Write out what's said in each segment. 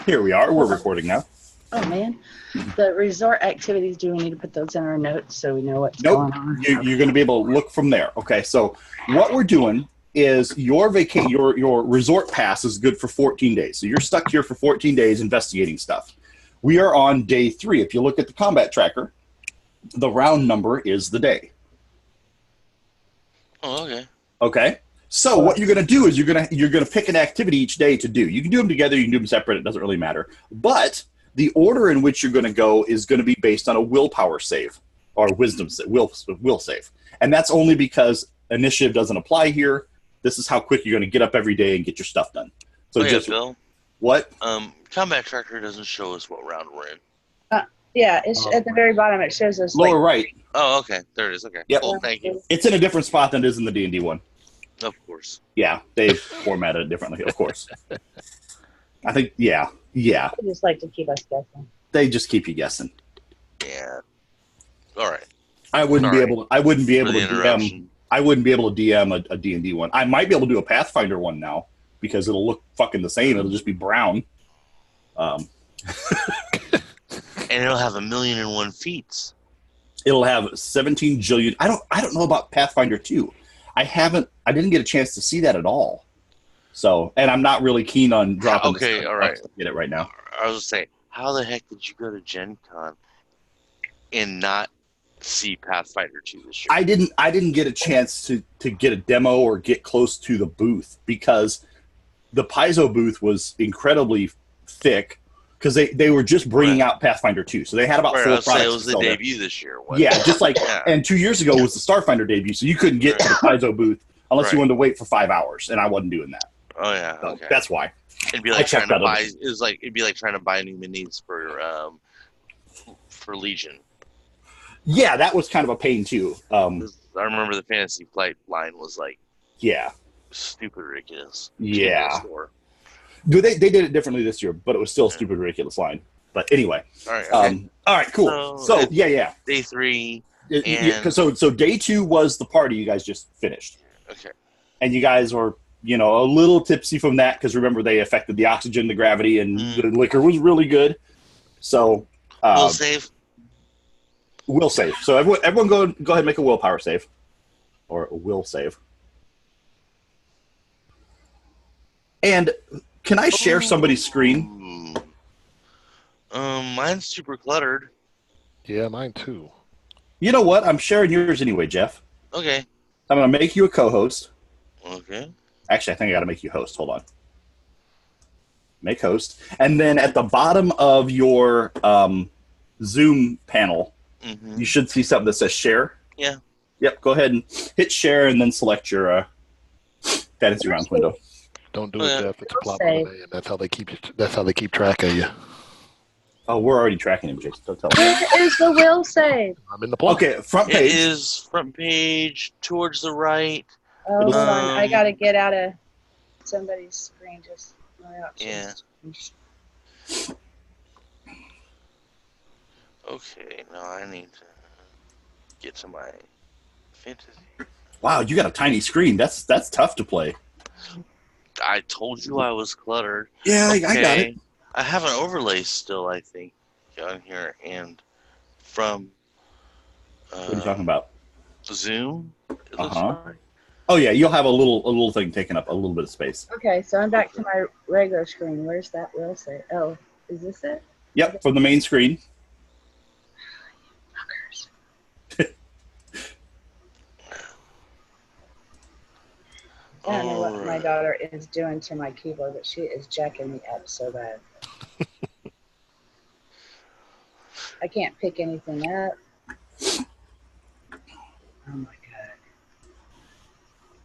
Here we are. We're recording now. Oh, man. The resort activities, do we need to put those in our notes so we know what's Nope. going on? You're going to be able to look from there. Okay, so what we're doing is your resort pass is good for 14 days. So you're stuck here for 14 days investigating stuff. We are on day 3. If you look at the combat tracker, the round number is the day. Oh, okay. Okay. So what you're going to do is you're going to pick an activity each day to do. You can do them together. You can do them separate. It doesn't really matter. But the order in which you're going to go is going to be based on a willpower save or wisdom will save. And that's only because initiative doesn't apply here. This is how quick you're going to get up every day and get your stuff done. So Bill. What? Combat tracker doesn't show us what round we're in. Yeah, it's at the very bottom. It shows us Lower right. Oh, okay. There it is. Okay. Yep. Cool. Thank you. It's in a different spot than it is in the D&D one. Of course. Yeah, they've formatted it differently, of course. I think, yeah. They just like to keep us guessing. They just keep you guessing. Yeah. All right. I wouldn't be able to DM. I wouldn't be able to DM a D&D one. I might be able to do a Pathfinder one now because it'll look fucking the same. It'll just be brown. And it'll have 1,000,001 feats. It'll have 17 jillion. I don't know about Pathfinder 2. I didn't get a chance to see that at all. So, and I'm not really keen on dropping. Okay, all right. Get it right now. I was going to say, how the heck did you go to Gen Con and not see Pathfinder 2 this year? I didn't get a chance to get a demo or get close to the booth because the Paizo booth was incredibly thick because they were just bringing out Pathfinder 2. So they had about 4 products. It was the debut this year. Yeah, just like, and 2 years ago was the Starfinder debut, so you couldn't get to the Paizo booth unless you wanted to wait for 5 hours, and I wasn't doing that. Oh yeah, so okay. That's why. It'd be like trying to buy. It'd be like trying to buy new minis for Legion. Yeah, that was kind of a pain too. I remember the Fantasy Flight line was like, stupid ridiculous. Yeah. They did it differently this year, but it was still a stupid ridiculous line. But anyway. All right. Okay. All right. Cool. So yeah. Day 3. So day 2 was the party you guys just finished. Okay. And you guys were, a little tipsy from that because remember they affected the oxygen, the gravity, and the liquor was really good. So will save. Will save. So everyone go ahead and make a willpower save, or a will save. And can I share somebody's screen? Mine's super cluttered. Yeah, mine too. You know what? I'm sharing yours anyway, Jeff. Okay. I'm going to make you a co-host. Okay. Actually, I think I got to make you host. Hold on. Make host. And then at the bottom of your Zoom panel, you should see something that says share. Yeah. Yep. Go ahead and hit share and then select your fantasy rounds window. Don't do it, Jeff. It's a plot today, and that's how they keep track of you. Oh, we're already tracking him, Jason. Don't tell me. Where is the will save? I'm in the plot. Okay, front page. It is front page towards the right. Oh, hold on. I got to get out of somebody's screen. Just my options. Yeah. Okay, now I need to get to my fantasy. Wow, you got a tiny screen. That's tough to play. I told you I was cluttered. Yeah, okay. I got it. I have an overlay still, I think, on here, and from what are you talking about? Zoom. Oh yeah, you'll have a little thing taking up a little bit of space. Okay, so I'm back to my regular screen. Where's that will save? Oh, is this it? Yep, from the main screen. I don't know what my daughter is doing to my keyboard, but she is jacking me up so bad. I can't pick anything up. Oh my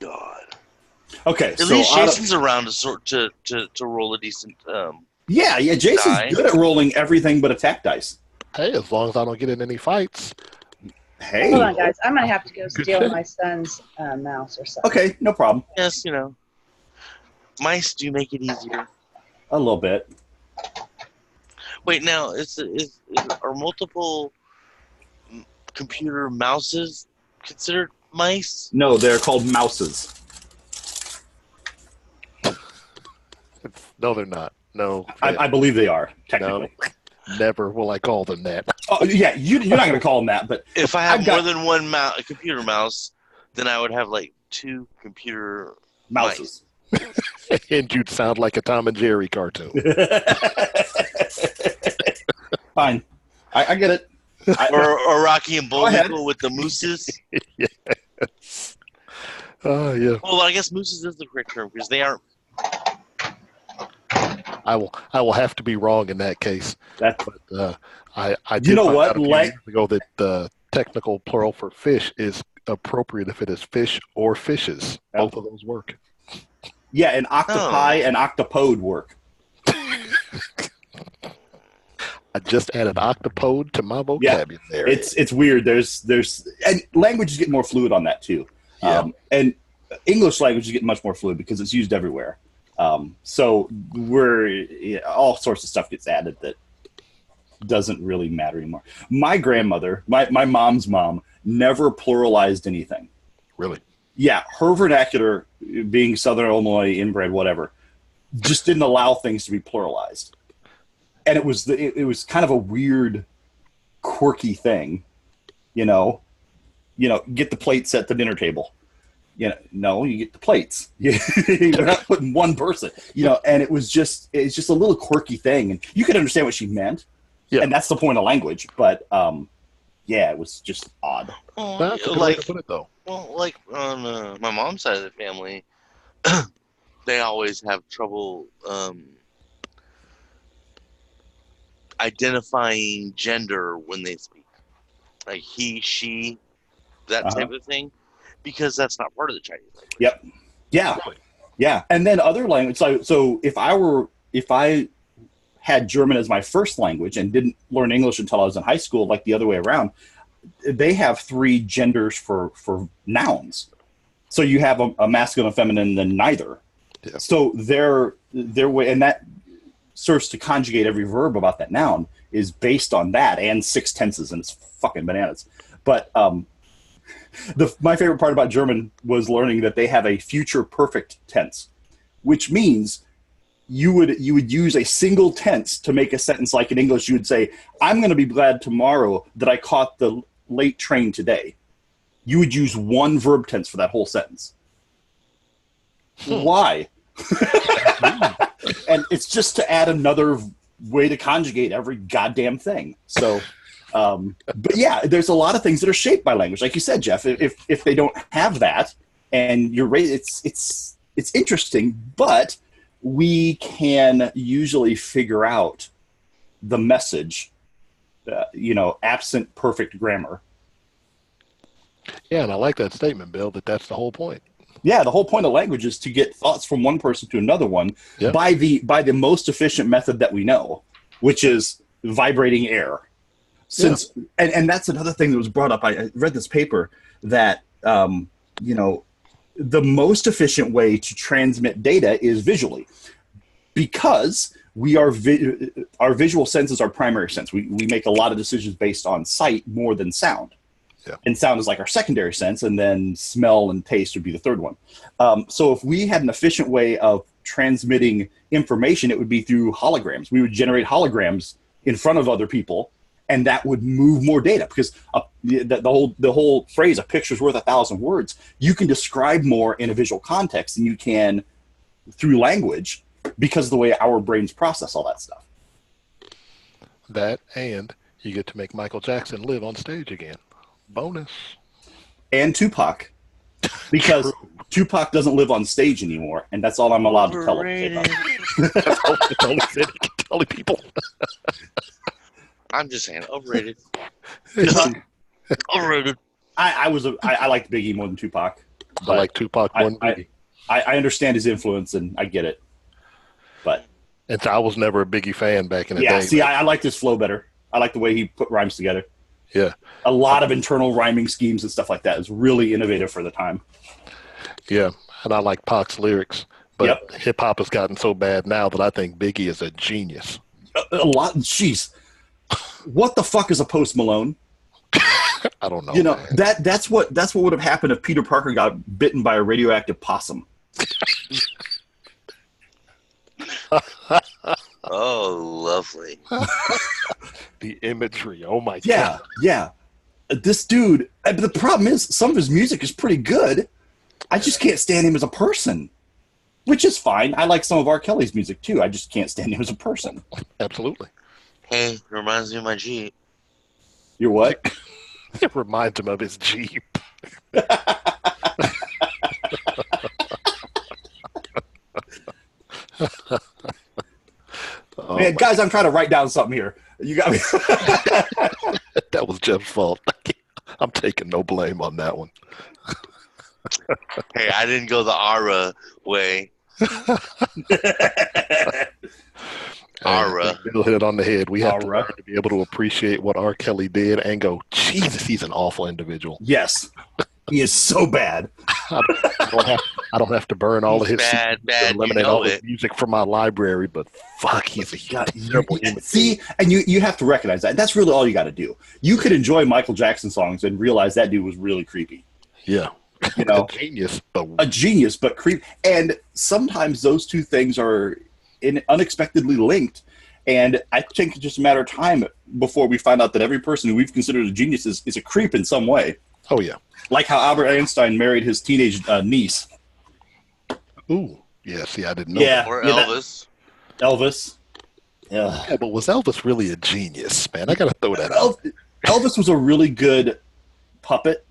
god. Okay, at least Jason's around to roll a decent. Yeah, Jason's good at rolling everything but attack dice. Hey, as long as I don't get in any fights. Hey. Hold on, guys. I'm going to have to go steal my son's mouse or something. Okay, no problem. Yes, mice do make it easier. A little bit. Wait, now, are multiple computer mouses considered mice? No, they're called mouses. No, they're not. No. I believe they are, technically. No, never will I call them that. Oh, yeah, you're not going to call them that, but If I have I've got- more than one computer mouse, then I would have like 2 computer mouses. And you'd sound like a Tom and Jerry cartoon. Fine. I get it. Or Rocky and Bullwinkle with the mooses. Yes. Oh, yeah. Well, I guess mooses is the correct term because they aren't. I will have to be wrong in that case. That's I You did know find what? out a few years ago that the technical plural for fish is appropriate if it is fish or fishes. Yeah. Both of those work. yeah, and octopi and octopode work. I just added octopode to my vocabulary. It's weird. There's and language is getting more fluid on that too. Yeah. And English language is getting much more fluid because it's used everywhere. So all sorts of stuff gets added that doesn't really matter anymore. My grandmother, my mom's mom, never pluralized anything. Really? Yeah, her vernacular, being Southern Illinois inbred, whatever, just didn't allow things to be pluralized. And it was kind of a weird, quirky thing, you know. Get the plates at the dinner table. No, you get the plates. We're not putting one person, and it's just a little quirky thing, and you could understand what she meant. Yeah. And that's the point of language, but it was just odd. Well, That's a good way to put it, though. Well, like on my mom's side of the family, they always have trouble identifying gender when they speak, like he, she, that type of thing, because that's not part of the Chinese language. Yep. Yeah. Yeah. And then other language. So if I had German as my first language and didn't learn English until I was in high school, like the other way around, they have 3 genders for nouns. So you have a masculine, a feminine, and then neither. Yeah. So their way, and that serves to conjugate every verb about that noun, is based on that and 6 tenses, and it's fucking bananas. But my favorite part about German was learning that they have a future perfect tense, which means you would use a single tense to make a sentence. Like in English, you would say, "I'm going to be glad tomorrow that I caught the late train today." You would use one verb tense for that whole sentence. Why? And it's just to add another way to conjugate every goddamn thing. So, but yeah, there's a lot of things that are shaped by language, like you said, Jeff. If they don't have that, and you're right, it's interesting, but we can usually figure out the message, absent perfect grammar. Yeah, and I like that statement, Bill, that's the whole point. Yeah, the whole point of language is to get thoughts from one person to another one by the most efficient method that we know, which is vibrating air. And that's another thing that was brought up. I read this paper that the most efficient way to transmit data is visually, because we are our visual sense is our primary sense. We make a lot of decisions based on sight more than sound. Yeah. And sound is like our secondary sense, and then smell and taste would be the third one. So if we had an efficient way of transmitting information, it would be through holograms. We would generate holograms in front of other people, and that would move more data, because the whole phrase, "a picture's worth 1,000 words," you can describe more in a visual context than you can through language, because of the way our brains process all that stuff. That, and you get to make Michael Jackson live on stage again. Bonus. And Tupac, because Tupac doesn't live on stage anymore, and that's all I'm allowed to tell him. It's only people. I'm just saying, overrated. Overrated. I liked Biggie more than Tupac. I like Tupac more than Biggie. I understand his influence, and I get it. But and so I was never a Biggie fan back in the day. Yeah, see, I liked his flow better. I like the way he put rhymes together. Yeah. A lot of internal rhyming schemes and stuff like that is really innovative for the time. Yeah, and I like Pac's lyrics. But hip-hop has gotten so bad now that I think Biggie is a genius. A lot. Jeez. What the fuck is a Post Malone? I don't know. That's what would have happened if Peter Parker got bitten by a radioactive possum. Kelly. The imagery. Oh my Yeah, god. yeah. This dude. But the problem is, some of his music is pretty good. I just can't stand him as a person, which is fine. I like some of R. Kelly's music too. I just can't stand him as a person. Absolutely. Hey, reminds me of my Jeep. You're what? It reminds him of his Jeep. Oh, Man, guys, I'm trying to write down something here. You got me. that was Jeff's fault. I'm taking no blame on that one. Hey, I didn't go the Ara way. Ara. Bill hit it on the head. We have to Ara. learn to be able to appreciate what R. Kelly did and go, Jesus, he's an awful individual. Yes, he is so bad. I don't have to burn all of his Bad, CDs bad, or eliminate you know all his it. music from my library, but fuck, he's a terrible human. See, and you have to recognize that. That's really all you got to do. You could enjoy Michael Jackson songs and realize that dude was really creepy. Yeah. You know, A genius, but a genius, but creep. And sometimes those two things are unexpectedly linked. And I think it's just a matter of time before we find out that every person who we've considered a genius is a creep in some way. oh yeah. Like how Albert Einstein married his teenage niece. Ooh. Yeah, see, I didn't know Yeah. Or that- Elvis. Elvis. Yeah. that. Yeah, but was Elvis really a genius, man? I gotta throw that out. Elvis was a really good puppet.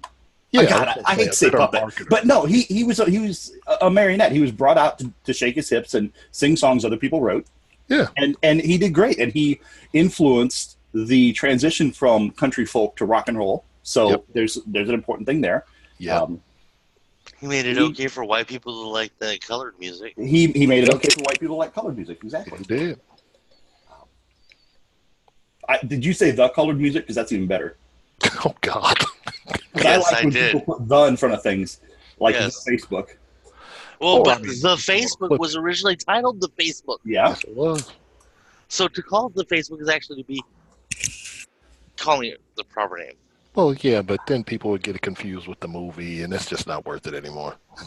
Yeah, I hate to say puppet, but no, he was a marionette. He was brought out to shake his hips and sing songs other people wrote. Yeah. And he did great, and he influenced the transition from country folk to rock and roll. So Yep. there's an important thing there. Yeah. He made it okay for white people to like the colored music. He made it okay for white people to like colored music. Exactly. He did. Did you say the colored music? Because that's even better. Oh God. 'Cause Yes, I like I when did. people put the in front of things, like Yes. Facebook. Well, Oh, but I mean, the Facebook was originally titled the Facebook. Yeah. Yes, it was. So to call it the Facebook is actually to be calling it the proper name. Well, yeah, but then people would get confused with the movie, and it's just not worth it anymore. I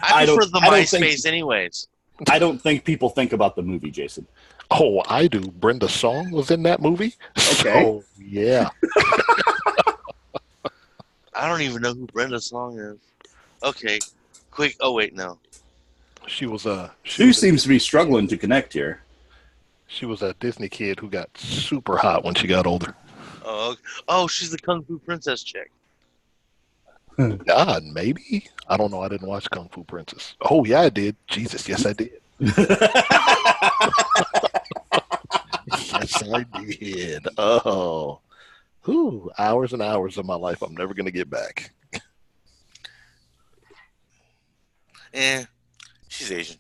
I prefer don't- the I don't MySpace anyways. I don't think people think about the movie, Jason. Oh, I do. Brenda Song was in that movie. Okay. So, yeah. I don't even know who Brenda Song is. Okay, quick. Oh wait, no. She was Stu seems to be struggling to connect here. she was a Disney kid who got super hot when she got older. Oh, okay. Oh, she's the Kung Fu Princess chick. God, maybe? I don't know. I didn't watch Kung Fu Princess. Oh, yeah, I did. Jesus, yes, I did. Yes, I did. Oh. Whew, hours and hours of my life I'm never going to get back. She's Asian.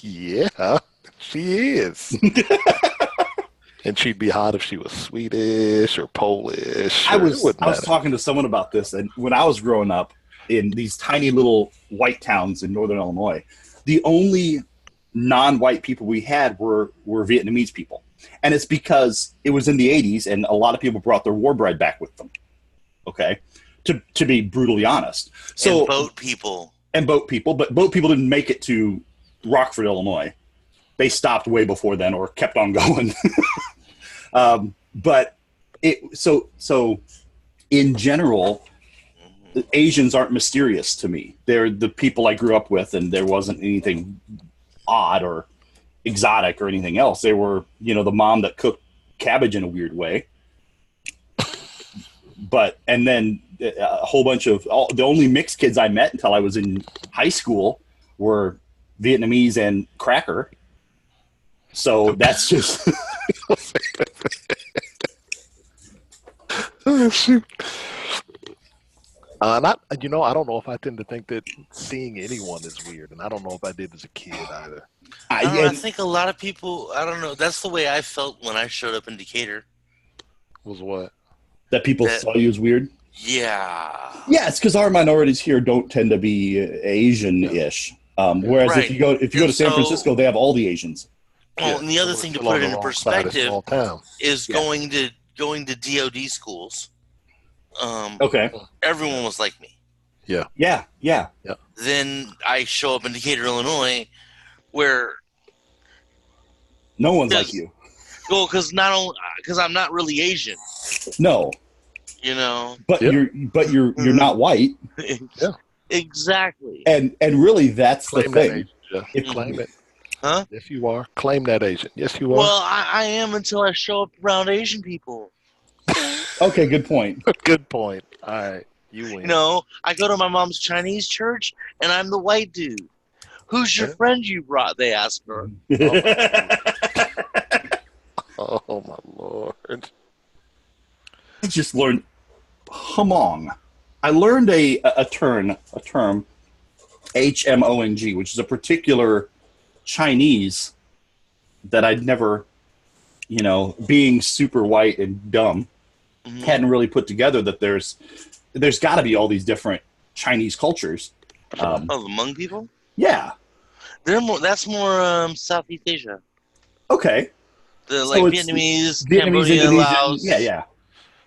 Yeah, she is. And she'd be hot if she was Swedish or Polish. I or- was it wouldn't matter. talking to someone about this, and when I was growing up in these tiny little white towns in northern Illinois, the only non-white people we had were Vietnamese people, and it's because it was in the 80s, and a lot of people brought their war bread back with them. Okay, to be brutally honest. So And boat people. boat people, but boat people didn't make it to Rockford, Illinois. They stopped way before then, or kept on going. But so in general, the Asians aren't mysterious to me. They're the people I grew up with, and there wasn't anything odd or exotic or anything else. They were, the mom that cooked cabbage in a weird way. And then a whole bunch of the only mixed kids I met until I was in high school were Vietnamese and cracker. So that's just Oh, shoot. I don't know if I tend to think that seeing anyone is weird, and I don't know if I did as a kid either. I don't know, I think a lot of people, I don't know, that's the way I felt when I showed up in Decatur. Was what? that people saw you as weird. Yeah. Yeah, it's because our minorities here don't tend to be Asian-ish. Whereas Right. if you go to San So- Francisco, they have all the Asians. Well, and the other thing to Still on put the it into wrong side of perspective small town. is Yeah. going to DOD schools. Okay. Everyone was like me. Yeah. Then I show up in Decatur, Illinois, where No one's like you. Well, because I'm not really Asian. No, You know. but Yep. you're not white, Yeah. Exactly. and really that's Claim the that thing. Asian. Yeah. If- Claim it. Huh? Yes, you are. Claim that Asian. Yes, you are. Well, I am until I show up around Asian people. Okay, good point. Good point. All right. You win. You know, I go to my mom's Chinese church, and I'm the white dude. Who's your Yeah. friend you brought? They ask her. Oh, my Lord. I just learned Hmong. I learned a term, HMONG, which is a particular Chinese that I'd never, being super white and dumb, Mhm. hadn't really put together that there's got to be all these different Chinese cultures. Oh, the Hmong people? Yeah. They're more. That's more Southeast Asia. Okay. The So it's Vietnamese, Vietnamese, Cambodia, Indonesian. Laos. Yeah.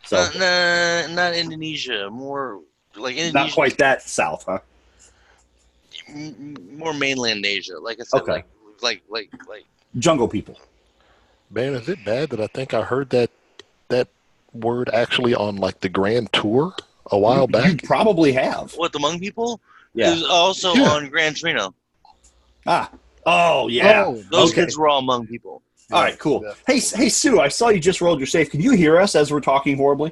So Not Indonesia. More like Indonesia. not quite that south, huh? More mainland Asia. Like I said, Okay. like Jungle people. Man, is it bad that I think I heard that word actually on like the Grand Tour a while You back? probably have. what the Hmong people? Yeah. Is also Yeah. on Gran Torino. Ah. Oh, yeah. Oh, Those Okay. kids were all Hmong people. All right, cool. Yeah. Hey, Sue, I saw you just rolled your safe. Can you hear us as we're talking horribly?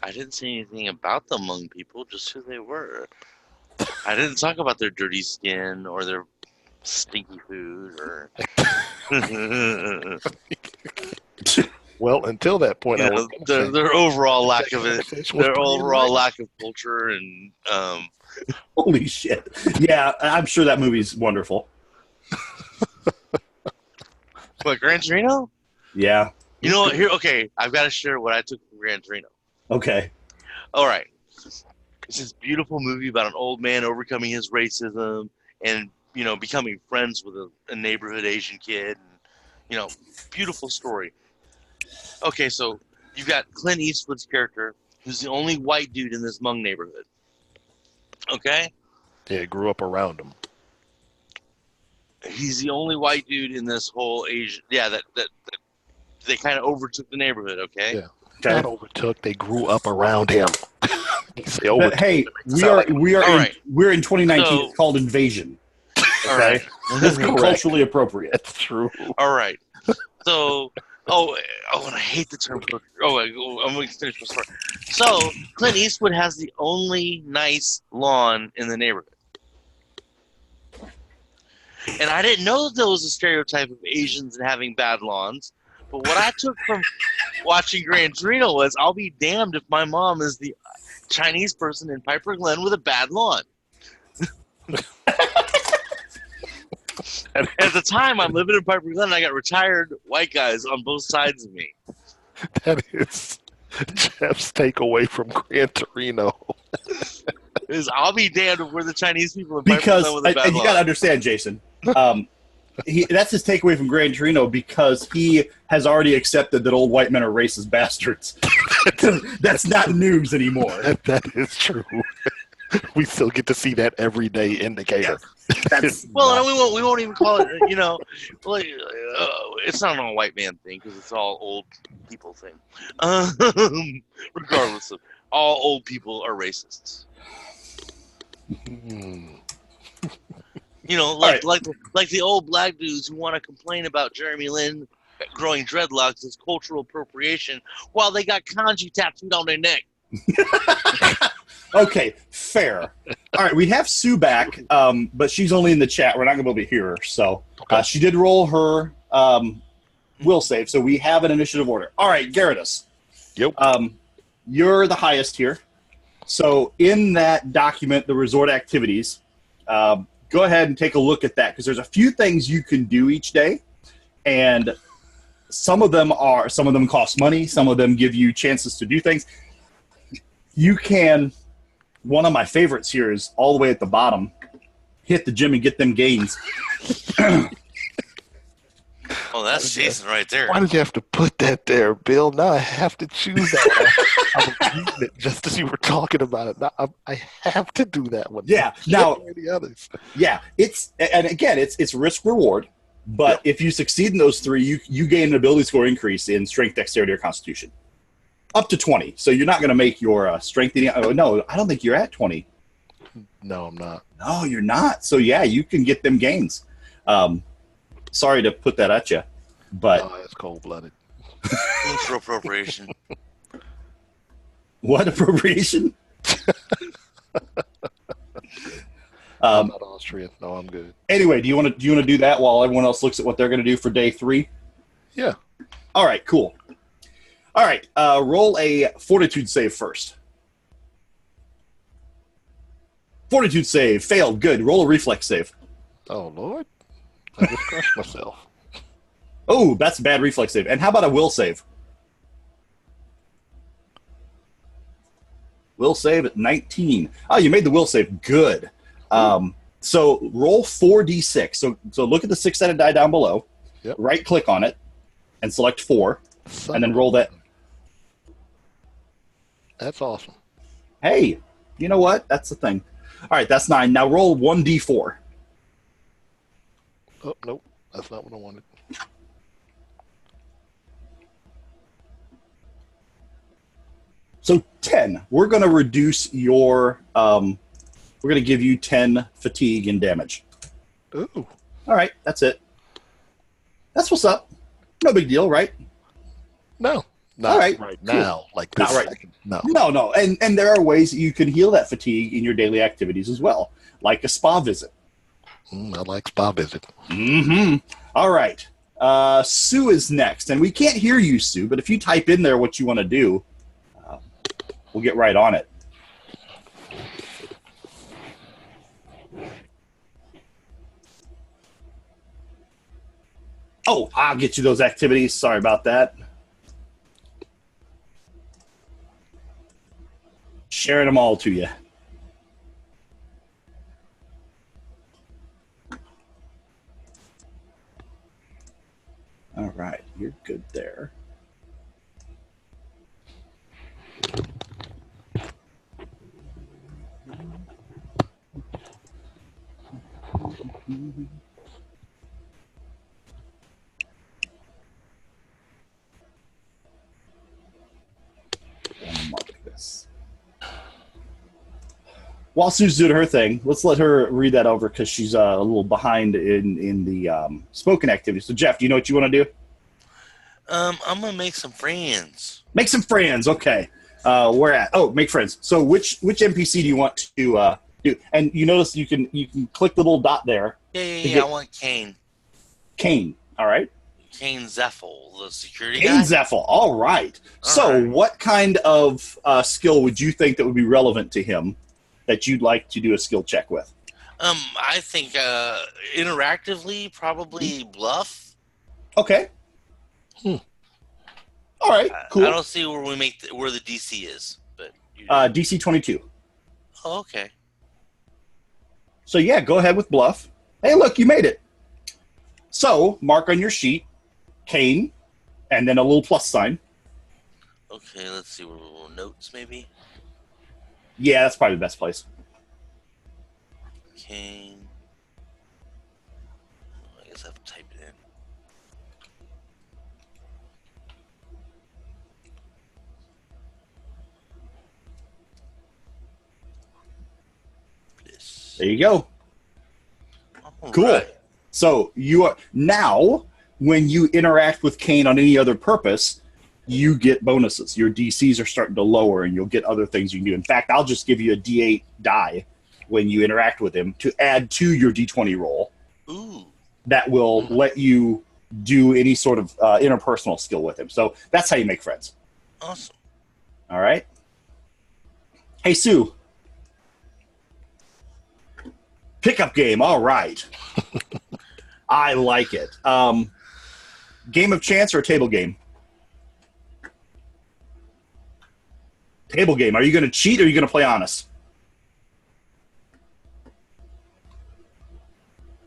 I didn't say anything about the Hmong people, just who they were. I didn't talk about their dirty skin or their stinky food or. Well, until that point, I You was know, gonna say, their overall lack of it, Fish was their pretty overall nice. lack of culture, and Holy shit. Yeah, I'm sure that movie's wonderful. what, Gran Torino? Yeah. You know what? Here, okay, I've got to share what I took from Gran Torino. Okay. All right, it's this beautiful movie about an old man overcoming his racism and becoming friends with a neighborhood Asian kid, and beautiful story. Okay, so you've got Clint Eastwood's character, who's the only white dude in this Hmong neighborhood. Okay. Yeah, grew up around them. He's the only white dude in this whole Asian. Yeah, that they kind of overtook the neighborhood. Okay. Yeah. Okay. Not overtook. They grew up around him. You say But overtook. hey, All we're in 2019. So- It's called Invasion. All right. That's Correct. culturally appropriate. That's true. All right. So, and I hate the term. I'm going to finish my story. So, Clint Eastwood has the only nice lawn in the neighborhood. And I didn't know that there was a stereotype of Asians and having bad lawns. But what I took from watching Gran Torino was, I'll be damned if my mom is the Chinese person in Piper Glen with a bad lawn. At the time, I'm living in Piper Glen, and I got retired white guys on both sides of me. That is Jeff's takeaway from Gran Torino. I'll be damned if we're the Chinese people in Piper Because Glen with a bad and you got to lawn. understand, Jason. That's his takeaway from Gran Torino because he has already accepted that old white men are racist bastards. That's not news anymore. That is true. We still get to see that everyday indicator. That's Well, no, we won't even call it. It's not an all white man thing because it's all old people thing. Regardless of all old people are racists. Hmm. Like right. like the old black dudes who want to complain about Jeremy Lin growing dreadlocks as cultural appropriation while they got kanji tattooed on their neck. Okay, fair. All right, we have Sue back, but she's only in the chat. We're not going to be able to hear her. So she did roll her will save, so we have an initiative order. All right, Gyarados. Yep. You're the highest here. So in that document, the resort activities, go ahead and take a look at that because there's a few things you can do each day, and some of them cost money. Some of them give you chances to do things. You can. One of my favorites here is all the way at the bottom. Hit the gym and get them gains. Oh, that's Jason right there. Why did you have to put that there, Bill? Now I have to choose that one. I was reading it just as you were talking about it. Now I have to do that one. Yeah. I can't Now, do any others. yeah, and again, it's risk reward. But if you succeed in those three, you gain an ability score increase in strength, dexterity, or constitution, up to 20. So you're not going to make your strength. Oh, no, I don't think you're at 20. No, I'm not. No, you're not. So yeah, you can get them gains. Sorry to put that at you, but Oh, that's cold-blooded. Thanks for appropriation. what appropriation? I'm not Austrian. No, I'm good. Anyway, do you want to do that while everyone else looks at what they're going to do for day 3? Yeah. All right, cool. All right, roll a fortitude save first. Fortitude save failed. Good. Roll a reflex save. Oh, Lord. I just crushed myself. Oh, that's a bad reflex save. And how about a will save? Will save at 19. Oh, you made the will save. Good. So roll 4d6. So look at the 6-sided die down below. Yep. Right click on it and select 4, Son and then of roll that. That's awesome. Hey, you know what? That's the thing. All right, that's 9. Now roll 1d4. Oh, nope. That's not what I wanted. So 10. We're going to reduce your. We're going to give you 10 fatigue and damage. Ooh. All right, that's it. That's what's up. No big deal, right? No. Not All right, right cool. now. Like this Not right. second. No. No. And there are ways that you can heal that fatigue in your daily activities as well, like a spa visit. I like spa visit. Mm-hmm. All right. Sue is next. And we can't hear you, Sue, but if you type in there what you want to do, we'll get right on it. Oh, I'll get you those activities. Sorry about that. Sharing them all to you. All right, you're good there. Mark this. While Sue's doing her thing, let's let her read that over because she's a little behind in the spoken activity. So, Jeff, do you know what you want to do? I'm gonna make some friends. Make some friends. Okay. Where at? Oh, make friends. So, which NPC do you want to do? And you notice you can click the little dot there. Yeah. I want Kane. Kane. All right. Kane Zeffel, the security Kane guy. Zeffel. All right. All So, right. what kind of skill would you think that would be relevant to him that you'd like to do a skill check with? I think interactively, probably bluff. Okay. All right. Cool. I don't see where where the DC is, but DC 22. oh, okay. So yeah, go ahead with bluff. Hey, look, you made it. So mark on your sheet, Kane, and then a little plus sign. Okay, let's see. Little notes, maybe. Yeah, that's probably the best place. Kane. I guess I have to type it in. Bliss. There you go. All Cool. right. So you are now, when you interact with Kane on any other purpose, you get bonuses. Your DCs are starting to lower, and you'll get other things you can do. In fact, I'll just give you a D8 die when you interact with him to add to your D20 roll. Ooh. That will let you do any sort of interpersonal skill with him. So that's how you make friends. Awesome. All right. Hey, Sue. Pickup game. All right. I like it. Game of chance or a table game? Table game. Are you going to cheat or are you going to play honest?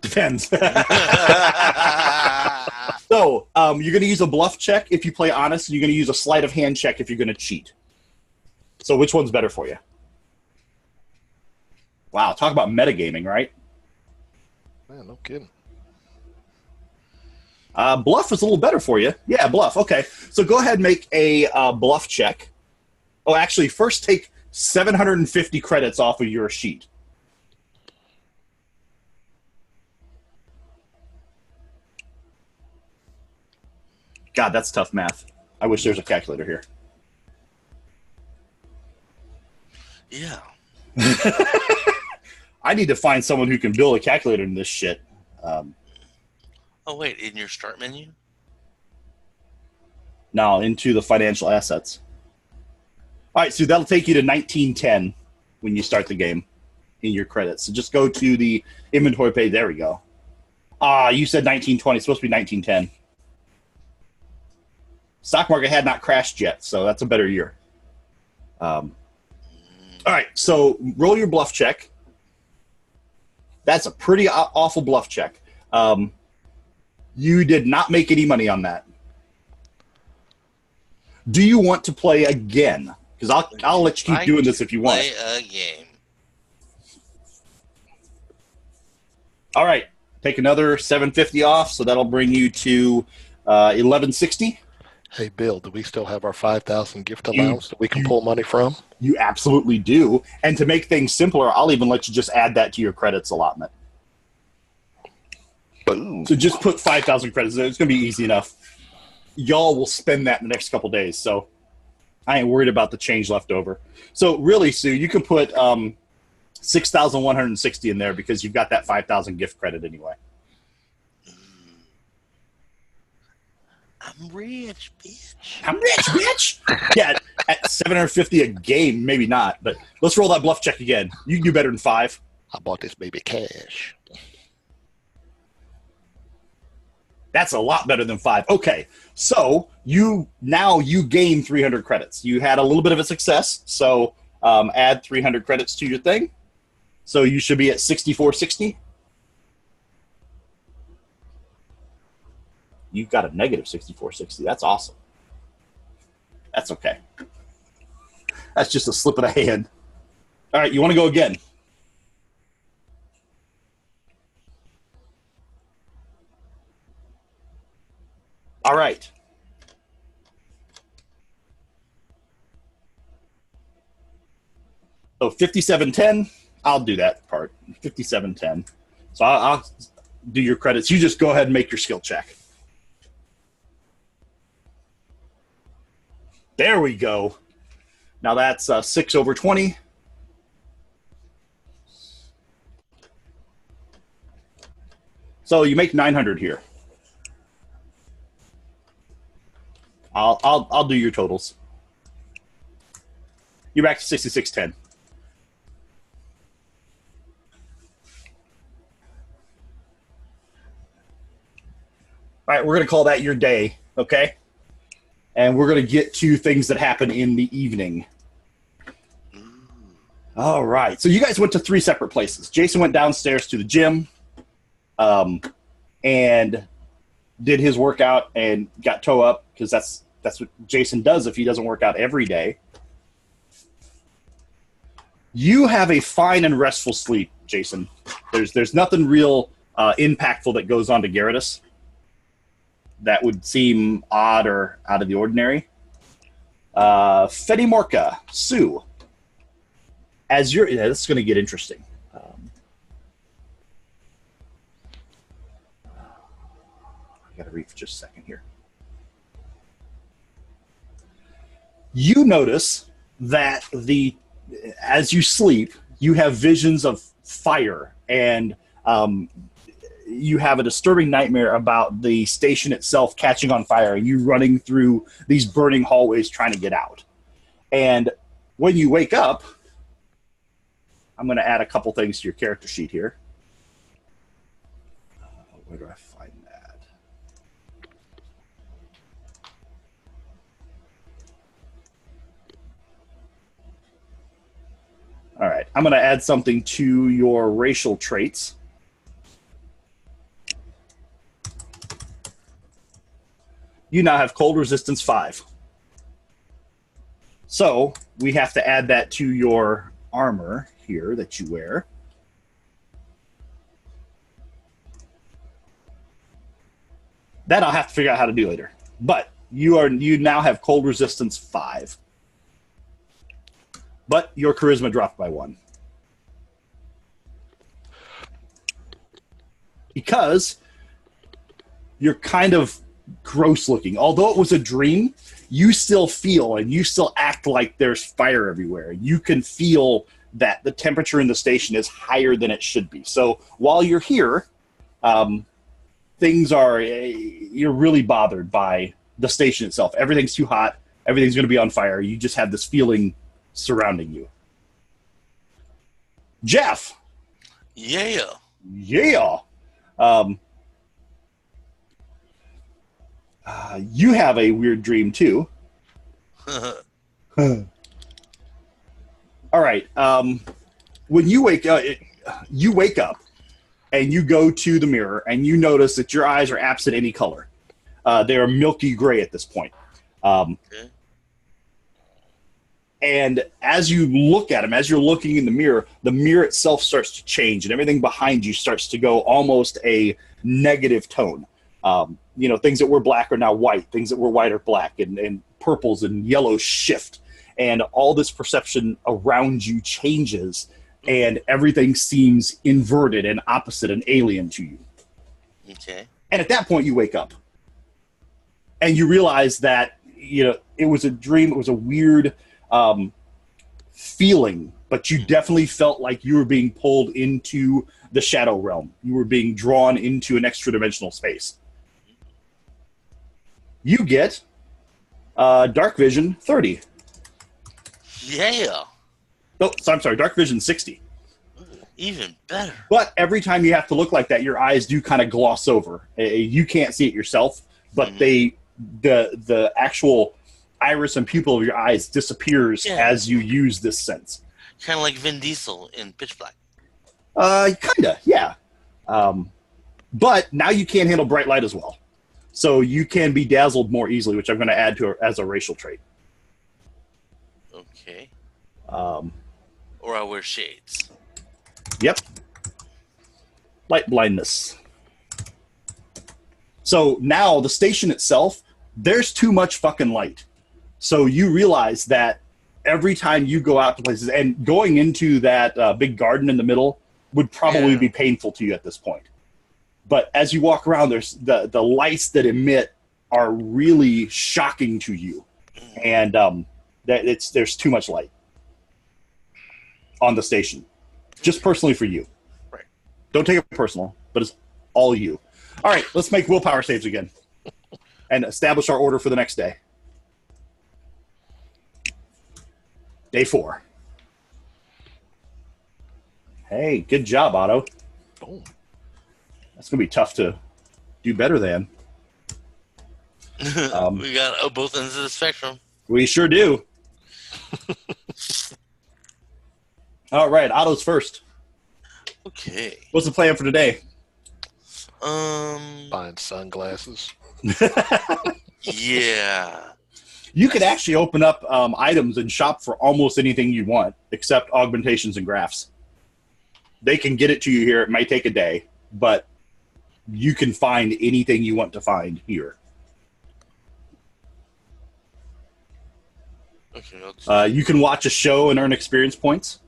Depends. So you're going to use a bluff check if you play honest, and you're going to use a sleight of hand check if you're going to cheat. So which one's better for you? Wow, talk about metagaming, right? Man, no kidding. Bluff is a little better for you. Yeah, bluff. Okay, so go ahead and make a bluff check. Oh, actually, first take 750 credits off of your sheet. God, that's tough math. I wish there was a calculator here. Yeah. I need to find someone who can build a calculator in this shit. Oh, wait, in your start menu? Now, into the financial assets. All right, so that'll take you to 1910 when you start the game in your credits. So just go to the inventory page. There we go. You said 1920. It's supposed to be 1910. Stock market had not crashed yet, so that's a better year. All right, so roll your bluff check. That's a pretty awful bluff check. You did not make any money on that. Do you want to play again? Because I'll let you keep doing this if you want. Play a game. All right, take another 750 off, so that'll bring you to 1160. Hey, Bill, do we still have our 5,000 gift allowance that we can pull money from? You absolutely do. And to make things simpler, I'll even let you just add that to your credits allotment. Boom. So just put 5,000 credits there. It's going to be easy enough. Y'all will spend that in the next couple days, so I ain't worried about the change left over. So really, Sue, you can put 6,160 in there because you've got that 5,000 gift credit anyway. I'm rich, bitch. I'm rich, bitch. Yeah, at 750 a game, maybe not. But let's roll that bluff check again. You can do better than 5. I bought this baby cash. That's a lot better than 5. Okay, so you gain 300 credits. You had a little bit of a success, so add 300 credits to your thing. So you should be at 6460. You've got a negative 6460. That's awesome. That's okay. That's just a slip of the hand. All right, you want to go again? All right. So 5710, I'll do that part. 5710. So I'll do your credits. You just go ahead and make your skill check. There we go. Now that's 6 over 20. So you make 900 here. I'll do your totals. You're back to 6610. All right, we're going to call that your day, okay? And we're going to get to things that happen in the evening. All right. So you guys went to 3 separate places. Jason went downstairs to the gym and did his workout and got toe up because that's what Jason does if he doesn't work out every day. You have a fine and restful sleep, Jason. There's nothing real impactful that goes on to Gyarados that would seem odd or out of the ordinary. Fetty Morka, Sue, as you're, this is going to get interesting. I got to read for just a second here. You notice that as you sleep, you have visions of fire and you have a disturbing nightmare about the station itself catching on fire and you running through these burning hallways trying to get out. And when you wake up, I'm going to add a couple things to your character sheet here. Where do I find that? All right, I'm going to add something to your racial traits. You now have cold resistance 5. So we have to add that to your armor here that you wear. That I'll have to figure out how to do later. But you now have cold resistance 5. But your charisma dropped by 1. Because you're kind of gross looking. Although it was a dream, you still feel and you still act like there's fire everywhere. You can feel that the temperature in the station is higher than it should be. So while you're here, things are, you're really bothered by the station itself. Everything's too hot. Everything's going to be on fire. You just have this feeling surrounding you. Jeff. Yeah. Yeah. You have a weird dream too. All right. When you wake up and you go to the mirror and you notice that your eyes are absent any color. They are milky gray at this point. Okay. And as you look at them, as you're looking in the mirror itself starts to change and everything behind you starts to go almost a negative tone. Things that were black are now white. Things that were white are black, and purples and yellows shift. And all this perception around you changes, and everything seems inverted and opposite and alien to you. Okay. And at that point, you wake up. And you realize that, it was a dream. It was a weird feeling, but you definitely felt like you were being pulled into the shadow realm. You were being drawn into an extra-dimensional space. You get Dark Vision 30. Yeah. Oh, so I'm sorry, Dark Vision 60. Even better. But every time you have to look like that, your eyes do kind of gloss over. You can't see it yourself, but the actual iris and pupil of your eyes disappears as you use this sense. Kind of like Vin Diesel in Pitch Black. Kinda, yeah. But now you can't handle bright light as well. So you can be dazzled more easily, which I'm going to add to as a racial trait. Okay. Or I wear shades. Yep. Light blindness. So now the station itself, there's too much fucking light. So you realize that every time you go out to places, and going into that big garden in the middle would probably be painful to you at this point. But as you walk around, there's the lights that emit are really shocking to you. And there's too much light on the station. Just personally for you. Right. Don't take it personal, but it's all you. All right, let's make willpower saves again. And establish our order for the next day. Day 4. Hey, good job, Otto. Boom. That's going to be tough to do better than. We got both ends of the spectrum. We sure do. All right, Otto's first. Okay. What's the plan for today? Buying sunglasses. Yeah. You could actually open up items and shop for almost anything you want, except augmentations and graphs. They can get it to you here. It might take a day, but you can find anything you want to find here. Okay. You can watch a show and earn experience points.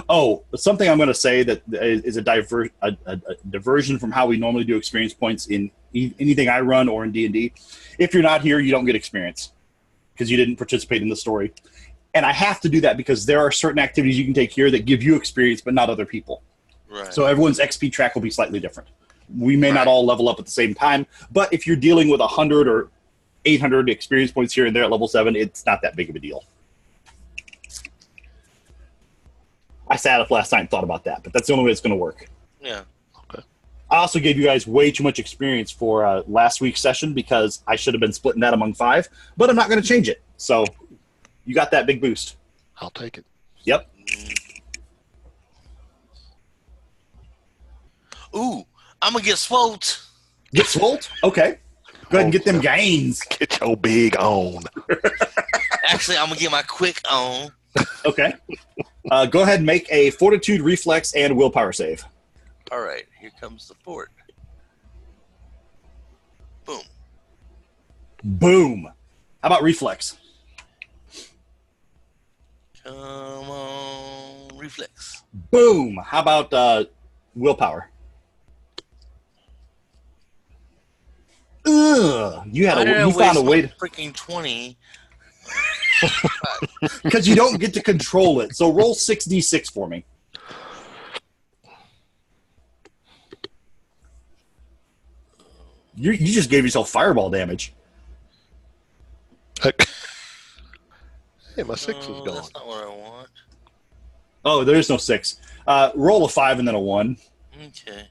Oh, something I'm going to say that is a diversion from how we normally do experience points in anything I run or in D&D. If you're not here, you don't get experience because you didn't participate in the story. And I have to do that because there are certain activities you can take here that give you experience, but not other people. Right. So everyone's XP track will be slightly different. We may not all level up at the same time, but if you're dealing with 100 or 800 experience points here and there at level 7, it's not that big of a deal. I sat up last night and thought about that, but that's the only way it's going to work. Yeah. Okay. I also gave you guys way too much experience for last week's session because I should have been splitting that among 5, but I'm not going to change it. So you got that big boost. I'll take it. Yep. Ooh, I'm gonna get swolled. Get swolled? Okay. Go ahead and get them gains. Get your big on. Actually, I'm gonna get my quick on. Okay. Go ahead and make a fortitude, reflex, and willpower save. All right, here comes the fort. Boom. Boom. How about reflex? Come on, reflex. Boom. How about willpower? Ugh. You found a way to freaking 20. because you don't get to control it. So roll 6d6 for me. You just gave yourself fireball damage. Hey, my 6 is gone. That's not what I want. Oh, there is no 6. Roll a 5 and then a 1. Okay.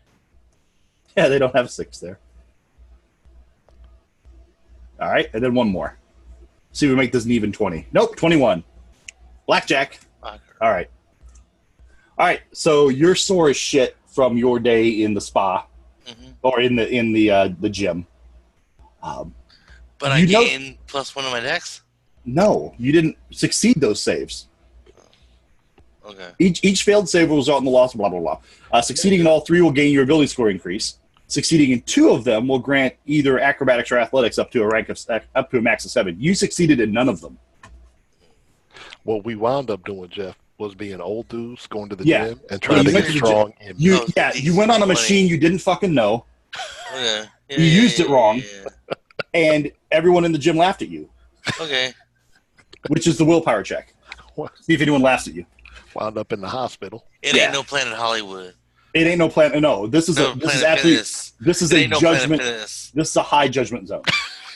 Yeah, they don't have a 6 there. All right, and then one more. See if we make this an even 20. Nope, 21. Blackjack. Okay. All right. All right, so you're sore as shit from your day in the spa or in the gym. But I gain +1 on my dex? No, you didn't succeed those saves. Okay. Each failed save will result in the loss of blah, blah, blah. Succeeding in all 3 will gain your ability score increase. Succeeding in 2 of them will grant either acrobatics or athletics up to a max of 7. You succeeded in none of them. What we wound up doing, Jeff, was being old dudes going to the Yeah. gym and trying to get strong. You went on a machine you didn't fucking know. Okay. You used it wrong. And everyone in the gym laughed at you, Okay. which is the willpower check. See if anyone laughs at you. Wound up in the hospital. It ain't no Planet Hollywood. It ain't no plan. No, this is a judgment. This This is a high judgment zone.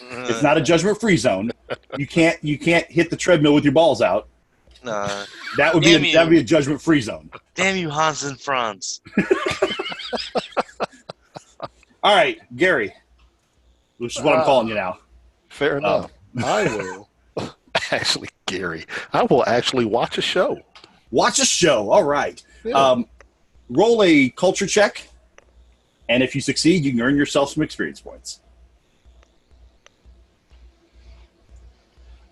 It's not a judgment-free zone. You can't hit the treadmill with your balls out. Nah. That would be a judgment-free zone. Damn you, Hans and Franz. All right, Gary, which is what I'm calling you now. Fair enough. I will actually, Gary. I will actually watch a show. Watch a show. All right. Yeah. Roll a culture check, and if you succeed, you can earn yourself some experience points.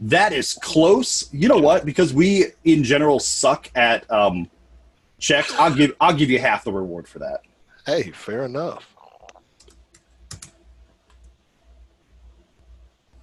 That is close. You know what? Because we, in general, suck at checks, I'll give you half the reward for that. Hey, fair enough.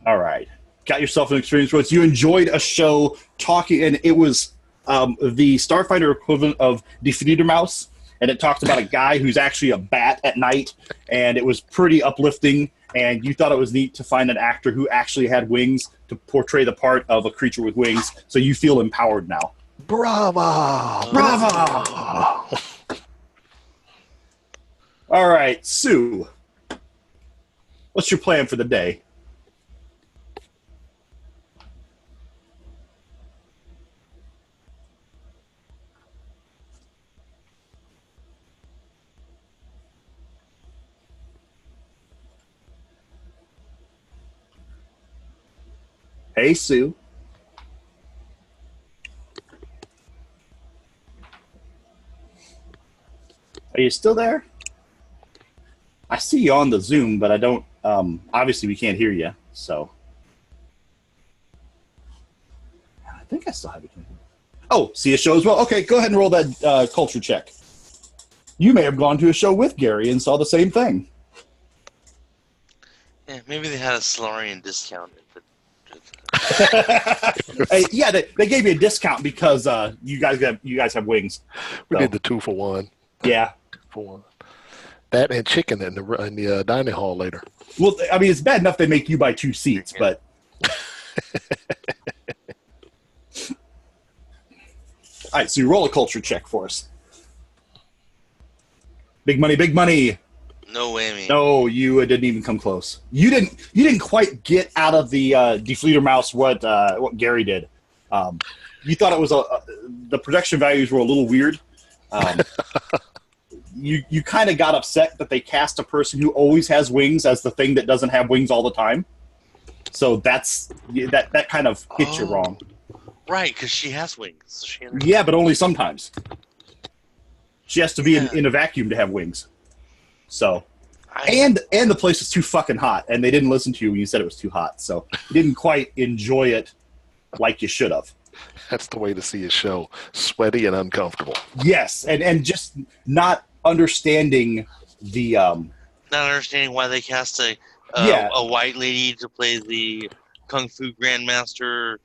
All right. Got yourself an experience points. You enjoyed a show talking, and it was the Starfighter equivalent of Die Fledermaus, and it talked about a guy who's actually a bat at night, and it was pretty uplifting, and you thought it was neat to find an actor who actually had wings to portray the part of a creature with wings, so you feel empowered now. Bravo! Bravo! All right, Sue, what's your plan for the day? Hey, Sue. Are you still there? I see you on the Zoom, but I don't, obviously we can't hear you, so. I think I still have you. Oh, see a show as well? Okay, go ahead and roll that culture check. You may have gone to a show with Gary and saw the same thing. Yeah, maybe they had a Solarian discount. Hey, yeah, they gave you a discount because you guys have wings. We did the 2 for 1. Yeah. 2 for 1. That and chicken in the dining hall later. Well, I mean, it's bad enough they make you buy 2 seats, but. All right, so you roll a culture check for us. Big money, big money. No whammy. No, you didn't even come close. You didn't quite get out of the Die Fledermaus what Gary did. You thought it was the projection values were a little weird. You kind of got upset that they cast a person who always has wings as the thing that doesn't have wings all the time. So that kind of hit you wrong. Right, because she has wings. So yeah, but only sometimes. She has to be in a vacuum to have wings. So, And the place was too fucking hot, and they didn't listen to you when you said it was too hot, so you didn't quite enjoy it like you should have. That's the way to see a show. Sweaty and uncomfortable. Yes, and just not understanding the not understanding why they cast a white lady to play the Kung Fu Grandmaster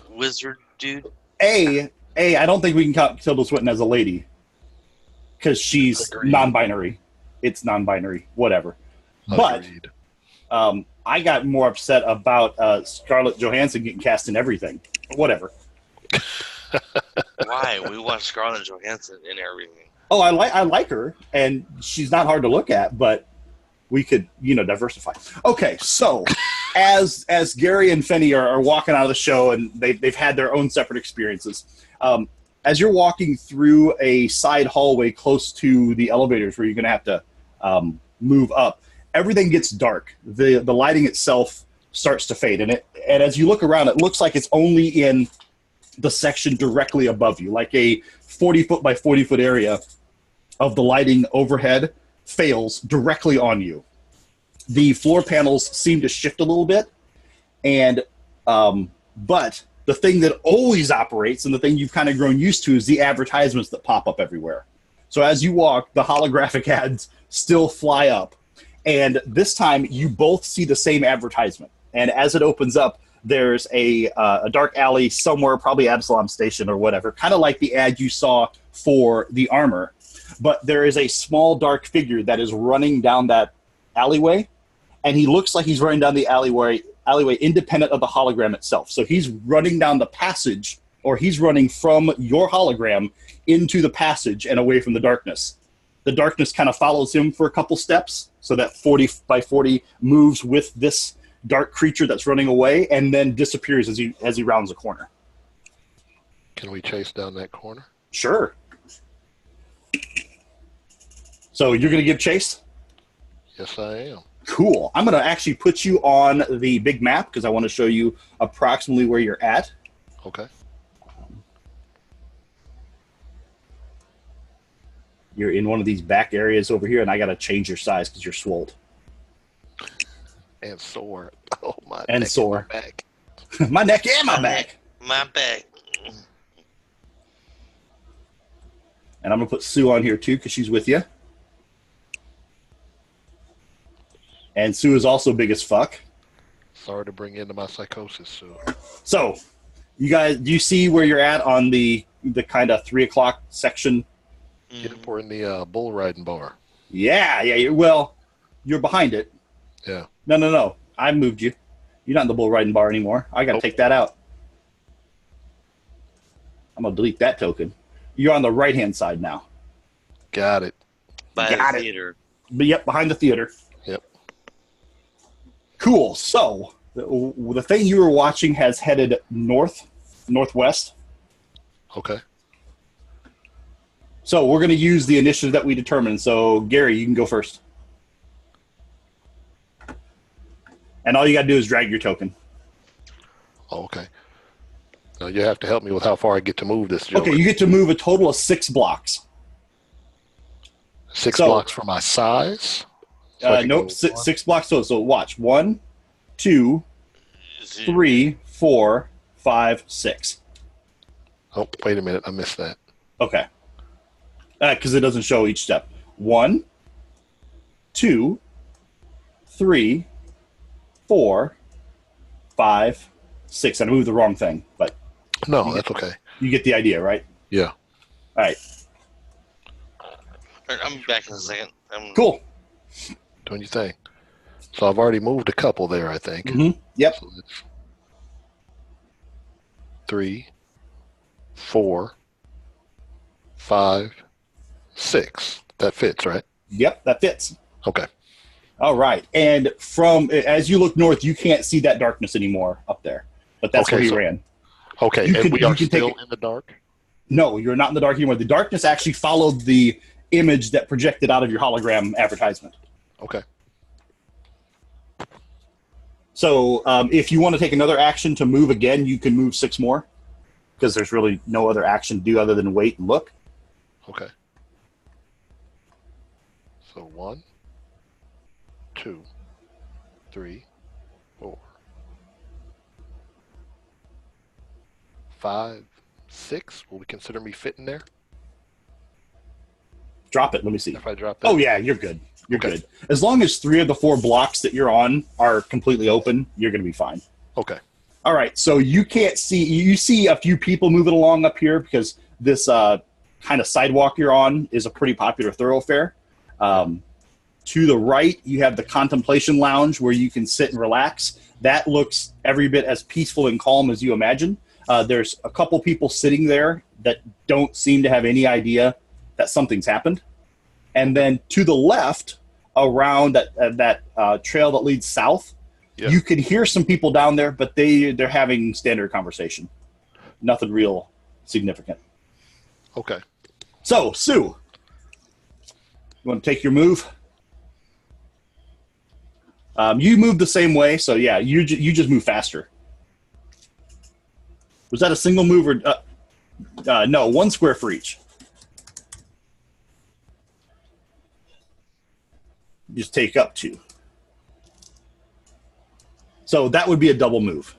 wizard dude. I don't think we can count Tilda Swinton as a lady because she's non-binary. It's non-binary, whatever. Agreed. But I got more upset about Scarlett Johansson getting cast in everything. Whatever. Why? We watch Scarlett Johansson in everything. Oh, I like her, and she's not hard to look at, but we could, diversify. Okay, so as Gary and Fenny are walking out of the show, and they've had their own separate experiences, as you're walking through a side hallway close to the elevators where you're going to have to move up, everything gets dark. The lighting itself starts to fade, and as you look around, it looks like it's only in the section directly above you, like a 40-foot by 40-foot area of the lighting overhead fails directly on you. The floor panels seem to shift a little bit, and but the thing that always operates and the thing you've kind of grown used to is the advertisements that pop up everywhere. So as you walk, the holographic ads still fly up, and this time you both see the same advertisement. And as it opens up, there's a dark alley somewhere, probably Absalom Station or whatever, kind of like the ad you saw for the armor. But there is a small dark figure that is running down that alleyway, and he looks like he's running down the alleyway independent of the hologram itself. So he's running down the passage, or he's running from your hologram into the passage and away from the darkness. The darkness kind of follows him for a couple steps, so that 40 by 40 moves with this dark creature that's running away, and then disappears as he rounds a corner. Can we chase down that corner? Sure. So you're going to give chase? Yes, I am. Cool. I'm going to actually put you on the big map because I want to show you approximately where you're at. Okay. You're in one of these back areas over here, and I got to change your size because you're swolled. And sore. Oh, my and neck sore. And my back. My neck and my back. My back. And I'm going to put Sue on here, too, because she's with you. And Sue is also big as fuck. Sorry to bring into my psychosis, Sue. So, you guys, do you see where you're at on the kind of 3 o'clock section? Yep, we're in the bull riding bar. Yeah. You're behind it. Yeah. No. I moved you. You're not in the bull riding bar anymore. I got to take that out. I'm going to delete that token. You're on the right-hand side now. Got it. By the theater. But yep, behind the theater. Yep. Cool. So, the thing you were watching has headed northwest. Okay. So, we're going to use the initiative that we determined. So, Gary, you can go first. And all you got to do is drag your token. Oh, okay. Now you have to help me with how far I get to move this joker. Okay, you get to move a total of 6 blocks. 6 blocks for my size? Nope, 6 blocks total. So watch. 1, 2, 3, 4, 5, 6. Oh, wait a minute. I missed that. Okay. Because it doesn't show each step. 1, 2, 3, 4, 5, 6. I moved the wrong thing, but no, that's okay. You get the idea, right? Yeah. All right. I'm back in a second. Cool. Doing your thing. So I've already moved a couple there, I think. Mm-hmm. Yep. So that's 3, 4, 5, 6. That fits, right? Yep, that fits. Okay. All right. And as you look north, you can't see that darkness anymore up there. But that's where he ran. Okay, and we are still in the dark? No, you're not in the dark anymore. The darkness actually followed the image that projected out of your hologram advertisement. Okay. So if you want to take another action to move again, you can move 6 more because there's really no other action to do other than wait and look. Okay. So 1, 2, 3, 4, 5, 6. Will we consider me fitting there Drop it. Let me see. if I drop that? Oh yeah, you're good. You're Okay. good. As long as 3 of the 4 blocks that you're on are completely open, you're going to be fine. Okay. All right. So you can't see. You see a few people moving along up here because this kind of sidewalk you're on is a pretty popular thoroughfare. To the right, you have the contemplation lounge where you can sit and relax. That looks every bit as peaceful and calm as you imagine. There's a couple people sitting there that don't seem to have any idea that something's happened. And then to the left, around that trail that leads south, Yeah. you can hear some people down there, but they're having standard conversation. Nothing real significant. Okay. So, Sue, you want to take your move? You move the same way, so yeah, you just move faster. Was that a single move or no? 1 square for each. Just take up 2. So that would be a double move.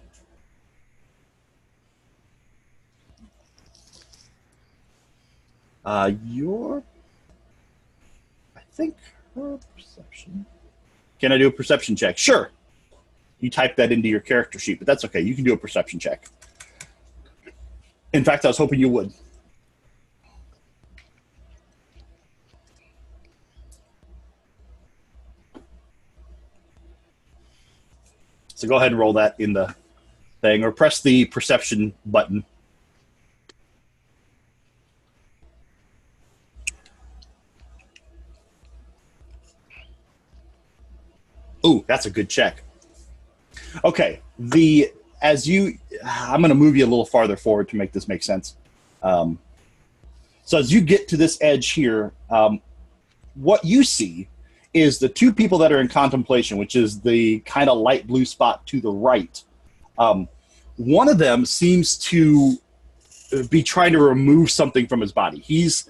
I think her perception. Can I do a perception check? Sure. You type that into your character sheet, but that's okay. You can do a perception check. In fact, I was hoping you would. So go ahead and roll that in the thing, or press the perception button. Ooh, that's a good check. Okay, I'm going to move you a little farther forward to make this make sense. So as you get to this edge here, what you see is the 2 people that are in contemplation, which is the kind of light blue spot to the right. One of them seems to be trying to remove something from his body. He's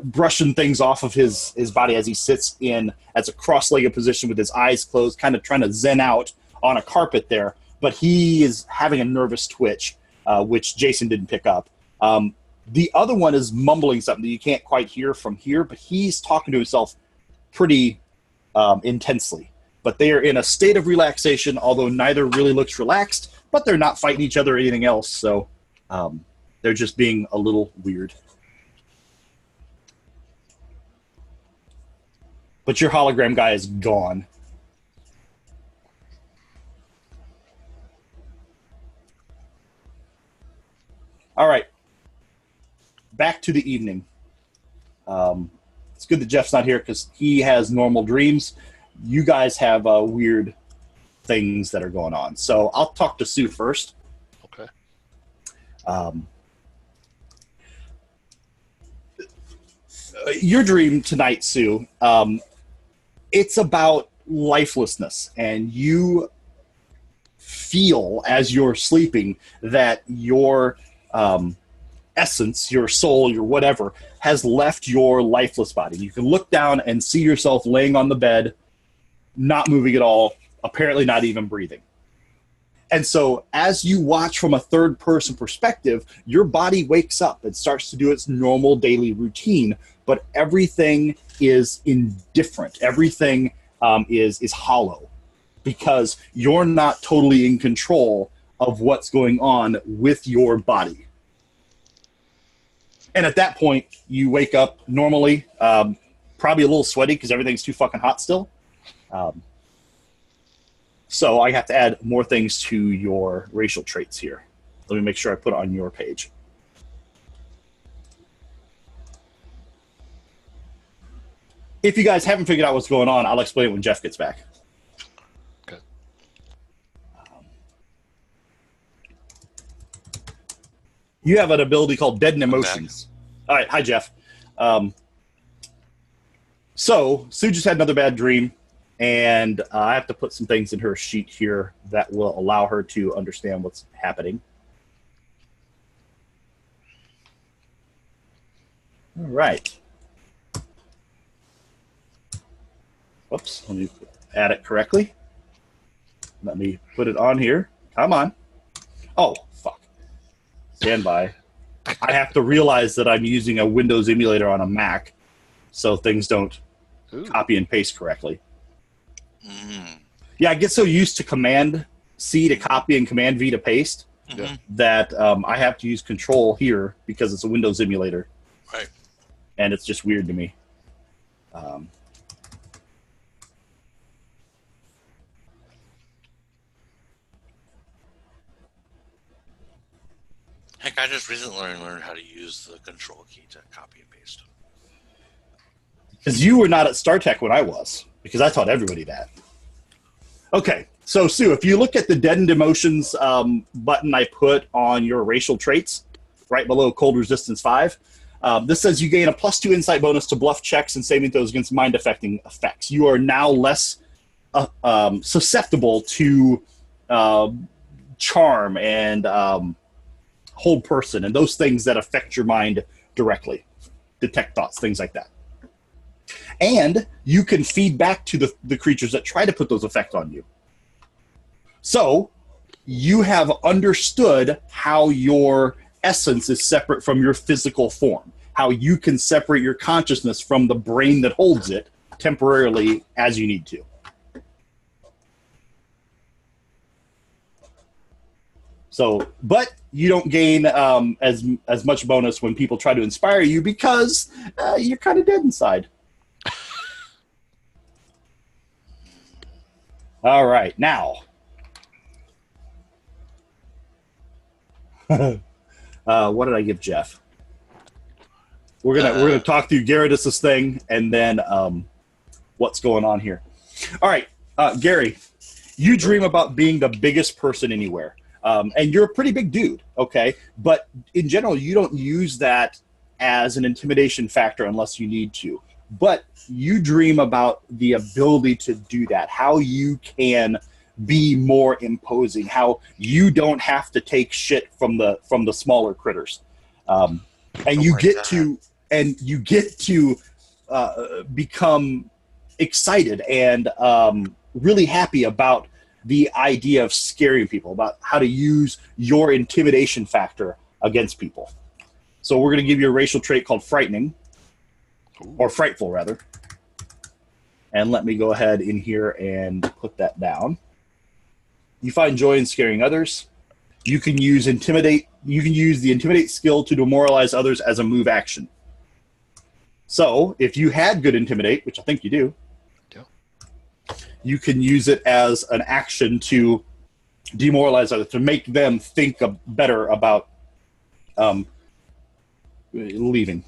brushing things off of his body as he sits in as a cross-legged position with his eyes closed, kind of trying to zen out on a carpet there. But he is having a nervous twitch, which Jason didn't pick up. The other one is mumbling something that you can't quite hear from here, but he's talking to himself pretty intensely. But they are in a state of relaxation, although neither really looks relaxed, but they're not fighting each other or anything else, so they're just being a little weird. But your hologram guy is gone. All right. Back to the evening. It's good that Jeff's not here because he has normal dreams. You guys have weird things that are going on. So I'll talk to Sue first. Okay. Your dream tonight, Sue, it's about lifelessness, and you feel as you're sleeping that your essence, your soul, your whatever, has left your lifeless body. You can look down and see yourself laying on the bed, not moving at all, apparently not even breathing. And so as you watch from a third-person perspective, your body wakes up and starts to do its normal daily routine, but everything is indifferent. Everything is hollow because you're not totally in control of what's going on with your body. And at that point, you wake up normally, probably a little sweaty because everything's too fucking hot still. So I have to add more things to your racial traits here. Let me make sure I put it on your page. If you guys haven't figured out what's going on, I'll explain it when Jeff gets back. Okay. You have an ability called Deaden Emotions. All right. Hi, Jeff. So Sue just had another bad dream, and I have to put some things in her sheet here that will allow her to understand what's happening. All right. Whoops. Let me add it correctly. Let me put it on here. Come on. Oh, fuck. Stand by. I have to realize that I'm using a Windows emulator on a Mac, so things don't copy and paste correctly. Yeah, I get so used to Command C to copy and Command V to paste that I have to use Control here because it's a Windows emulator. Right. And it's just weird to me. Heck, I just recently learned how to use the Control key to copy and paste. Because you were not at StarTech when I was, because I taught everybody that. Okay, so Sue, if you look at the Deadened Emotions button I put on your racial traits, right below Cold Resistance 5, this says you gain a +2 insight bonus to bluff checks and saving throws against mind-affecting effects. You are now less susceptible to charm and hold person and those things that affect your mind directly. Detect thoughts, things like that. And you can feed back to the creatures that try to put those effects on you. So you have understood how your essence is separate from your physical form, how you can separate your consciousness from the brain that holds it temporarily as you need to. So, but you don't gain as much bonus when people try to inspire you because you're kind of dead inside. All right, now. What did I give Jeff? We're gonna talk through Gyarados' thing and then what's going on here. All right, Gary, you dream about being the biggest person anywhere. And you're a pretty big dude, okay? But in general, you don't use that as an intimidation factor unless you need to. But you dream about the ability to do that, how you can be more imposing, how you don't have to take shit from the smaller critters. And you get to become excited and really happy about the idea of scaring people, about how to use your intimidation factor against people. So we're going to give you a racial trait called frightening, or frightful rather. And let me go ahead in here and put that down. You find joy in scaring others. You can use intimidate. You can use the intimidate skill to demoralize others as a move action. So if you had good intimidate, which I think you do, you can use it as an action to demoralize others, to make them think better about leaving.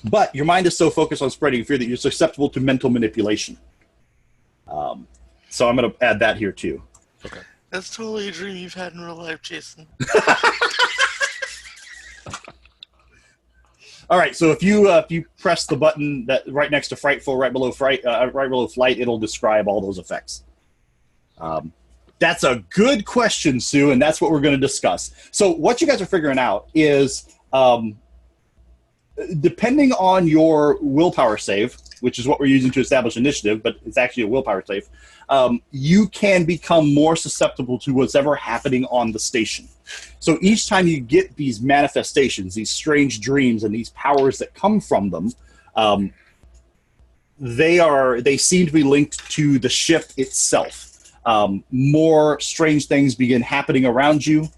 But your mind is so focused on spreading fear that you're susceptible to mental manipulation. So I'm going to add that here too. Okay. That's totally a dream you've had in real life, Jason. All right, so if you press the button that right next to frightful, right below flight, it'll describe all those effects. That's a good question, Sue, and that's what we're going to discuss. So what you guys are figuring out is, depending on your willpower save, which is what we're using to establish initiative, but it's actually a willpower save, you can become more susceptible to what's ever happening on the station. So each time you get these manifestations, these strange dreams, and these powers that come from them, they seem to be linked to the ship itself. More strange things begin happening around you.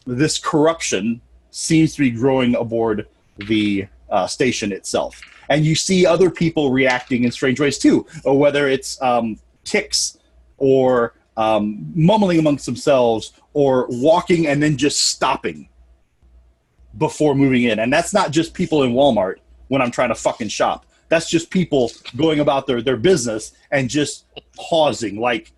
This corruption seems to be growing aboard the station itself. And you see other people reacting in strange ways too, or whether it's tics or mumbling amongst themselves or walking and then just stopping before moving in. And that's not just people in Walmart when I'm trying to fucking shop. That's just people going about their business and just pausing, like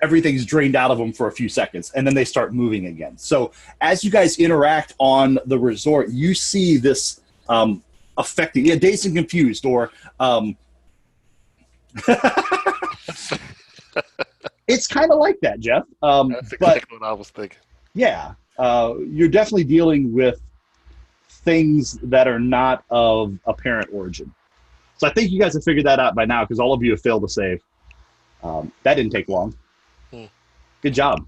everything's drained out of them for a few seconds, and then they start moving again. So as you guys interact on the resort, you see this affecting, dazed and confused, or it's kind of like that, Jeff. That's exactly what I was thinking. Yeah, you're definitely dealing with things that are not of apparent origin. So I think you guys have figured that out by now because all of you have failed to save. That didn't take long. Good job.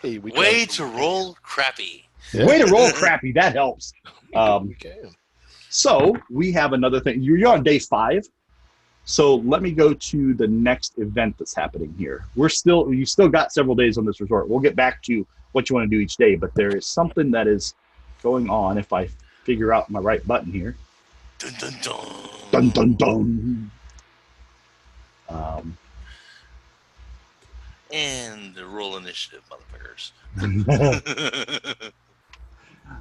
Hey, we Way got- to roll crappy. Yeah. Way to roll crappy. That helps. We can. So we have another thing. You're on day 5. So let me go to the next event that's happening here. You still got several days on this resort. We'll get back to what you want to do each day, but there is something that is going on if I figure out my right button here. Dun, dun, dun. Dun, dun, dun. And the roll initiative, motherfuckers.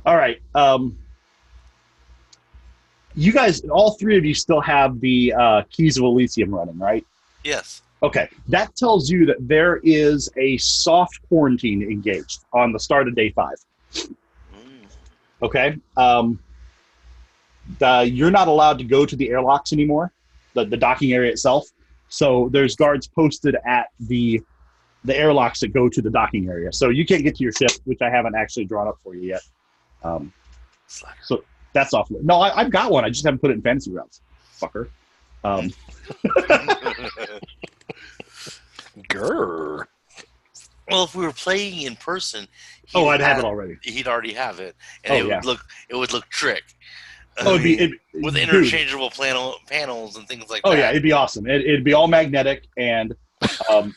All right. You guys, all 3 of you still have the Keys of Elysium running, right? Yes. Okay. That tells you that there is a soft quarantine engaged on the start of day 5. Okay. You're not allowed to go to the airlocks anymore, the docking area itself. So there's guards posted at the airlocks that go to the docking area. So you can't get to your ship, which I haven't actually drawn up for you yet. So that's off. No, I've got one. I just haven't put it in fantasy routes, fucker. Grr. Well, if we were playing in person, I'd have it already. He'd already have it, and it would look trick. It'd be with dude. interchangeable panels and things like that. Oh yeah, it'd be awesome. It'd be all magnetic, and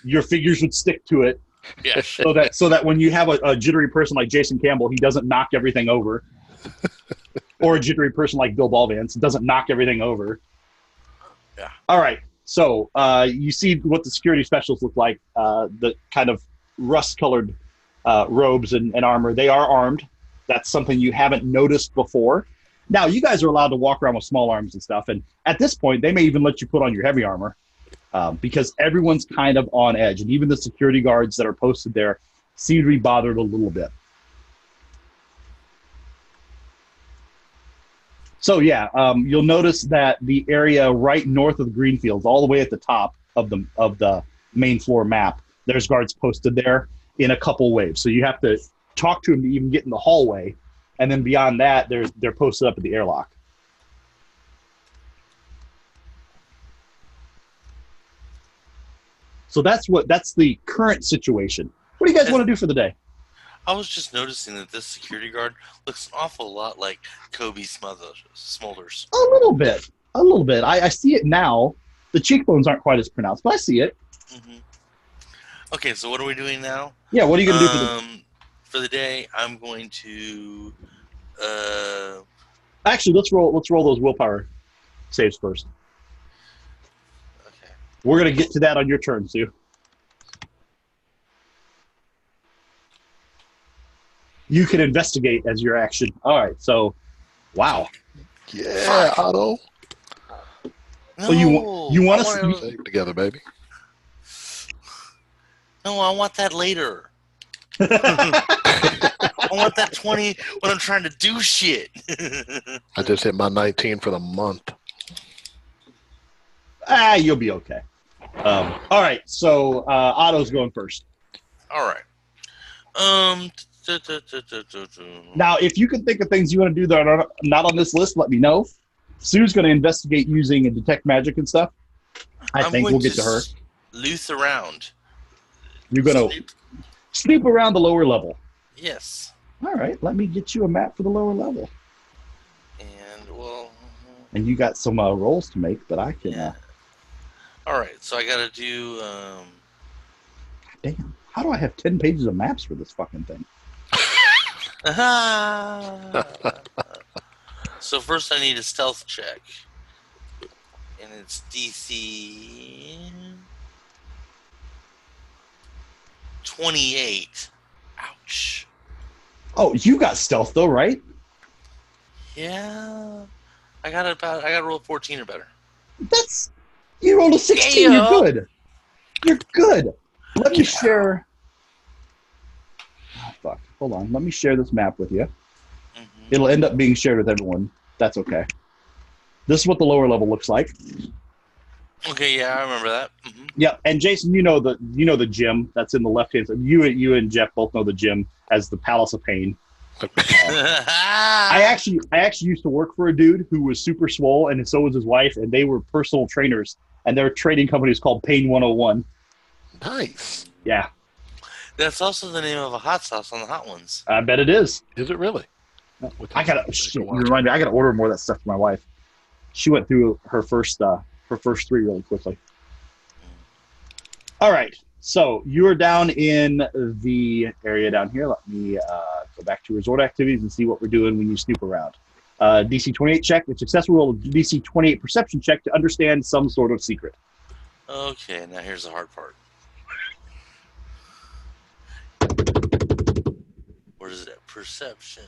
your figures would stick to it, Yeah. so that when you have a jittery person like Jason Campbell, he doesn't knock everything over, or a jittery person like Bill Ballvance doesn't knock everything over. Yeah. All right. So you see what the security specialists look like. The kind of rust-colored robes and armor. They are armed. That's something you haven't noticed before. Now, you guys are allowed to walk around with small arms and stuff, and at this point, they may even let you put on your heavy armor because everyone's kind of on edge, and even the security guards that are posted there seem to be bothered a little bit. So, yeah, you'll notice that the area right north of the green fields, all the way at the top of the main floor map, there's guards posted there in a couple waves. So you have to talk to them to even get in the hallway. And then beyond that, they're posted up at the airlock. So that's the current situation. What do you guys want to do for the day? I was just noticing that this security guard looks an awful lot like Kobe Smulders. A little bit. I see it now. The cheekbones aren't quite as pronounced, but I see it. Mm-hmm. Okay, so what are we doing now? Yeah, what are you going to do for the day? I'm going to. Actually, let's roll those willpower saves first. Okay. We're going to get to that on your turn, Sue. You can investigate as your action. All right, so, wow. Yeah, Otto. No, So you want to Stay together, baby. No, I want that later. I want that 20 when I'm trying to do shit. I just hit my 19 for the month. You'll be okay. All right, so Otto's going first. All right. Now, if you can think of things you want to do that are not on this list, let me know. Sue's going to investigate using and detect magic and stuff. I think we'll get to her. Sleuth around. You're going to snoop around the lower level. Yes. All right, let me get you a map for the lower level. And, well... And you got some rolls to make, but I can... Yeah. All right, so I got to do... Damn, how do I have 10 pages of maps for this fucking thing? So first I need a stealth check. And it's DC 28. Ouch. Oh, you got stealth though, right? Yeah. I got roll 14 or better. You rolled a 16, Yeah. You're good. You're good. Let me share... Oh, fuck. Hold on. Let me share this map with you. Mm-hmm. It'll end up being shared with everyone. That's okay. This is what the lower level looks like. Okay, yeah, I remember that. Mm-hmm. Yeah, and Jason, you know the gym that's in the left hand side. You and Jeff both know the gym as the Palace of Pain. I actually used to work for a dude who was super swole, and so was his wife, and they were personal trainers, and their trading company is called Pain 101. Nice. Yeah, That's also the name of a hot sauce on the Hot Ones. I bet it is. Is it really? I gotta shit, you remind me. I gotta order more of that stuff for my wife. She went through her first three really quickly. All right, so you are down in the area down here. Let me go back to resort activities and see what we're doing when you snoop around. DC 28 check. If successful, roll a DC 28 perception check to understand some sort of secret. Okay, now here's the hard part. Where is it at? Perception.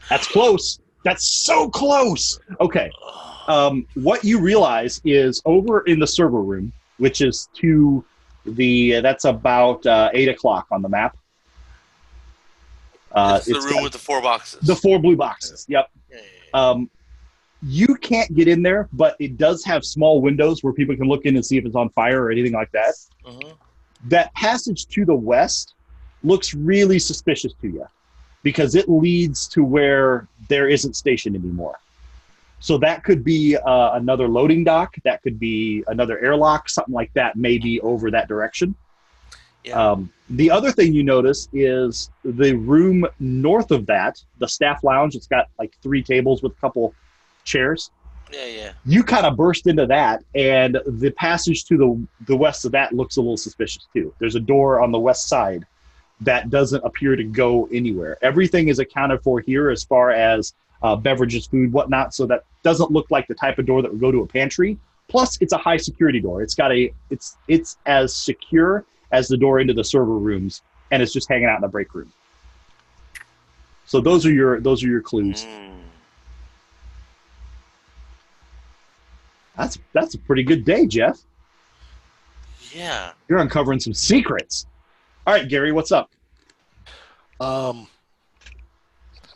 That's close. That's so close. Okay. What you realize is over in the server room, which is to that's about 8 o'clock on the map. It's the room with the 4 boxes. The 4 blue boxes. Yep. Yeah. You can't get in there, but it does have small windows where people can look in and see if it's on fire or anything like that. Uh-huh. That passage to the west looks really suspicious to you because it leads to where there isn't station anymore. So that could be another loading dock. That could be another airlock, something like that, maybe over that direction. Yeah. The other thing you notice is the room north of that, the staff lounge. It's got like 3 tables with a couple chairs. Yeah. You kind of burst into that, and the passage to the west of that looks a little suspicious too. There's a door on the west side that doesn't appear to go anywhere. Everything is accounted for here as far as beverages, food, whatnot, so that doesn't look like the type of door that would go to a pantry. Plus, it's a high security door. It's as secure as the door into the server rooms, and it's just hanging out in the break room. So those are your clues. That's a pretty good day, Jeff. Yeah. You're uncovering some secrets. All right, Gary, what's up? Am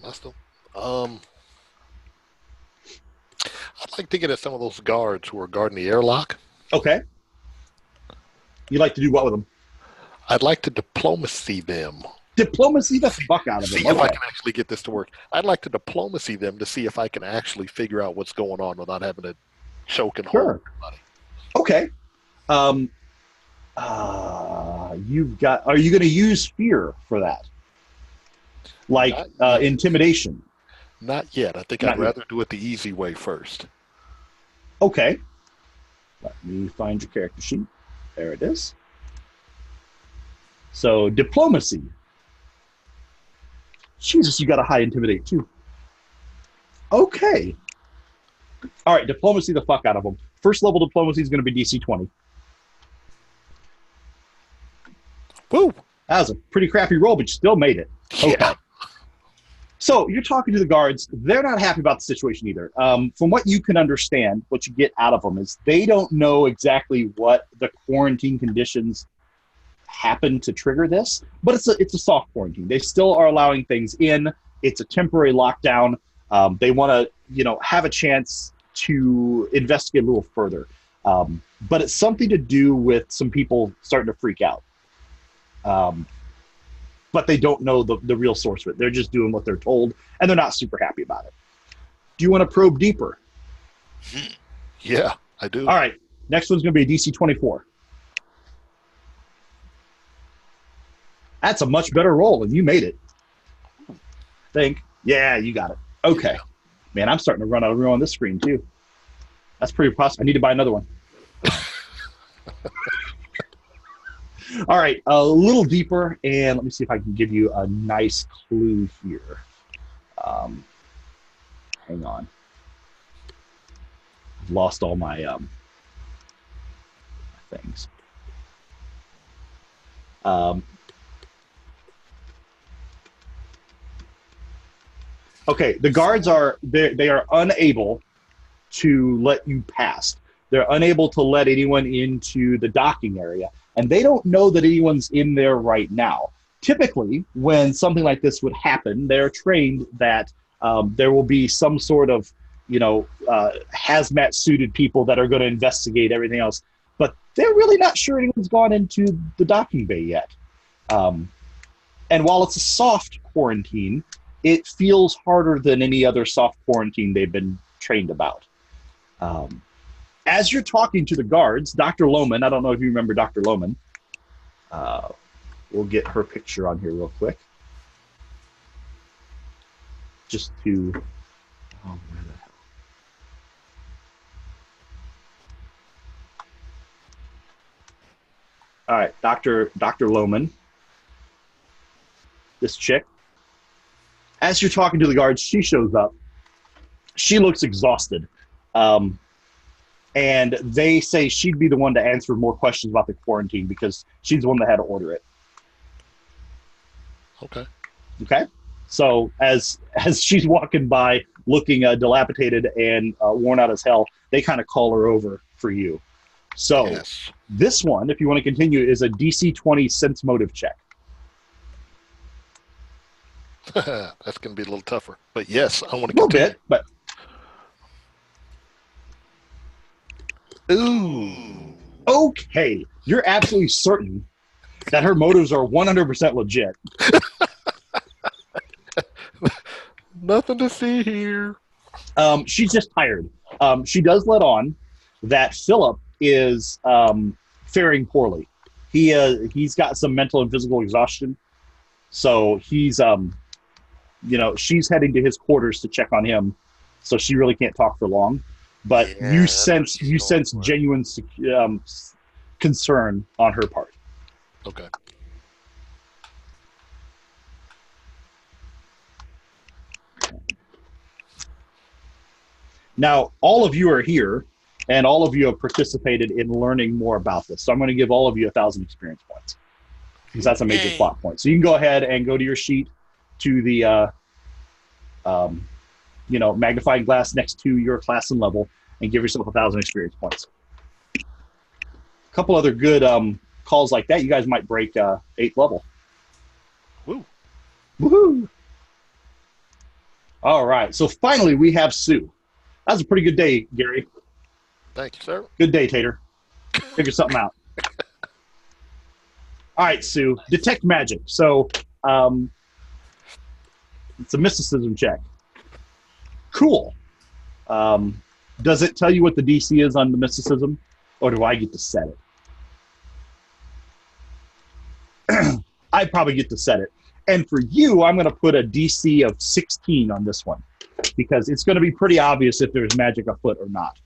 I still? I'd like to get at some of those guards who are guarding the airlock. Okay. You'd like to do what with them? I'd like to diplomacy them. Diplomacy the fuck out of them. See if I can actually get this to work. I'd like to diplomacy them to see if I can actually figure out what's going on without having to choke and hold everybody. Okay. Are you going to use fear for that? Like intimidation? Not yet. I think I'd rather do it the easy way first. Okay. Let me find your character sheet. There it is. So, diplomacy. Jesus, you got a high intimidate too. Okay. All right, diplomacy the fuck out of them. First level diplomacy is going to be DC 20. Woo! That was a pretty crappy roll, but you still made it. Okay. Yeah. So you're talking to the guards. They're not happy about the situation either. From what you can understand, what you get out of them is they don't know exactly what the quarantine conditions happen to trigger this, but it's a soft quarantine. They still are allowing things in. It's a temporary lockdown. They want to, have a chance to investigate a little further. But it's something to do with some people starting to freak out. But they don't know the real source of it. They're just doing what they're told, and they're not super happy about it. Do you want to probe deeper? Yeah, I do. All right. Next one's going to be a DC 24. That's a much better roll, and you made it. Yeah, you got it. Okay. Yeah. Man, I'm starting to run out of room on this screen, too. That's pretty possible. I need to buy another one. All right, a little deeper, and let me see if I can give you a nice clue here. Hang on. I've lost all my things. Okay, the guards they are unable to let you pass. They're unable to let anyone into the docking area. And they don't know that anyone's in there right now. Typically, when something like this would happen, they're trained that there will be some sort of, hazmat-suited people that are going to investigate everything else. But they're really not sure anyone's gone into the docking bay yet. And while it's a soft quarantine, it feels harder than any other soft quarantine they've been trained about. As you're talking to the guards, Dr. Lohman, I don't know if you remember Dr. Lohman. We'll get her picture on here real quick. Just to... Oh, where the hell? All right, Dr. Lohman. This chick. As you're talking to the guards, she shows up. She looks exhausted. And they say she'd be the one to answer more questions about the quarantine because she's the one that had to order it. Okay. So as she's walking by looking dilapidated and worn out as hell, they kind of call her over for you. So yes. This one, if you want to continue, is a DC 20 sense motive check. That's going to be a little tougher. But yes, I want to continue. A little bit, but... Ooh. Okay. You're absolutely certain that her motives are 100% legit. Nothing to see here. She's just tired. She does let on that Philip is faring poorly. He's got some mental and physical exhaustion. So he's, she's heading to his quarters to check on him. So she really can't talk for long. But yeah, you sense genuine concern on her part. Okay. Now, all of you are here, and all of you have participated in learning more about this. So I'm going to give all of you 1,000 experience points, because that's a major plot point. So you can go ahead and go to your sheet to the magnifying glass next to your class and level, and give yourself 1,000 experience points. A couple other good calls like that, you guys might break 8th level. Woo. Woohoo! All right, so finally we have Sue. That was a pretty good day, Gary. Thank you, sir. Good day, Tater. Figure something out. All right, Sue. Detect magic. So it's a mysticism check. Cool. Does it tell you what the DC is on the mysticism, or do I get to set it? I probably get to set it. And for you, I'm going to put a DC of 16 on this one, because it's going to be pretty obvious if there's magic afoot or not.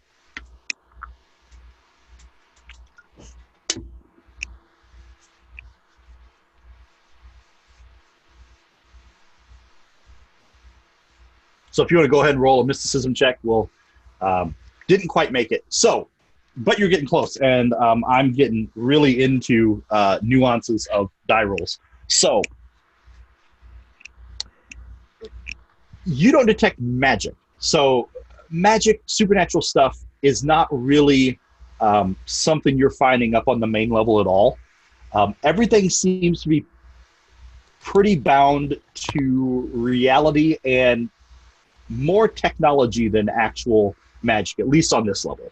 So if you want to go ahead and roll a mysticism check, we'll didn't quite make it. So, but you're getting close, and I'm getting really into nuances of die rolls. So you don't detect magic. So magic, supernatural stuff is not really something you're finding up on the main level at all. Everything seems to be pretty bound to reality and more technology than actual magic, at least on this level.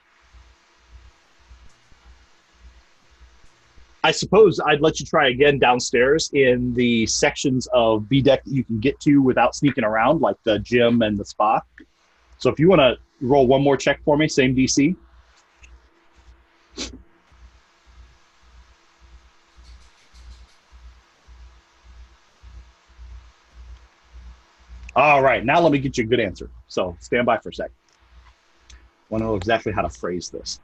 I suppose I'd let you try again downstairs in the sections of B-Deck that you can get to without sneaking around, like the gym and the spa. So if you want to roll one more check for me, same DC. All right, now let me get you a good answer. So stand by for a sec. I want to know exactly how to phrase this.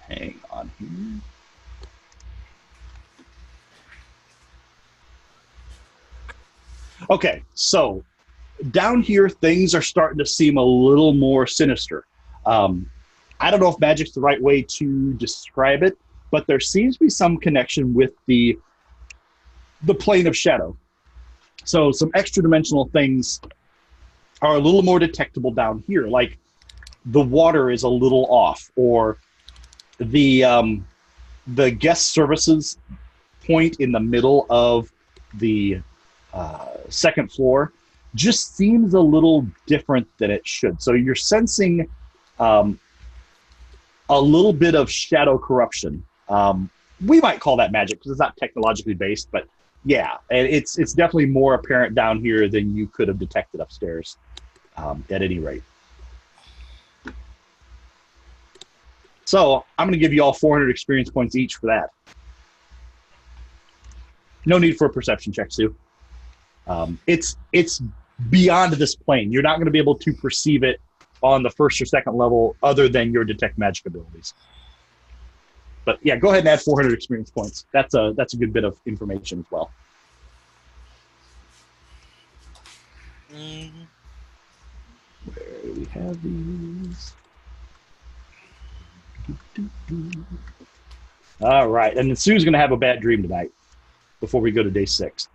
Hang on here. Okay, so down here, things are starting to seem a little more sinister. I don't know if magic's the right way to describe it, but there seems to be some connection with the plane of shadow. So some extra dimensional things are a little more detectable down here, like the water is a little off, or the guest services point in the middle of the second floor just seems a little different than it should. So you're sensing a little bit of shadow corruption. We might call that magic because it's not technologically based, but yeah, and it's definitely more apparent down here than you could have detected upstairs, at any rate. So I'm going to give you all 400 experience points each for that. No need for a perception check, Sue. It's beyond this plane. You're not going to be able to perceive it on the first or second level other than your detect magic abilities. But yeah, go ahead and add 400 experience points. That's a good bit of information as well. Where do we have these? All right, and then Sue's going to have a bad dream tonight before we go to day 6.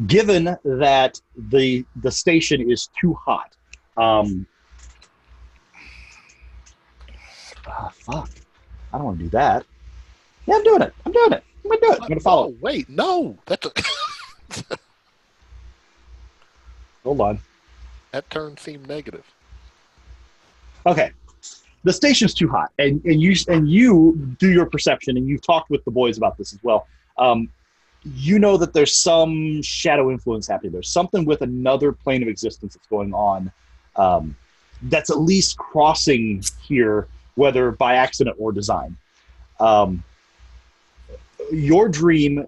Given that the station is too hot, fuck, I don't want to do that. Yeah, I'm doing it. I'm going to do it. I'm going to follow. Oh, wait, no, that's Hold on. that turn seemed negative. Okay, the station's too hot, and you do your perception, and you've talked with the boys about this as well. You know that there's some shadow influence happening. There's something with another plane of existence that's going on, that's at least crossing here, whether by accident or design. Your dream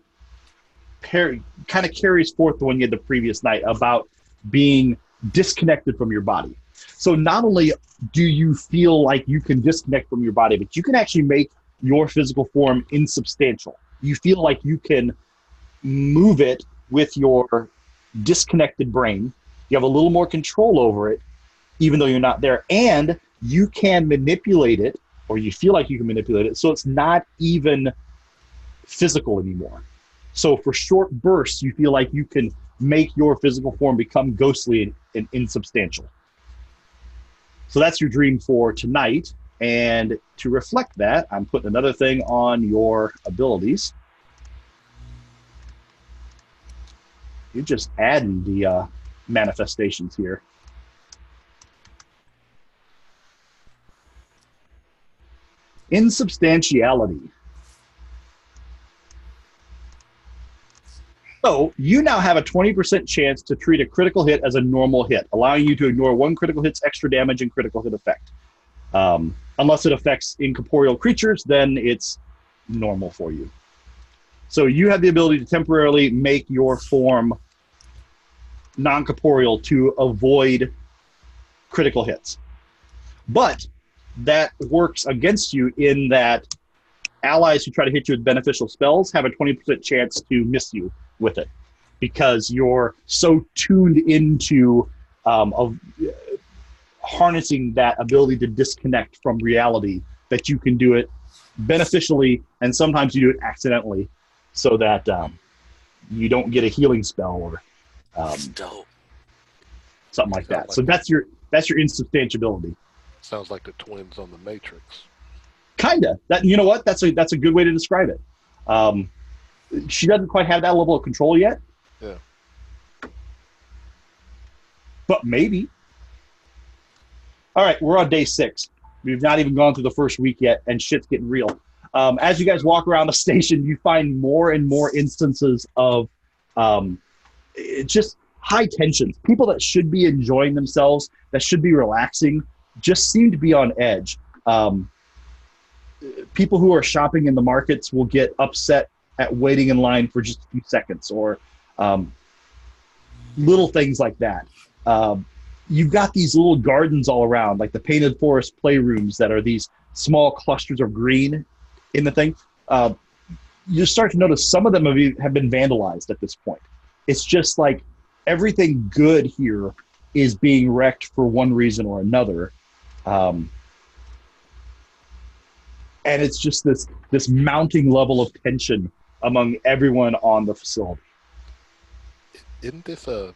kind of carries forth the one you had the previous night about being disconnected from your body. So not only do you feel like you can disconnect from your body, but you can actually make your physical form insubstantial. You feel like you can move it with your disconnected brain. You have a little more control over it, even though you're not there. And you can manipulate it, or you feel like you can manipulate it, so it's not even physical anymore. So for short bursts, you feel like you can make your physical form become ghostly and insubstantial. So that's your dream for tonight. And to reflect that, I'm putting another thing on your abilities. You're just adding the manifestations here. Insubstantiality. So you now have a 20% chance to treat a critical hit as a normal hit, allowing you to ignore one critical hit's extra damage and critical hit effect. Unless it affects incorporeal creatures, then it's normal for you. So you have the ability to temporarily make your form non-corporeal to avoid critical hits. But that works against you in that allies who try to hit you with beneficial spells have a 20% chance to miss you with it, because you're so tuned into harnessing that ability to disconnect from reality that you can do it beneficially, and sometimes you do it accidentally, so that you don't get a healing spell or something like that. So that's your insubstantiability. Sounds like the twins on the Matrix. Kinda. That, you know what? That's a good way to describe it. She doesn't quite have that level of control yet. Yeah. But maybe. All right, we're on day 6. We've not even gone through the first week yet, and shit's getting real. As you guys walk around the station, you find more and more instances of just high tensions. People that should be enjoying themselves, that should be relaxing, just seem to be on edge. People who are shopping in the markets will get upset at waiting in line for just a few seconds, or little things like that. You've got these little gardens all around, like the Painted Forest playrooms that are these small clusters of green in the thing. You start to notice some of them have been vandalized at this point. It's just like everything good here is being wrecked for one reason or another. And it's just this mounting level of tension among everyone on the facility. Isn't this a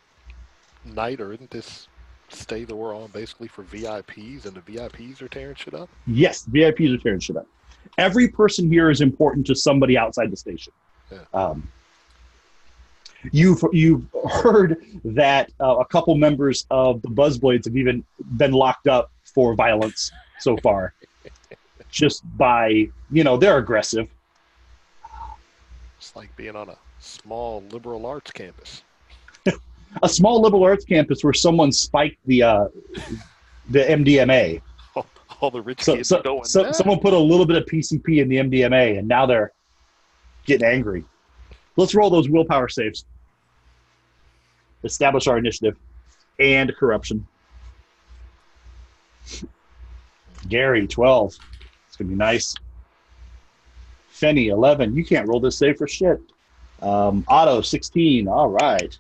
night, or isn't this stay that we're on basically for VIPs, and the VIPs are tearing shit up? Yes, VIPs are tearing shit up. Every person here is important to somebody outside the station. Yeah. You've heard that a couple members of the Buzzblades have even been locked up for violence so far, just by they're aggressive. It's like being on a small liberal arts campus. A small liberal arts campus where someone spiked the MDMA. All the rich kids are going. Someone put a little bit of PCP in the MDMA, and now they're getting angry. Let's roll those willpower saves. Establish our initiative and corruption. Gary, 12. It's going to be nice. Fenny, 11. You can't roll this save for shit. Otto, 16. All right.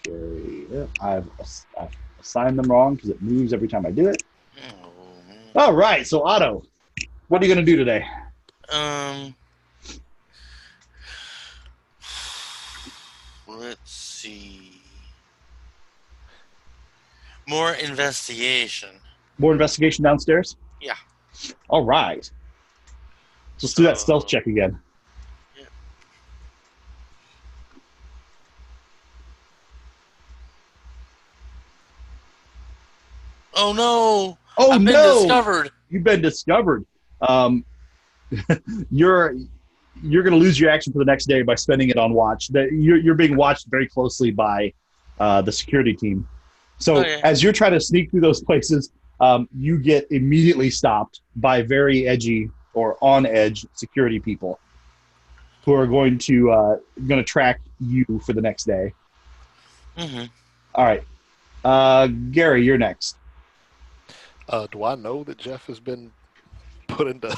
Gary, I've assigned them wrong because it moves every time I do it. All right. So, Otto, what are you going to do today? Let's see. More investigation. More investigation downstairs? Yeah. All right. Let's do that stealth check again. Yeah. Oh no! Oh I've been no! discovered. You've been discovered. You're going to lose your action for the next day by spending it on watch. You're being watched very closely by the security team. So as you're trying to sneak through those places, you get immediately stopped by very edgy or on edge security people who are going to track you for the next day. Mm-hmm. All right, Gary, you're next. Do I know that Jeff has been put into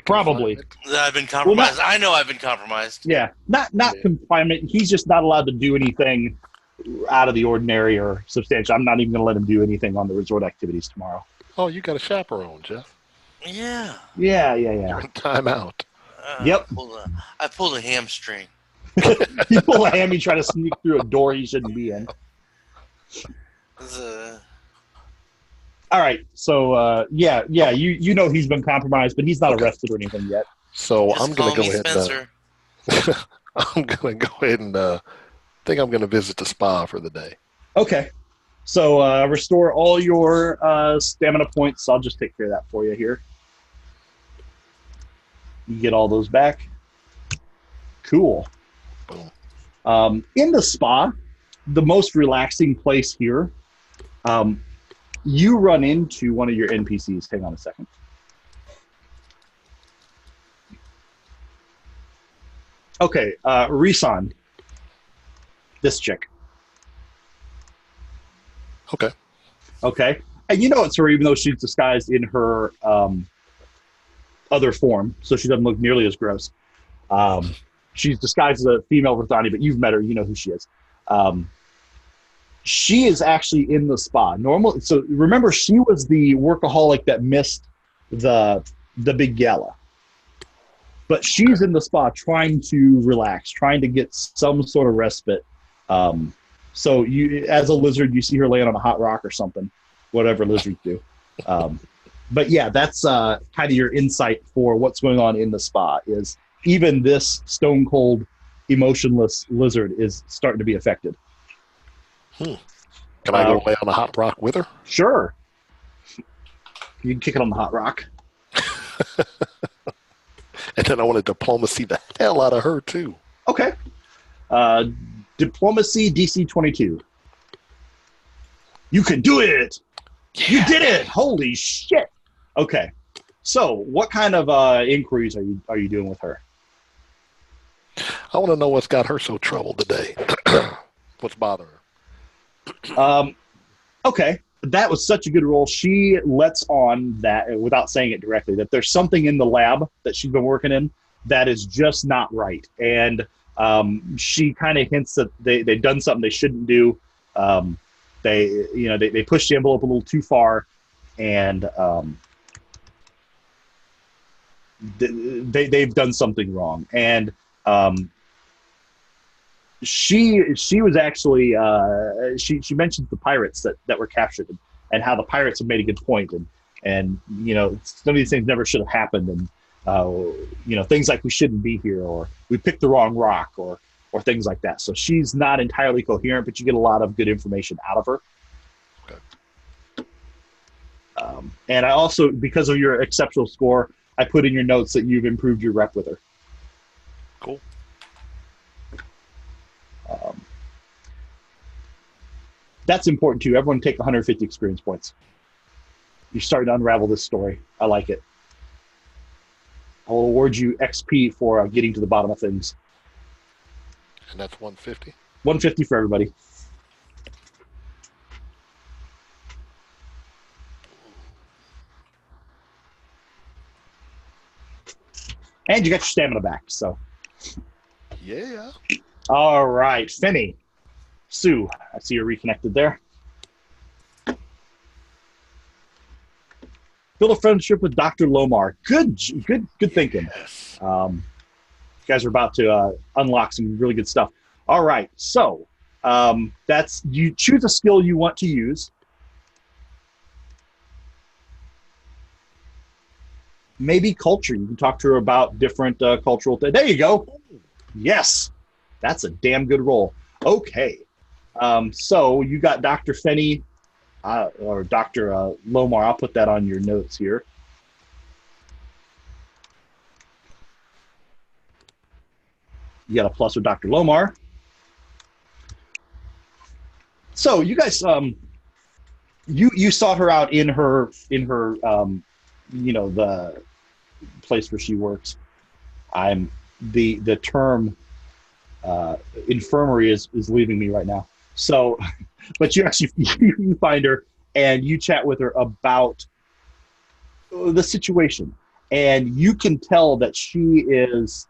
Probably. confinement? I've been compromised. I know I've been compromised. Yeah, not confinement. He's just not allowed to do anything out of the ordinary or substantial. I'm not even going to let him do anything on the resort activities tomorrow. Oh, you got a chaperone, Jeff. Yeah. Yeah. You're in timeout. Yep. I pulled a hamstring. You pull a hammy, try to sneak through a door he shouldn't be in. All right, so you know he's been compromised, but he's not arrested or anything yet. So Just I'm going to call go me ahead. I'm going to go ahead and think I'm going to visit the spa for the day. Okay, so restore all your stamina points. I'll just take care of that for you here. You get all those back. Cool. Boom. In the spa, the most relaxing place here. You run into one of your NPCs. Hang on a second. Okay, Risan. This chick. Okay. And you know it's her even though she's disguised in her other form, so she doesn't look nearly as gross. She's disguised as a female Rithani, but you've met her. You know who she is. She is actually in the spa. So remember, she was the workaholic that missed the big gala. But she's in the spa trying to relax, trying to get some sort of respite. So you, as a lizard, you see her laying on a hot rock or something, whatever lizards do. But yeah, that's kind of your insight for what's going on in the spa is even this stone cold, emotionless lizard is starting to be affected. Can I go lay on a hot rock with her? Sure. You can kick it on the hot rock. And then I want to diplomacy the hell out of her, too. Okay. Diplomacy DC 22. You can do it! Yeah. You did it! Holy shit! Okay. So, what kind of inquiries are you doing with her? I want to know what's got her so troubled today. What's bothering her? Okay. That was such a good roll. She lets on that, without saying it directly, that there's something in the lab that she's been working in that is just not right. And she kind of hints that they've done something they shouldn't do. They pushed the envelope a little too far, and they've done something wrong. And she was actually she mentioned the pirates that were captured and how the pirates have made a good point and some of these things never should have happened Things like we shouldn't be here, or we picked the wrong rock, or things like that. So she's not entirely coherent, but you get a lot of good information out of her. Okay. And I also, because of your exceptional score, I put in your notes that you've improved your rep with her. Cool. That's important too. Everyone take 150 experience points. You're starting to unravel this story. I like it. I'll award you XP for getting to the bottom of things. And that's 150? 150 for everybody. And you got your stamina back, so. Yeah. All right, Finney. Sue, I see you're reconnected there. Build a friendship with Dr. Lomar. Good thinking. Yes. You guys are about to unlock some really good stuff. All right, so that's, you choose a skill you want to use. Maybe culture. You can talk to her about different cultural things. There you go. Yes, that's a damn good roll. Okay, so you got Dr. Finney or Dr. Lomar. I'll put that on your notes here. You got a plus with Dr. Lomar. So you guys, you sought her out in her the place where she works. The term infirmary is leaving me right now. So, but you actually you find her and you chat with her about the situation, and you can tell that she is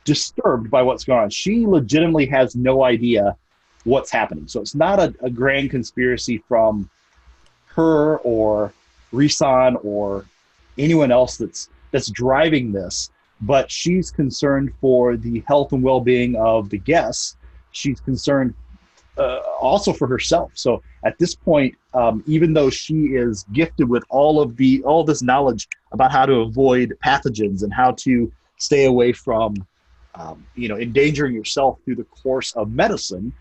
disturbed by what's going on. She legitimately has no idea what's happening. So it's not a grand conspiracy from her or Risan or anyone else that's driving this, but she's concerned for the health and well-being of the guests. She's concerned also for herself. So at this point, even though she is gifted with all this knowledge about how to avoid pathogens and how to stay away from endangering yourself through the course of medicine,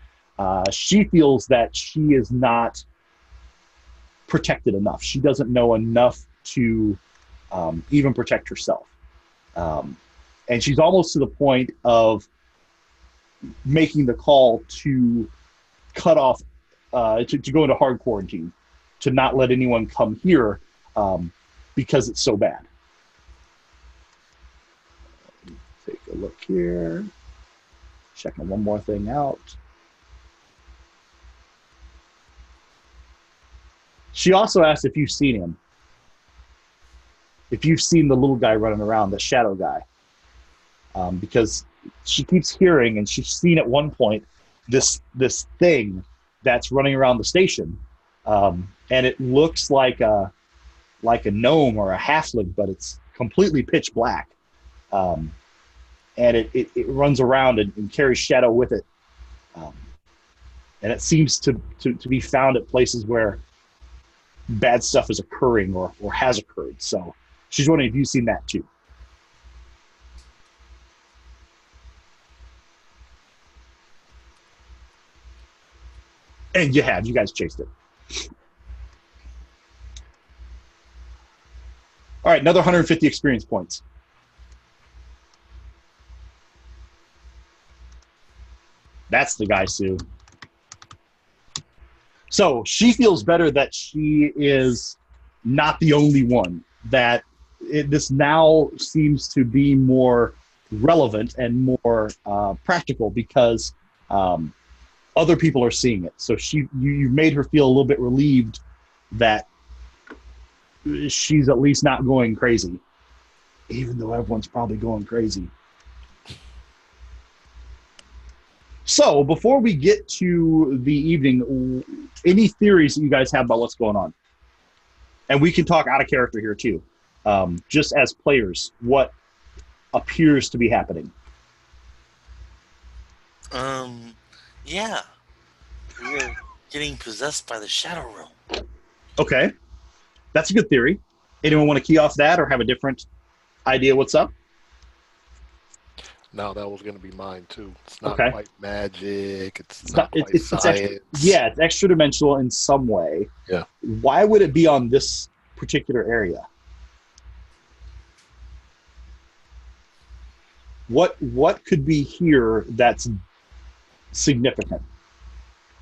she feels that she is not protected enough. She doesn't know enough to even protect herself. And she's almost to the point of making the call to cut off, to go into hard quarantine, to not let anyone come here because it's so bad. Take a look here. Checking one more thing out. She also asked if you've seen him. If you've seen the little guy running around, the shadow guy. Because she keeps hearing, and she's seen at one point, this thing that's running around the station. And it looks like a gnome or a halfling, but it's completely pitch black. And it runs around and carries shadow with it. And it seems to be found at places where bad stuff is occurring or has occurred. So she's wondering if you've seen that too. And you have. You guys chased it. All right, another 150 experience points. That's the guy, Sue. So she feels better that she is not the only one, that this now seems to be more relevant and more practical because other people are seeing it. So you made her feel a little bit relieved that she's at least not going crazy, even though everyone's probably going crazy. So before we get to the evening, any theories that you guys have about what's going on? And we can talk out of character here too. Just as players, what appears to be happening? Yeah. We're getting possessed by the Shadow Realm. Okay. That's a good theory. Anyone want to key off that or have a different idea what's up? No, that was going to be mine too. It's not Okay. quite magic. It's It's not not. quite It's extra, science. yeah, it's extra dimensional in some way. Yeah. Why would it be on this particular area? What could be here that's significant?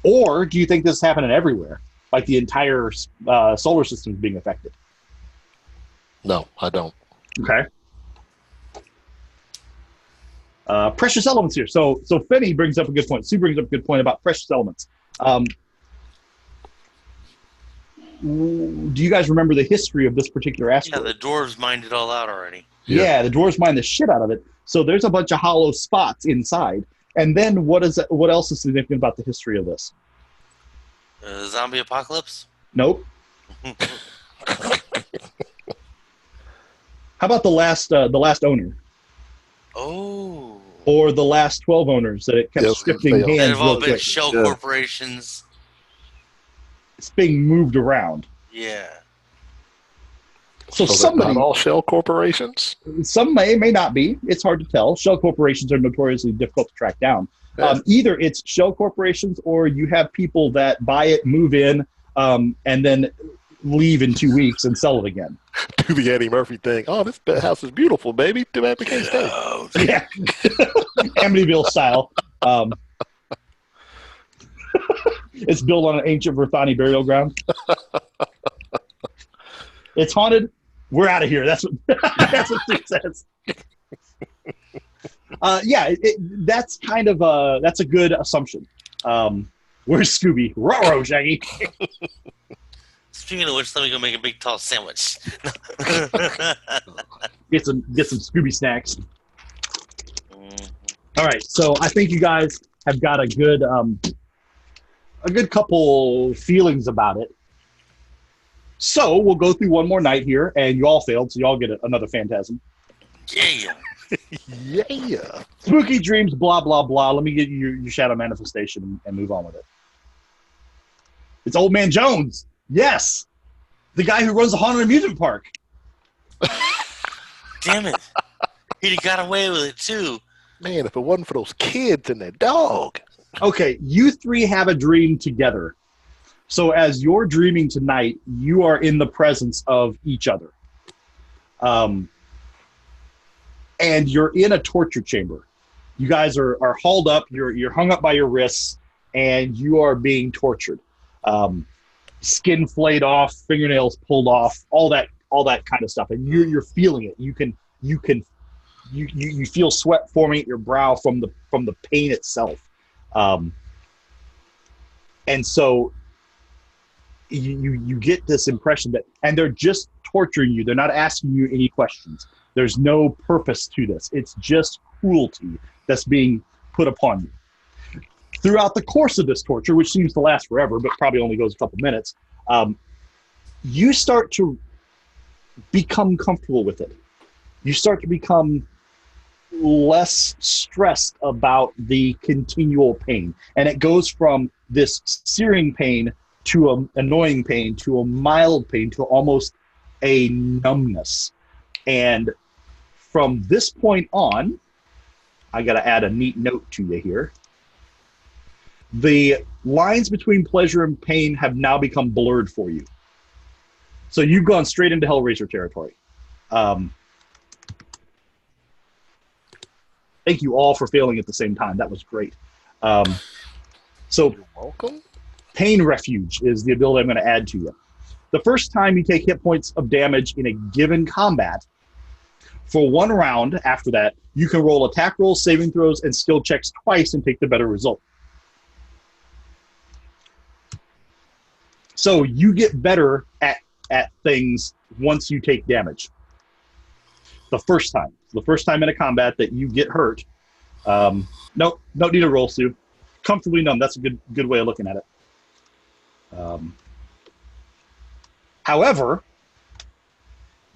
Or do you think this is happening everywhere? Like the entire solar system is being affected? No, I don't. Okay. Precious elements here. So Finney brings up a good point. Sue brings up a good point about precious elements. Do you guys remember the history of this particular Yeah, asteroid? the dwarves mined it all out already. Yeah, the dwarves mine the shit out of it. So there's a bunch of hollow spots inside. And then what else is significant about the history of this? Zombie apocalypse? Nope. How about the last owner? Oh. Or the last 12 owners that it kept Yeah, I was gonna shifting say, That hands have all real been quick? shell Yeah. corporations. It's being moved around. Yeah. So they're somebody, not all shell corporations. some may not be. It's hard to tell. Shell corporations are notoriously difficult to track down. Yeah. Either it's shell corporations or you have people that buy it, move in, and then leave in 2 weeks and sell it again. Do the Eddie Murphy thing. Oh, this house is beautiful, baby. Too bad we can't stay. Oh, Yeah. Amityville style. It's built on an ancient Verthani burial ground. It's haunted. We're out of here. That's what that's what Sue says. Yeah, that's kind of that's a good assumption. Where's Scooby? Ruh-roh, Shaggy. Speaking of which, let me go make a big tall sandwich. Get some Scooby snacks. All right, so I think you guys have got a good couple feelings about it. So we'll go through one more night here, and you all failed, so you all get another phantasm. Yeah. Yeah. Spooky dreams, blah blah blah. Let me get you your shadow manifestation and move on with it. It's Old Man Jones. Yes, the guy who runs the haunted amusement park. Damn it. He'd have got away with it, too. Man, if it wasn't for those kids and that dog. Okay, you three have a dream together. So as you're dreaming tonight, you are in the presence of each other. And you're in a torture chamber. You guys are hauled up, you're hung up by your wrists, and you are being tortured. Skin flayed off, fingernails pulled off, all that kind of stuff. And you're feeling it. You feel sweat forming at your brow from the pain itself. And so you get this impression that, and they're just torturing you. They're not asking you any questions. There's no purpose to this. It's just cruelty that's being put upon you. Throughout the course of this torture, which seems to last forever, but probably only goes a couple minutes, you start to become comfortable with it. You start to become less stressed about the continual pain. And it goes from this searing pain to an annoying pain to a mild pain to almost a numbness. And from this point on, I got to add a neat note to you here. The lines between pleasure and pain have now become blurred for you. So you've gone straight into Hellraiser territory. Thank you all for failing at the same time. That was great. So You're welcome. Pain Refuge is the ability I'm going to add to you. The first time you take hit points of damage in a given combat, for one round after that, you can roll attack rolls, saving throws, and skill checks twice and take the better result. So you get better at things once you take damage. The first time in a combat that you get hurt, nope, don't need a roll, Sue. Comfortably numb. That's a good way of looking at it. However,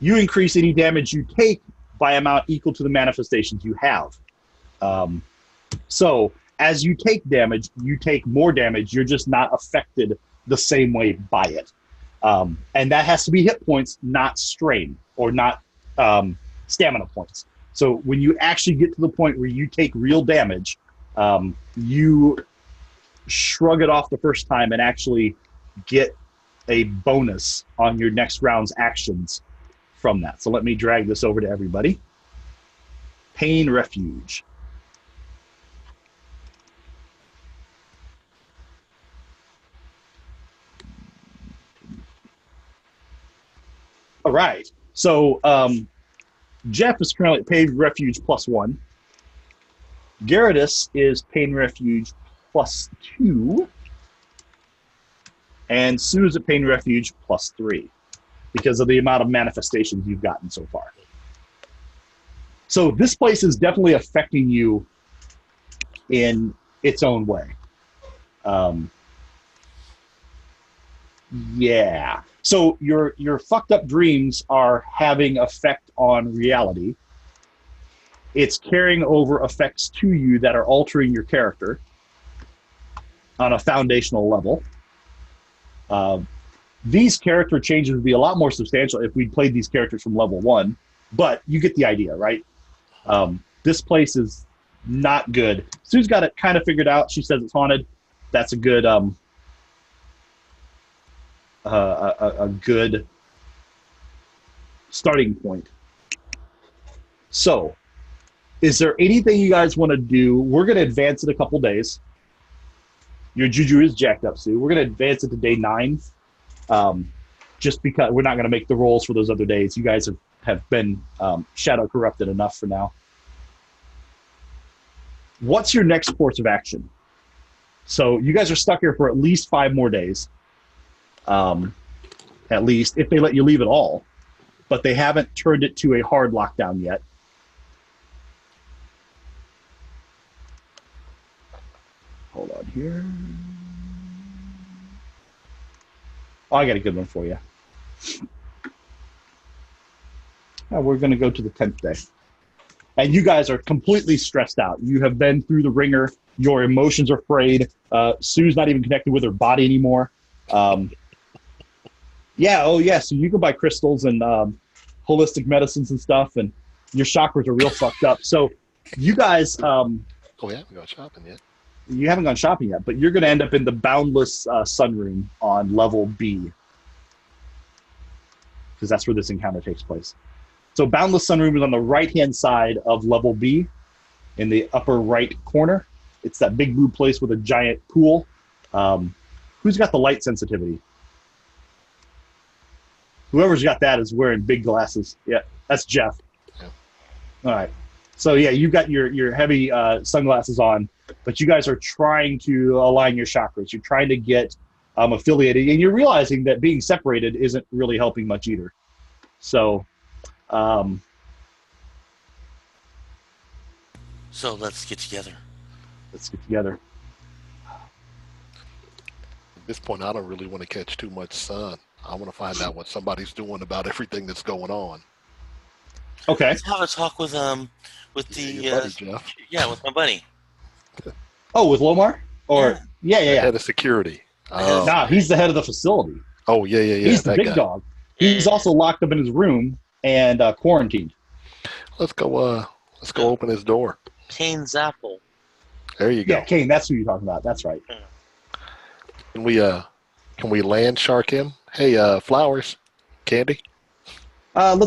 you increase any damage you take by amount equal to the manifestations you have. So as you take damage, you take more damage. You're just not affected the same way by it. And that has to be hit points, not strain, or not stamina points. So when you actually get to the point where you take real damage, you shrug it off the first time and actually get a bonus on your next round's actions from that. So let me drag this over to everybody. Pain Refuge. All right. So Jeff is currently at Pain Refuge +1. Gyarados is Pain Refuge +2. And Sue is at Pain Refuge +3 because of the amount of manifestations you've gotten so far. So this place is definitely affecting you in its own way. Yeah. So your fucked up dreams are having effect on reality. It's carrying over effects to you that are altering your character on a foundational level. These character changes would be a lot more substantial if we'd played these characters from level 1, but you get the idea, right? This place is not good. Sue's got it kind of figured out. She says it's haunted. That's a good a good starting point. So, is there anything you guys want to do? We're going to advance it a couple days. Your Juju is jacked up, Sue. We're going to advance it to day 9. Just because we're not going to make the rolls for those other days. You guys have been shadow corrupted enough for now. What's your next course of action? So you guys are stuck here for at least 5 more days. At least, if they let you leave at all. But they haven't turned it to a hard lockdown yet. Hold on here. Oh, I got a good one for you. We're going to go to the 10th day. And you guys are completely stressed out. You have been through the ringer. Your emotions are frayed. Sue's not even connected with her body anymore. So you can buy crystals and holistic medicines and stuff, and your chakras are real fucked up. So you guys... we haven't gone shopping yet. You haven't gone shopping yet, but you're going to end up in the Boundless Sunroom on level B, because that's where this encounter takes place. So Boundless Sunroom is on the right-hand side of level B in the upper right corner. It's that big blue place with a giant pool. Who's got the light sensitivity? Whoever's got that is wearing big glasses. Yeah, that's Jeff. Yeah. All right. So, yeah, you've got your heavy sunglasses on, but you guys are trying to align your chakras. You're trying to get affiliated, and you're realizing that being separated isn't really helping much either. So, so let's get together. At this point, I don't really want to catch too much sun. I want to find out what somebody's doing about everything that's going on. Okay. Let's have a talk with the your buddy, Jeff. Yeah, with my buddy. Oh, with Lomar? Or yeah. Head of security. Nah, he's the head of the facility. Oh, yeah. He's the big guy. dog. He's also locked up in his room and quarantined. Let's go open his door. Kane Zapple. There you go. Yeah, Kane, that's who you're talking about. That's right. Can we land shark him? Hey, flowers, candy.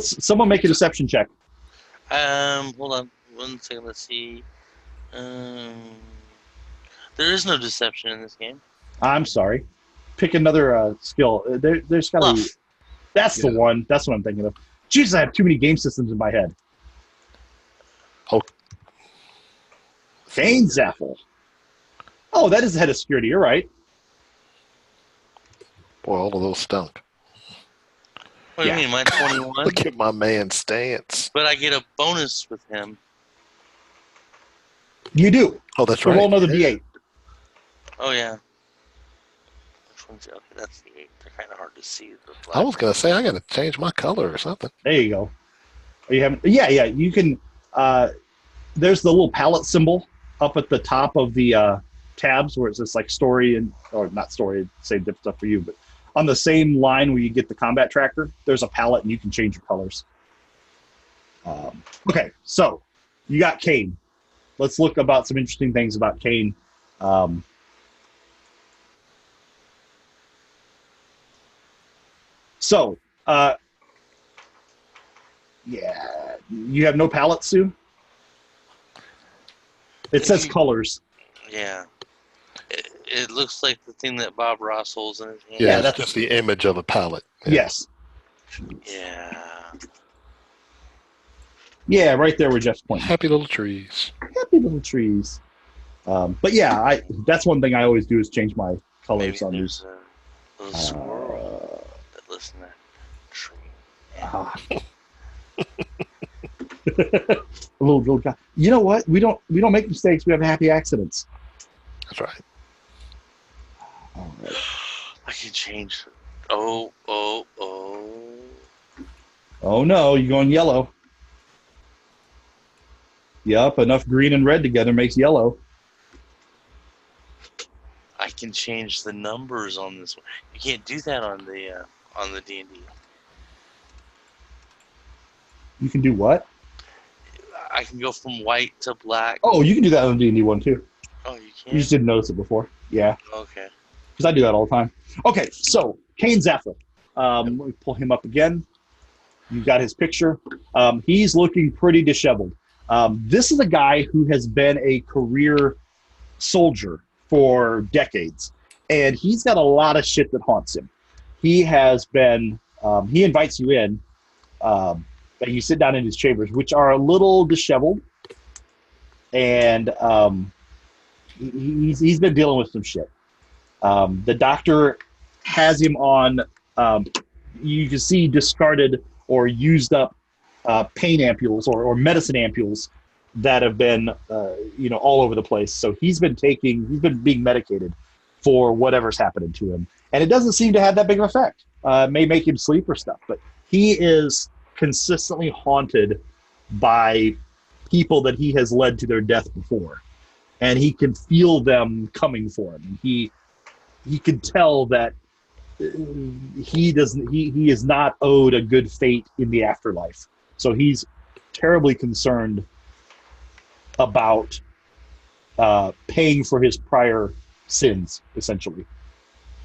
Someone make a deception check. Hold on 1 second. Let's see. There is no deception in this game. I'm sorry. Pick another skill. There's got to be. That's the one. That's what I'm thinking of. Jesus, I have too many game systems in my head. Oh. Kane Zapple. Oh, that is the head of security. You're right. Boy, all of those stunk. What do you mean? Mine's 21? Look at my man's stance. But I get a bonus with him. You do. Oh, that's So right. roll another D8. Oh, yeah. Which one's okay, that's the 8. They're kind of hard to see. I was going to say, I got to change my color or something. There you go. Are you having? Yeah. You can. There's the little palette symbol up at the top of the tabs where it says like story or not story, same different stuff for you, but on the same line where you get the combat tracker, there's a palette and you can change your colors. Okay, so you got Kane. Let's look about some interesting things about Kane. So, yeah, you have no palette, Sue? It says colors. Yeah. It looks like the thing that Bob Ross holds in his hand. Yeah, that's- that's just the image of a palette. Yeah. Yes. Yeah. Yeah, right there where Jeff's pointing. Happy little trees. Happy little trees. But yeah, that's one thing I always do is change my Maybe colors on there's these. a little squirrel that lives in that tree. Ah. A little guy. You know what? We don't make mistakes. We have happy accidents. That's right. All right. I can change. Oh. Oh no, you're going yellow. Yep, enough green and red together makes yellow. I can change the numbers on this one. You can't do that on the D&D. You can do what? I can go from white to black. Oh, you can do that on the D&D one too. Oh, you You can? just didn't notice it before. Yeah, Okay. because I do that all the time. Okay, so Kane Zafra. Let me pull him up again. You got his picture. He's looking pretty disheveled. This is a guy who has been a career soldier for decades, and he's got a lot of shit that haunts him. He has been. He invites you in. That you sit down in his chambers, which are a little disheveled, and he's been dealing with some shit. The doctor has him on. You can see discarded or used up pain ampules or medicine ampules that have been all over the place. So he's been being medicated for whatever's happening to him, and it doesn't seem to have that big of effect. It may make him sleep or stuff, but he is consistently haunted by people that he has led to their death before, and he can feel them coming for him. He can tell that he is not owed a good fate in the afterlife, so he's terribly concerned about paying for his prior sins. Essentially,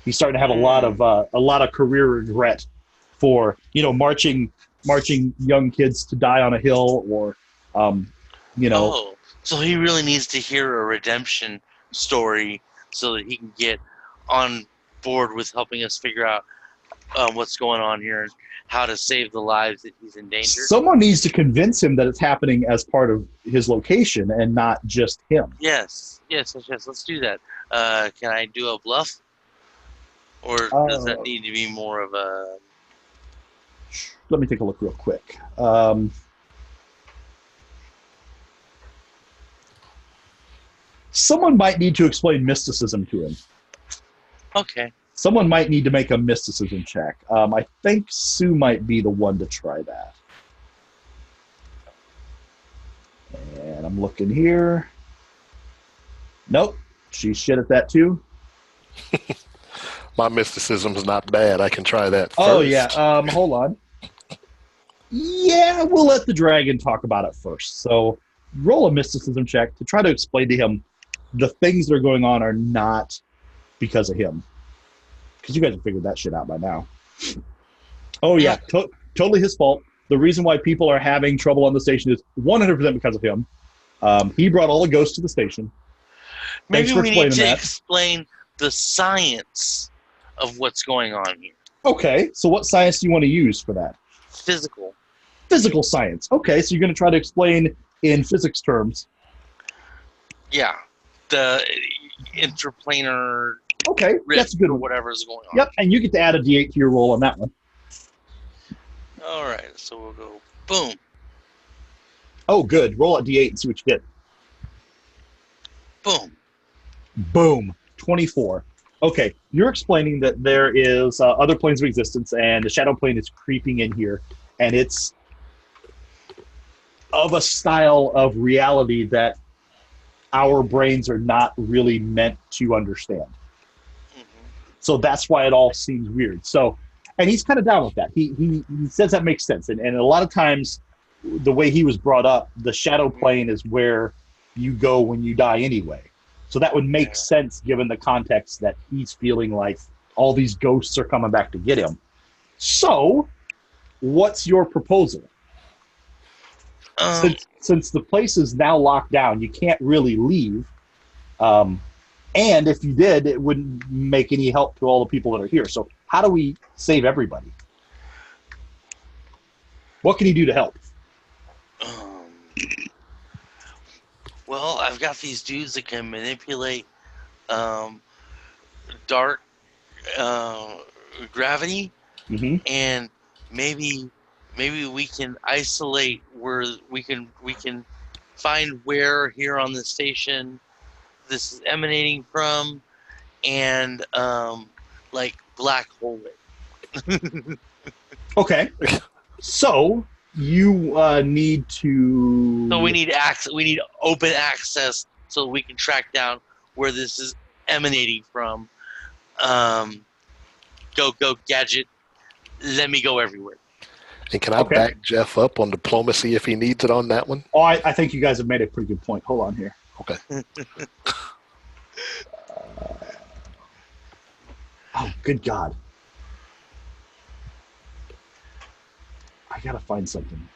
he's starting to have a lot of career regret for marching young kids to die on a hill, or Oh, so he really needs to hear a redemption story so that he can get on board with helping us figure out what's going on here and how to save the lives that he's endangered. someone needs to convince him that it's happening as part of his location and not just him. Yes. Let's do that. Can I do a bluff, or does that need to be more of a? Let me take a look real quick. Someone might need to explain mysticism to him. Okay. Someone might need to make a mysticism check. I think Sue might be the one to try that. And I'm looking here. Nope. She's shit at that too. My mysticism's not bad. I can try that first. Oh, yeah. Hold on. Yeah, we'll let the dragon talk about it first. So roll a mysticism check to try to explain to him the things that are going on are not because of him. Because you guys have figured that shit out by now. Oh, yeah. Totally his fault. The reason why people are having trouble on the station is 100% because of him. He brought all the ghosts to the station. Maybe Thanks for we need to explaining that. explain the science of what's going on here. Okay, so what science do you want to use for that? Physical. Physical science. Okay, so you're going to try to explain in physics terms. Yeah. The interplanar Okay, rift that's a good or one. whatever is going on. Yep, and you get to add a D8 to your roll on that one. All right, so we'll go boom. Oh, good. Roll a D8 and see what you get. Boom. Boom. 24. Okay, you're explaining that there is other planes of existence, and the shadow plane is creeping in here, and it's of a style of reality that our brains are not really meant to understand. Mhm. So that's why it all seems weird. So, and he's kind of down with that. He says that makes sense, and a lot of times the way he was brought up, the shadow plane is where you go when you die anyway. So that would make sense given the context that he's feeling like all these ghosts are coming back to get him. So, what's your proposal? Since the place is now locked down, you can't really leave. And if you did, it wouldn't make any help to all the people that are here. So how do we save everybody? What can you do to help? Well, I've got these dudes that can manipulate dark gravity, and maybe we can isolate where we can find where here on the station this is emanating from, and like black hole it. Okay, so you need to. So we need access. We need open access so we can track down where this is emanating from. Go gadget. Let me go everywhere. And can I back Jeff up on diplomacy if he needs it on that one? Oh, I think you guys have made a pretty good point. Hold on here. Okay. Oh, good God. I gotta find something.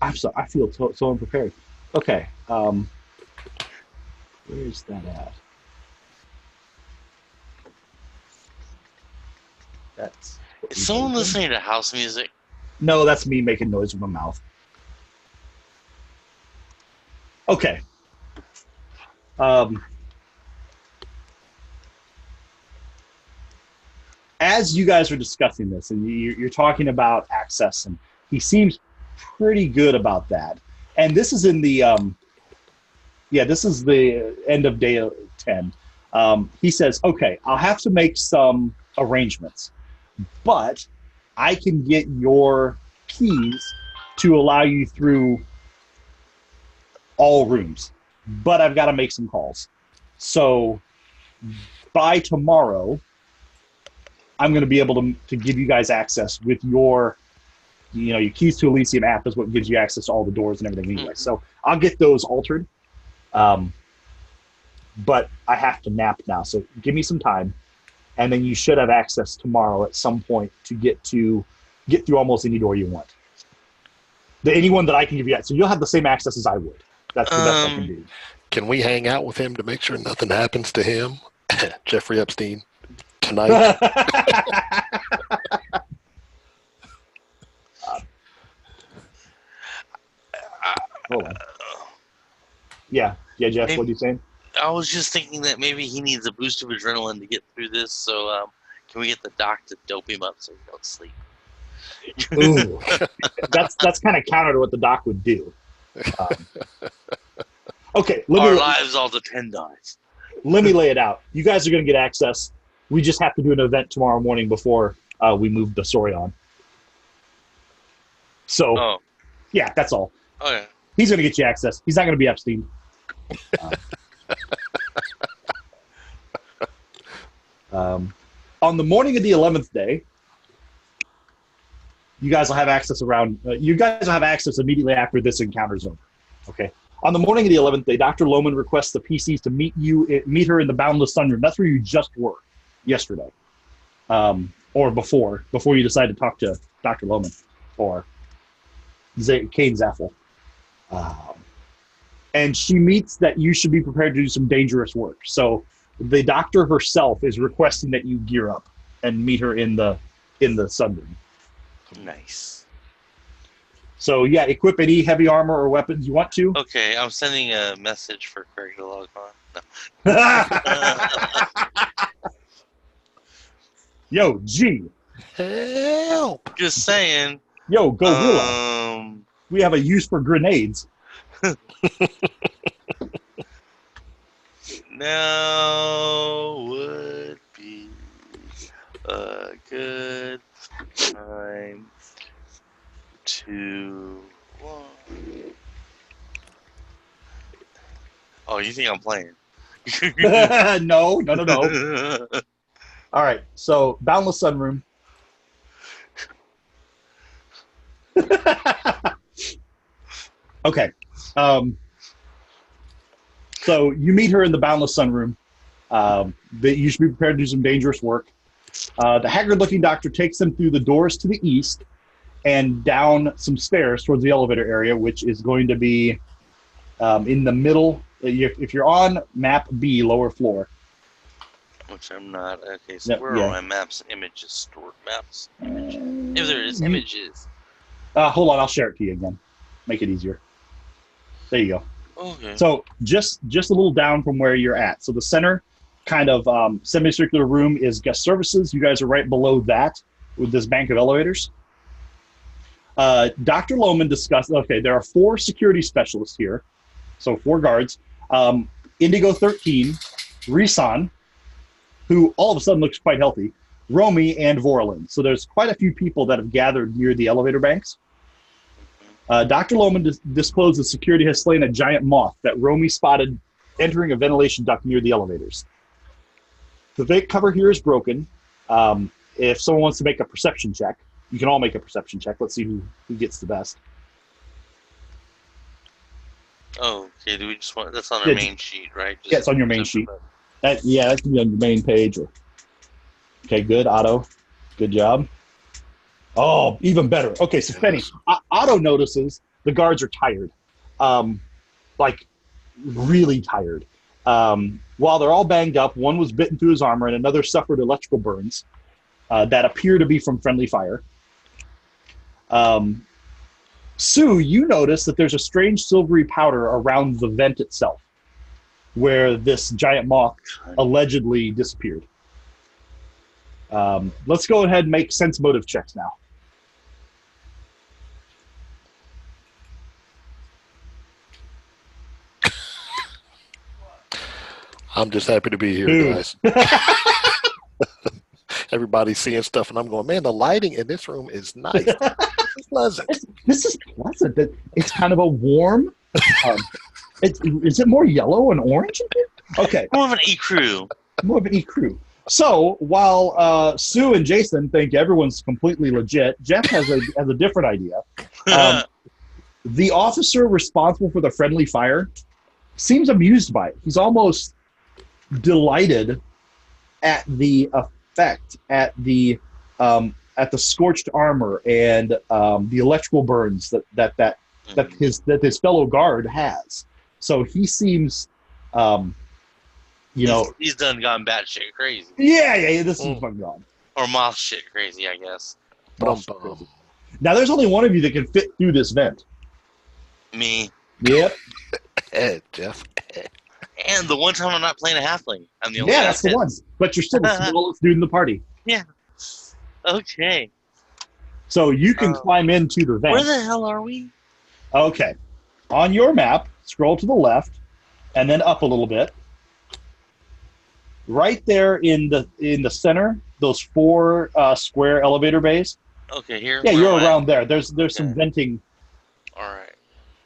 I'm sorry. I feel so unprepared. Okay. Where's that at? That's. Is someone listening to house music? No, that's me making noise with my mouth. Okay. As you guys are discussing this, and you're talking about access, and he seems pretty good about that. And this is in the, this is the end of day 10. He says, okay, I'll have to make some arrangements, but I can get your keys to allow you through all rooms, but I've got to make some calls. So by tomorrow, I'm going to be able to give you guys access with your keys to Elysium app is what gives you access to all the doors and everything anyway. So I'll get those altered. But I have to nap now. So give me some time. And then you should have access tomorrow at some point to get through almost any door you want. Anyone that I can give you. So you'll have the same access as I would. That's the best I can do. Can we hang out with him to make sure nothing happens to him? Jeffrey Epstein, tonight? Hold on. Yeah, Jeff, what are you saying? I was just thinking that maybe he needs a boost of adrenaline to get through this, so can we get the doc to dope him up so he don't sleep? Ooh, that's kind of counter to what the doc would do. Okay, our lives all depend on it. Let me lay it out. You guys are going to get access. We just have to do an event tomorrow morning before we move the story on. So, yeah, that's all. Oh, yeah. He's going to get you access. He's not going to be Epstein. On the morning of the 11th day, you guys will have access immediately after this encounter's over. Okay. On the morning of the 11th day, Dr. Lohman requests the PCs to meet her in the Boundless Sunroom. That's where you just were yesterday, or before you decided to talk to Dr. Lohman or Kane Zaffel. And she meets that you should be prepared to do some dangerous work. So the doctor herself is requesting that you gear up and meet her in the sunroom. Nice. So yeah, equip any heavy armor or weapons you want to. Okay, I'm sending a message for Craig to log on. No. Yo, G. Help! Just saying. Yo, Gorilla. We have a use for grenades. Now would be a good time to Oh, you think I'm playing? No. All right, so Boundless Sunroom. Okay. So you meet her in the Boundless Sun room. You should be prepared to do some dangerous work. The haggard-looking doctor takes them through the doors to the east and down some stairs towards the elevator area, which is going to be in the middle. If you're on map B, lower floor. Which I'm not. Okay, so where are my maps? Images stored. Maps. If there is images. Hold on, I'll share it to you again. Make it easier. There you go. Okay. So just a little down from where you're at. So the center kind of semicircular room is guest services. You guys are right below that with this bank of elevators. Dr. Lohman discussed, okay, there are 4 security specialists here. So 4 guards. Indigo 13, Risan, who all of a sudden looks quite healthy, Romy, and Vorlin. So there's quite a few people that have gathered near the elevator banks. Dr. Lohman disclosed that security has slain a giant moth that Romy spotted entering a ventilation duct near the elevators. The vent cover here is broken. If someone wants to make a perception check, you can all make a perception check. Let's see who gets the best. Oh, okay. Do we just want that's on our main sheet, right? Just yeah, it's on your main sheet. That can be on your main page. Okay, good, Otto. Good job. Oh, even better. Okay, so Fenny, Otto notices the guards are tired, like really tired. While they're all banged up, one was bitten through his armor and another suffered electrical burns that appear to be from friendly fire. Sue, you notice that there's a strange silvery powder around the vent itself where this giant moth allegedly disappeared. Let's go ahead and make sense motive checks now. I'm just happy to be here, guys. Everybody's seeing stuff, and I'm going, man, the lighting in this room is nice. This is pleasant. This is pleasant. It's kind of a warm. Is it more yellow and orange in here? Okay. More of an ecru. More of an ecru. So while Sue and Jason think everyone's completely legit, Jeff has a different idea. The officer responsible for the friendly fire seems amused by it. He's almost delighted at the effect, at the scorched armor and the electrical burns that his fellow guard has. So he seems, he's done gone batshit crazy. Yeah. This is fun gone. Or moth shit crazy, I guess. Now there's only one of you that can fit through this vent. Me. Yep. Jeff. And the one time I'm not playing a halfling, I'm the only one. Yeah, that's the one. But you're still the smallest dude in the party. Yeah. Okay. So you can climb into the vent. Where the hell are we? Okay. On your map, scroll to the left, and then up a little bit. Right there in the center, those 4 square elevator bays. Okay, here. Yeah, you're around there. There's some venting. All right.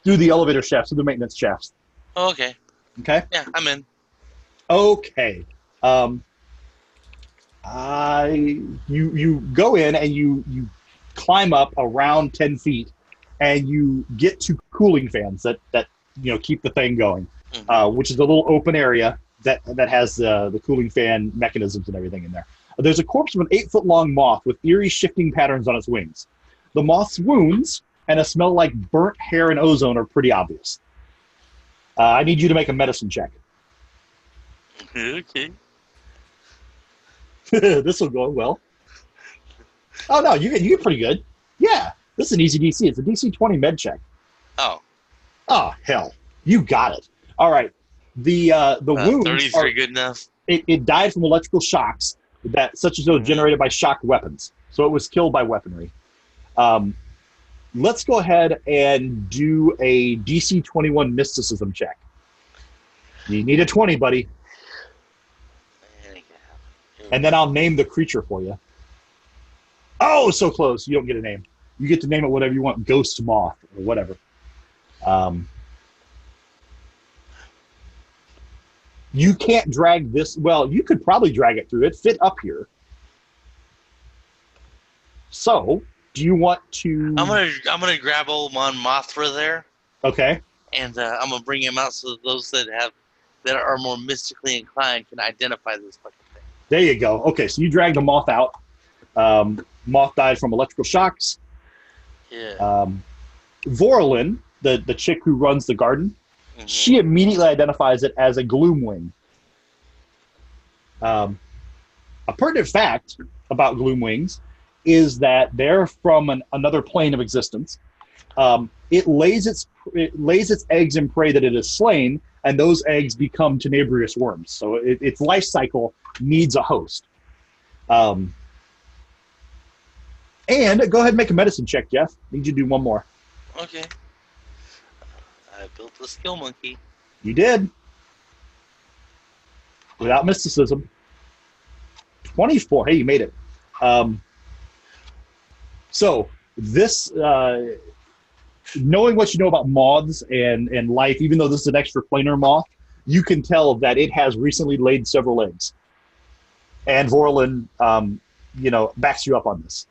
Through the elevator shafts, through the maintenance shafts. Oh, okay. Okay. Yeah, I'm in. Okay. You go in and you climb up around 10 feet, and you get to cooling fans that keep the thing going, which is a little open area that has the cooling fan mechanisms and everything in there. There's a corpse of an 8-foot-long moth with eerie shifting patterns on its wings. The moth's wounds and a smell like burnt hair and ozone are pretty obvious. I need you to make a medicine check. Okay. This will go well. Oh no, you get pretty good. Yeah, this is an easy DC. It's a DC 20 med check. Oh. Oh hell, you got it. All right. The wounds 33 good enough. It died from electrical shocks such as those generated by shocked weapons. So it was killed by weaponry. Let's go ahead and do a DC 21 mysticism check. You need a 20, buddy. And then I'll name the creature for you. Oh, so close. You don't get a name. You get to name it whatever you want. Ghost Moth or whatever. You can't drag this. Well, you could probably drag it through. It fit up here. So Do you want to? I'm gonna grab old Mon Mothra there, Okay. and I'm gonna bring him out so that those that are more mystically inclined can identify this fucking thing. There you go. Okay, so you dragged the moth out. Moth died from electrical shocks. Yeah. Vorlin, the chick who runs the garden, Mhm. she immediately identifies it as a gloomwing. A pertinent fact about gloomwings is that they're from another plane of existence. It lays its eggs in prey that it has slain, and those eggs become tenebrious worms. So its life cycle needs a host. And go ahead and make a medicine check, Jeff. Need you to do one more. Okay. I built the skill monkey. You did. Without mysticism. 24. Hey, you made it. So this, knowing what you know about moths and life, even though this is an extraplanar moth, you can tell that it has recently laid several eggs. And Vorlin, backs you up on this.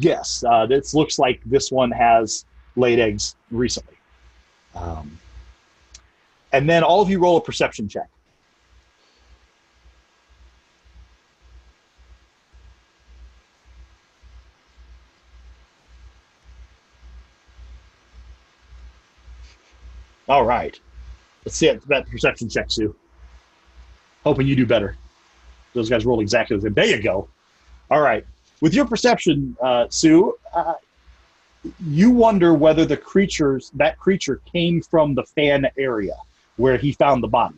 Yes, this looks like this one has laid eggs recently. And then all of you roll a perception check. All right. Let's see that perception check, Sue. Hoping you do better. Those guys rolled exactly the same. There you go. All right. With your perception, Sue, you wonder whether that creature came from the fan area where he found the body,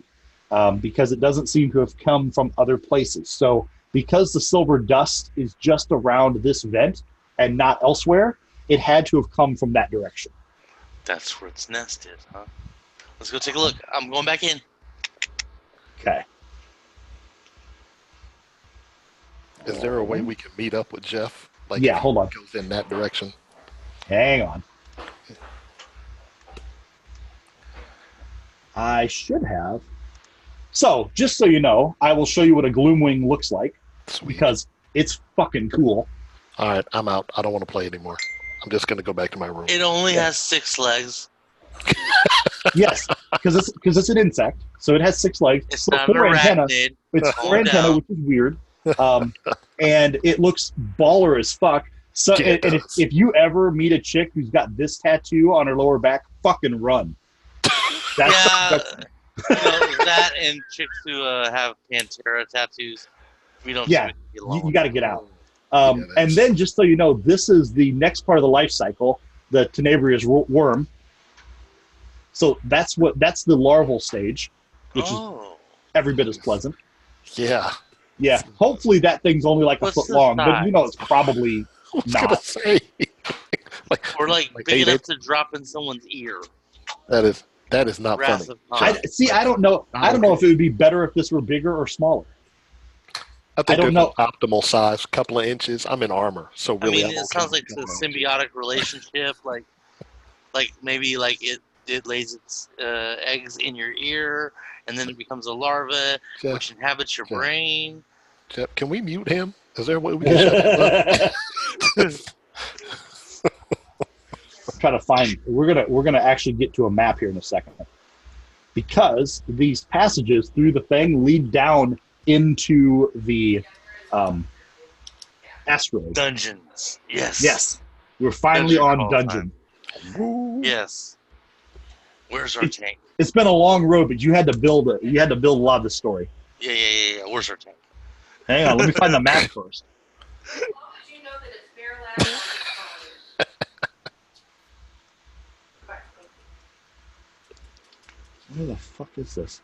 because it doesn't seem to have come from other places. So because the silver dust is just around this vent and not elsewhere, it had to have come from that direction. That's where it's nested, huh? Let's go take a look. I'm going back in. Okay. Is there a way we can meet up with Jeff? Yeah, hold on. Goes in that direction. Hang on. I should have. So, just so you know, I will show you what a gloomwing looks like. Sweet. Because it's fucking cool. All right, I'm out. I don't want to play anymore. I'm just going to go back to my room. It only has 6 legs. Yes, because it's an insect, so it has 6 legs. It's but not an 4 antennas. arachnid. It's 4 Calm antennae, down. which is weird. And it looks baller as fuck. So, Yeah, it and does. if you ever meet a chick who's got this tattoo on her lower back, fucking run. That's That and chicks who have Pantera tattoos. We don't. Yeah, seem to get along you with got to that. get out. Yeah, And that's- then, just so you know, this is the next part of the life cycle, the tenebrious worm. So that's the larval stage, which is Oh, every bit as pleasant. Yeah. Yeah, hopefully that thing's only like a What's foot the long, but size? you know it's probably I was going not. to say. or like big 8 enough to drop in someone's ear. That is not Wrath funny. of Khan. I don't know. I don't know if it would be better if this were bigger or smaller. I think don't there's know. an optimal size, couple of inches. I'm in armor, so I really, mean, I'm it okay sounds with like it's a couple of inches. symbiotic relationship. Like maybe like it lays its eggs in your ear, and then it becomes a larva, Jeff, which inhabits your Jeff. brain. Jeff, can we mute him? Is there a way we can shut him up? Try to find. We're gonna actually get to a map here in a second, because these passages through the thing lead down into the asteroid. Dungeons. Yes. Yes, we're finally Dungeon on all the dungeon. Yes. Where's our tank? It's been a long road, but you had to build it. You had to build a lot of the story. Yeah. Where's our tank? Hang on, let me find the map first. Did you know that it's bare last? Where the fuck is this?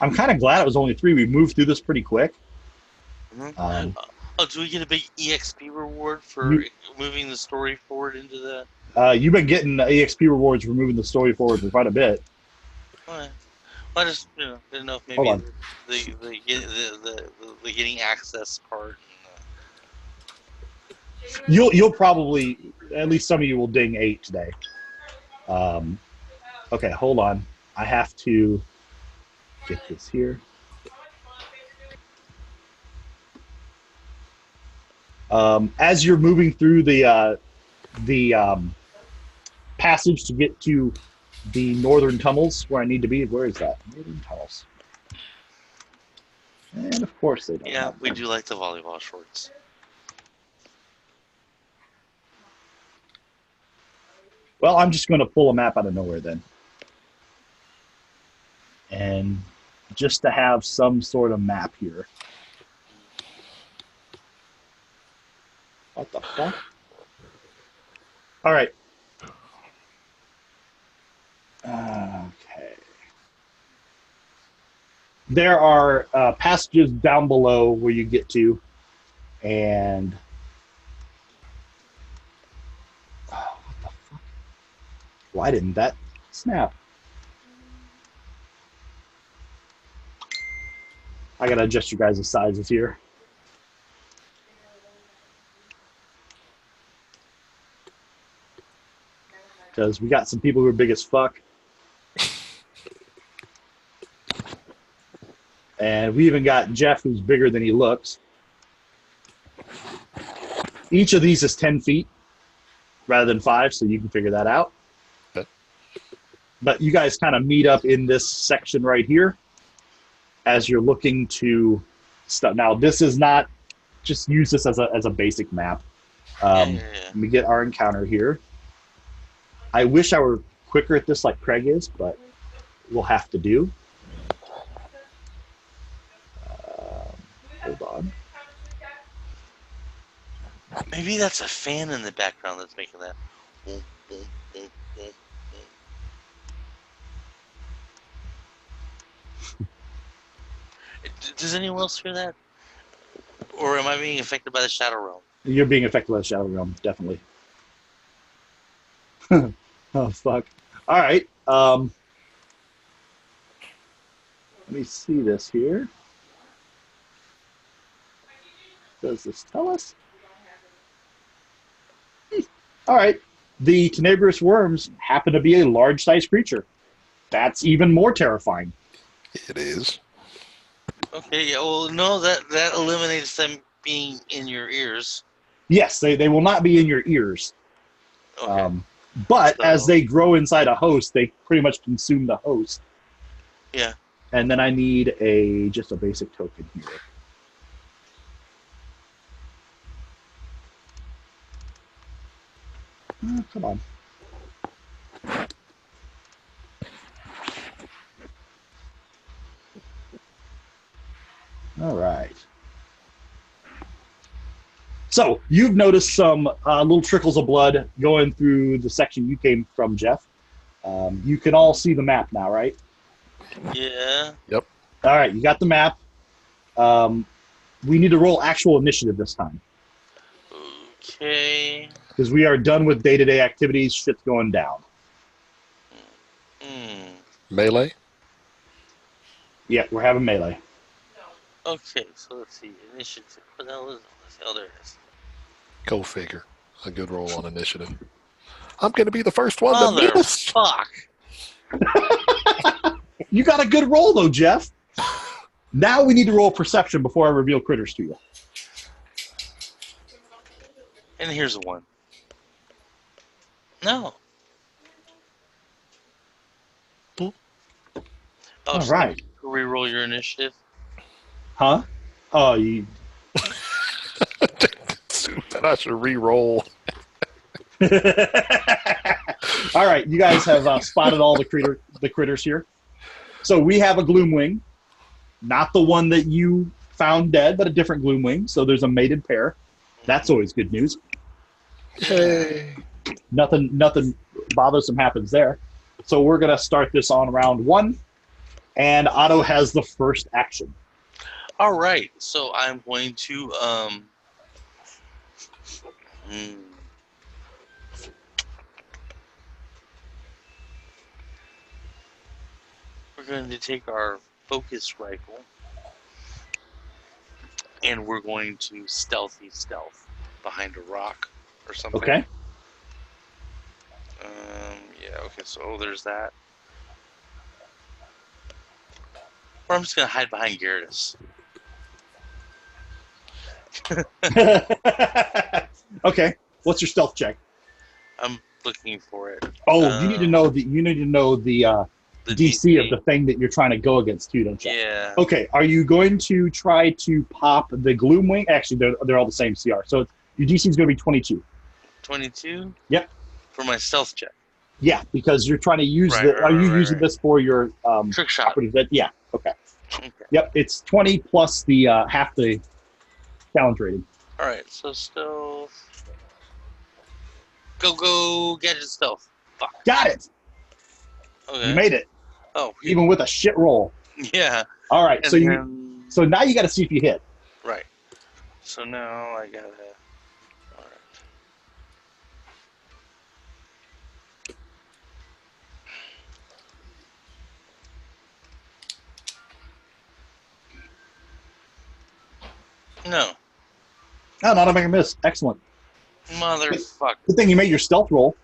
I'm kind of glad it was only 3. We moved through this pretty quick. Mhm. Oh, do we get a big EXP reward for moving the story forward into the? You've been getting EXP rewards for moving the story forward for quite a bit. Well, I just didn't know if Hold maybe on. the getting access part. You'll probably, at least some of you will ding 8 today. Okay, hold on. I have to. Get this here. As you're moving through the passage to get to the northern tunnels where I need to be, where is that? Northern tunnels. And of course they don't. Yeah, have we them. do like the volleyball shorts. Well, I'm just going to pull a map out of nowhere then. And just to have some sort of map here. What the fuck? All right. Okay. There are passages down below where you get to, and oh, what the fuck? Why didn't that snap? I gotta adjust your guys' sizes here. Because we got some people who are big as fuck. And we even got Jeff, who's bigger than he looks. Each of these is 10 feet rather than 5, so you can figure that out. Okay. But you guys kind of meet up in this section right here as you're looking to stuff. Now, this is not, just use this as a basic map. Yeah. Let me get our encounter here. I wish I were quicker at this like Craig is, but we'll have to do. Hold on. Maybe that's a fan in the background that's making that. Boom, boom, boom, boom, boom. Does anyone else hear that? Or am I being affected by the Shadow Realm? You're being affected by the Shadow Realm, definitely. Oh, fuck. All right. Let me see this here. Does this tell us? All right. The tenebrous worms happen to be a large-sized creature. That's even more terrifying. It is. Okay, yeah, well, no, that eliminates them being in your ears. Yes, they will not be in your ears. Okay. But So- as they grow inside a host, they pretty much consume the host. Yeah. And then I need just a basic token here. Oh, come on. All right. So you've noticed some little trickles of blood going through the section you came from, Jeff. You can all see the map now, right? Yeah. All right, you got the map. We need to roll actual initiative this time Okay. because we are done with day-to-day activities. Shit's going down. Hmm. Melee? Yeah, we're having melee. Okay, so let's see. Initiative. What the hell is it? Oh, there it is. Go figure. A good roll on initiative. I'm going to be the first one to Mother miss. fuck. You got a good roll, though, Jeff. Now we need to roll perception before I reveal critters to you. And here's one. No. Boop. Oh, All so right. Reroll your initiative. Huh? Oh, you... That I should re-roll. All right, you guys have spotted all the critters here. So we have a Gloomwing, not the one that you found dead, but a different Gloomwing. So there's a mated pair. That's always good news. Yay. Nothing bothersome happens there. So we're gonna start this on round 1, and Otto has the first action. All right, so I'm going to we're going to take our focus rifle and we're going to stealth behind a rock or something. Okay. Yeah. Okay. So there's that. Or I'm just gonna hide behind Gyarados. Okay. What's your stealth check? I'm looking for it. Oh, you need to know the The DC of the thing that you're trying to go against too, don't you? Yeah. Okay. Are you going to try to pop the Gloomwing? Actually, they're all the same CR. So your DC is going to be 22. 22. Yep. For my stealth check. Yeah, because you're trying to use are you using this for your Trick shot. property? Yeah. Okay. Okay. Yep. It's 20 plus the half the challenge rating. All right. So stealth. Go gadget stealth. Fuck. Got it. Okay. You made it, Oh. even with a shit roll. Yeah. All right. And So then, so now you got to see if you hit. right. So now I gotta. All right. No. Oh, not a make a miss. Excellent. Motherfucker. Good thing you made your stealth roll.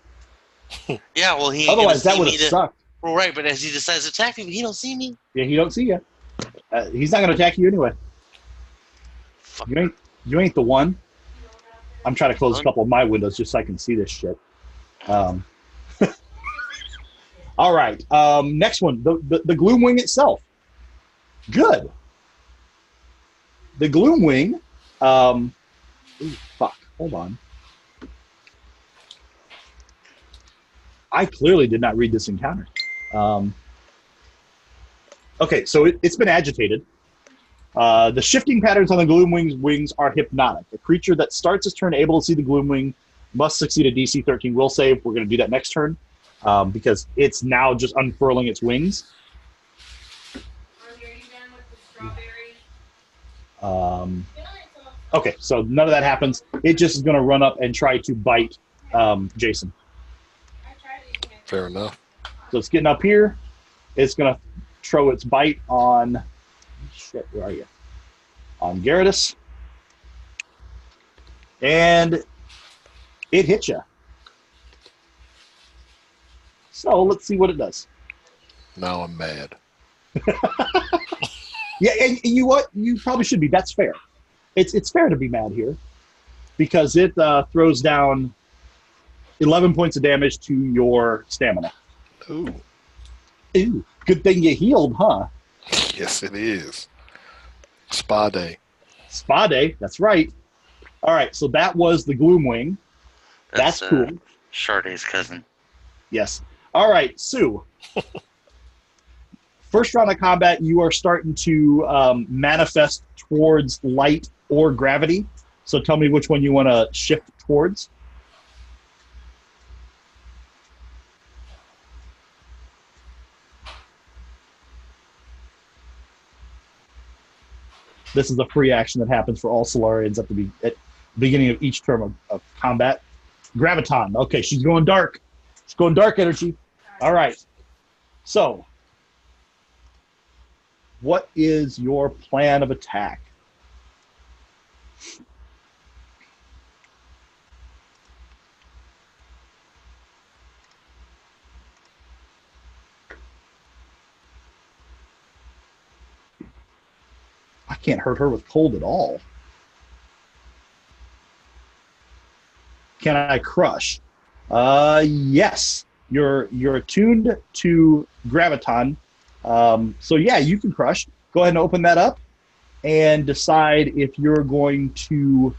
Yeah, well, he ain't Otherwise, that gonna would see have me. sucked. Well, right, but as he decides to attack me, he don't see me. Yeah, he don't see you. He's not going to attack you anyway. Fuck. You ain't the one. I'm trying to close a couple of my windows just so I can see this shit. All right. Next one. The Gloomwing itself. Good. The Gloomwing. Fuck. Hold on. I clearly did not read this encounter. Okay, so it's been agitated. The shifting patterns on the Gloomwing's wings are hypnotic. A creature that starts its turn able to see the Gloomwing must succeed a DC 13 will save. We're going to do that next turn because it's now just unfurling its wings. Are you done with the strawberry? Okay, so none of that happens. It just is going to run up and try to bite Jason. I tried eating it. Fair enough. So it's getting up here. It's going to throw its bite on... Shit, where are you? On Gyarados. And it hits you. So let's see what it does. Now I'm mad. Yeah, and you what? You probably should be. That's fair. It's fair to be mad here because it throws down 11 points of damage to your stamina. Ooh. Ooh, good thing you healed, huh? Yes, it is. Spa day. Spa day. That's right. All right, so that was the Gloomwing. That's cool. Shardae's cousin. Yes. All right, Sue. First round of combat, you are starting to manifest towards light or gravity. So tell me which one you want to shift towards. This is a free action that happens for all Solarians at the beginning of each term of combat. Graviton. Okay, she's going dark. She's going dark energy. All right. So, what is your plan of attack? I can't hurt her with cold at all. Can I crush? Yes. You're attuned to Graviton. So yeah, you can crush. Go ahead and open that up and decide if you're going to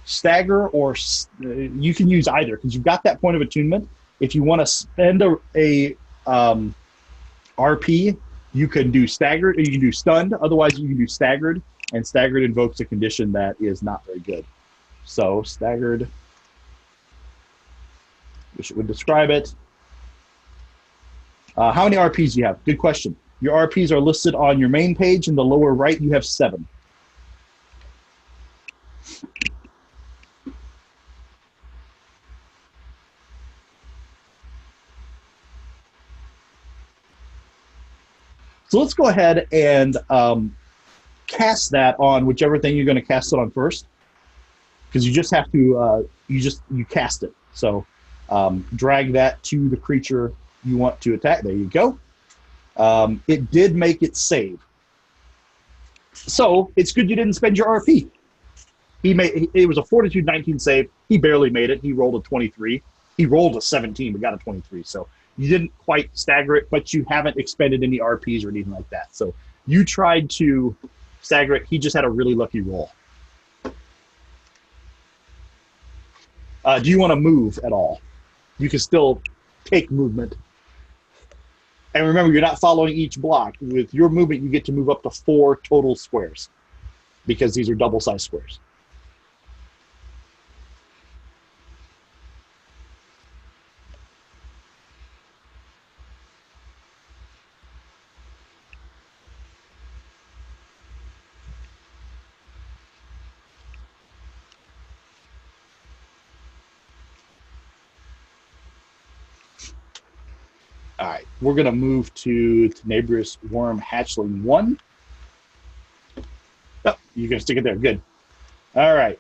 stagger or you can use either because you've got that point of attunement. If you want to spend a RP, you can do staggered or you can do stunned. Otherwise, you can do staggered, and staggered invokes a condition that is not very good. So staggered, wish it would describe it. How many RPs do you have? Good question. Your RPs are listed on your main page. In the lower right, you have 7. So let's go ahead and cast that on whichever thing you're going to cast it on first, because you just have to you cast it. So drag that to the creature you want to attack. There you go. It did make its save. So it's good you didn't spend your RP. It was a Fortitude 19 save. He barely made it. He rolled a 23. He rolled a 17, but got a 23. So you didn't quite stagger it, but you haven't expended any RPs or anything like that. So you tried to stagger it. He just had a really lucky roll. Do you want to move at all? You can still take movement. And remember, you're not following each block. With your movement, you get to move up to 4 total squares because these are double-sized squares. All right, we're going to move to Tenebrous Worm Hatchling 1. Oh, you're going to stick it there. Good. All right.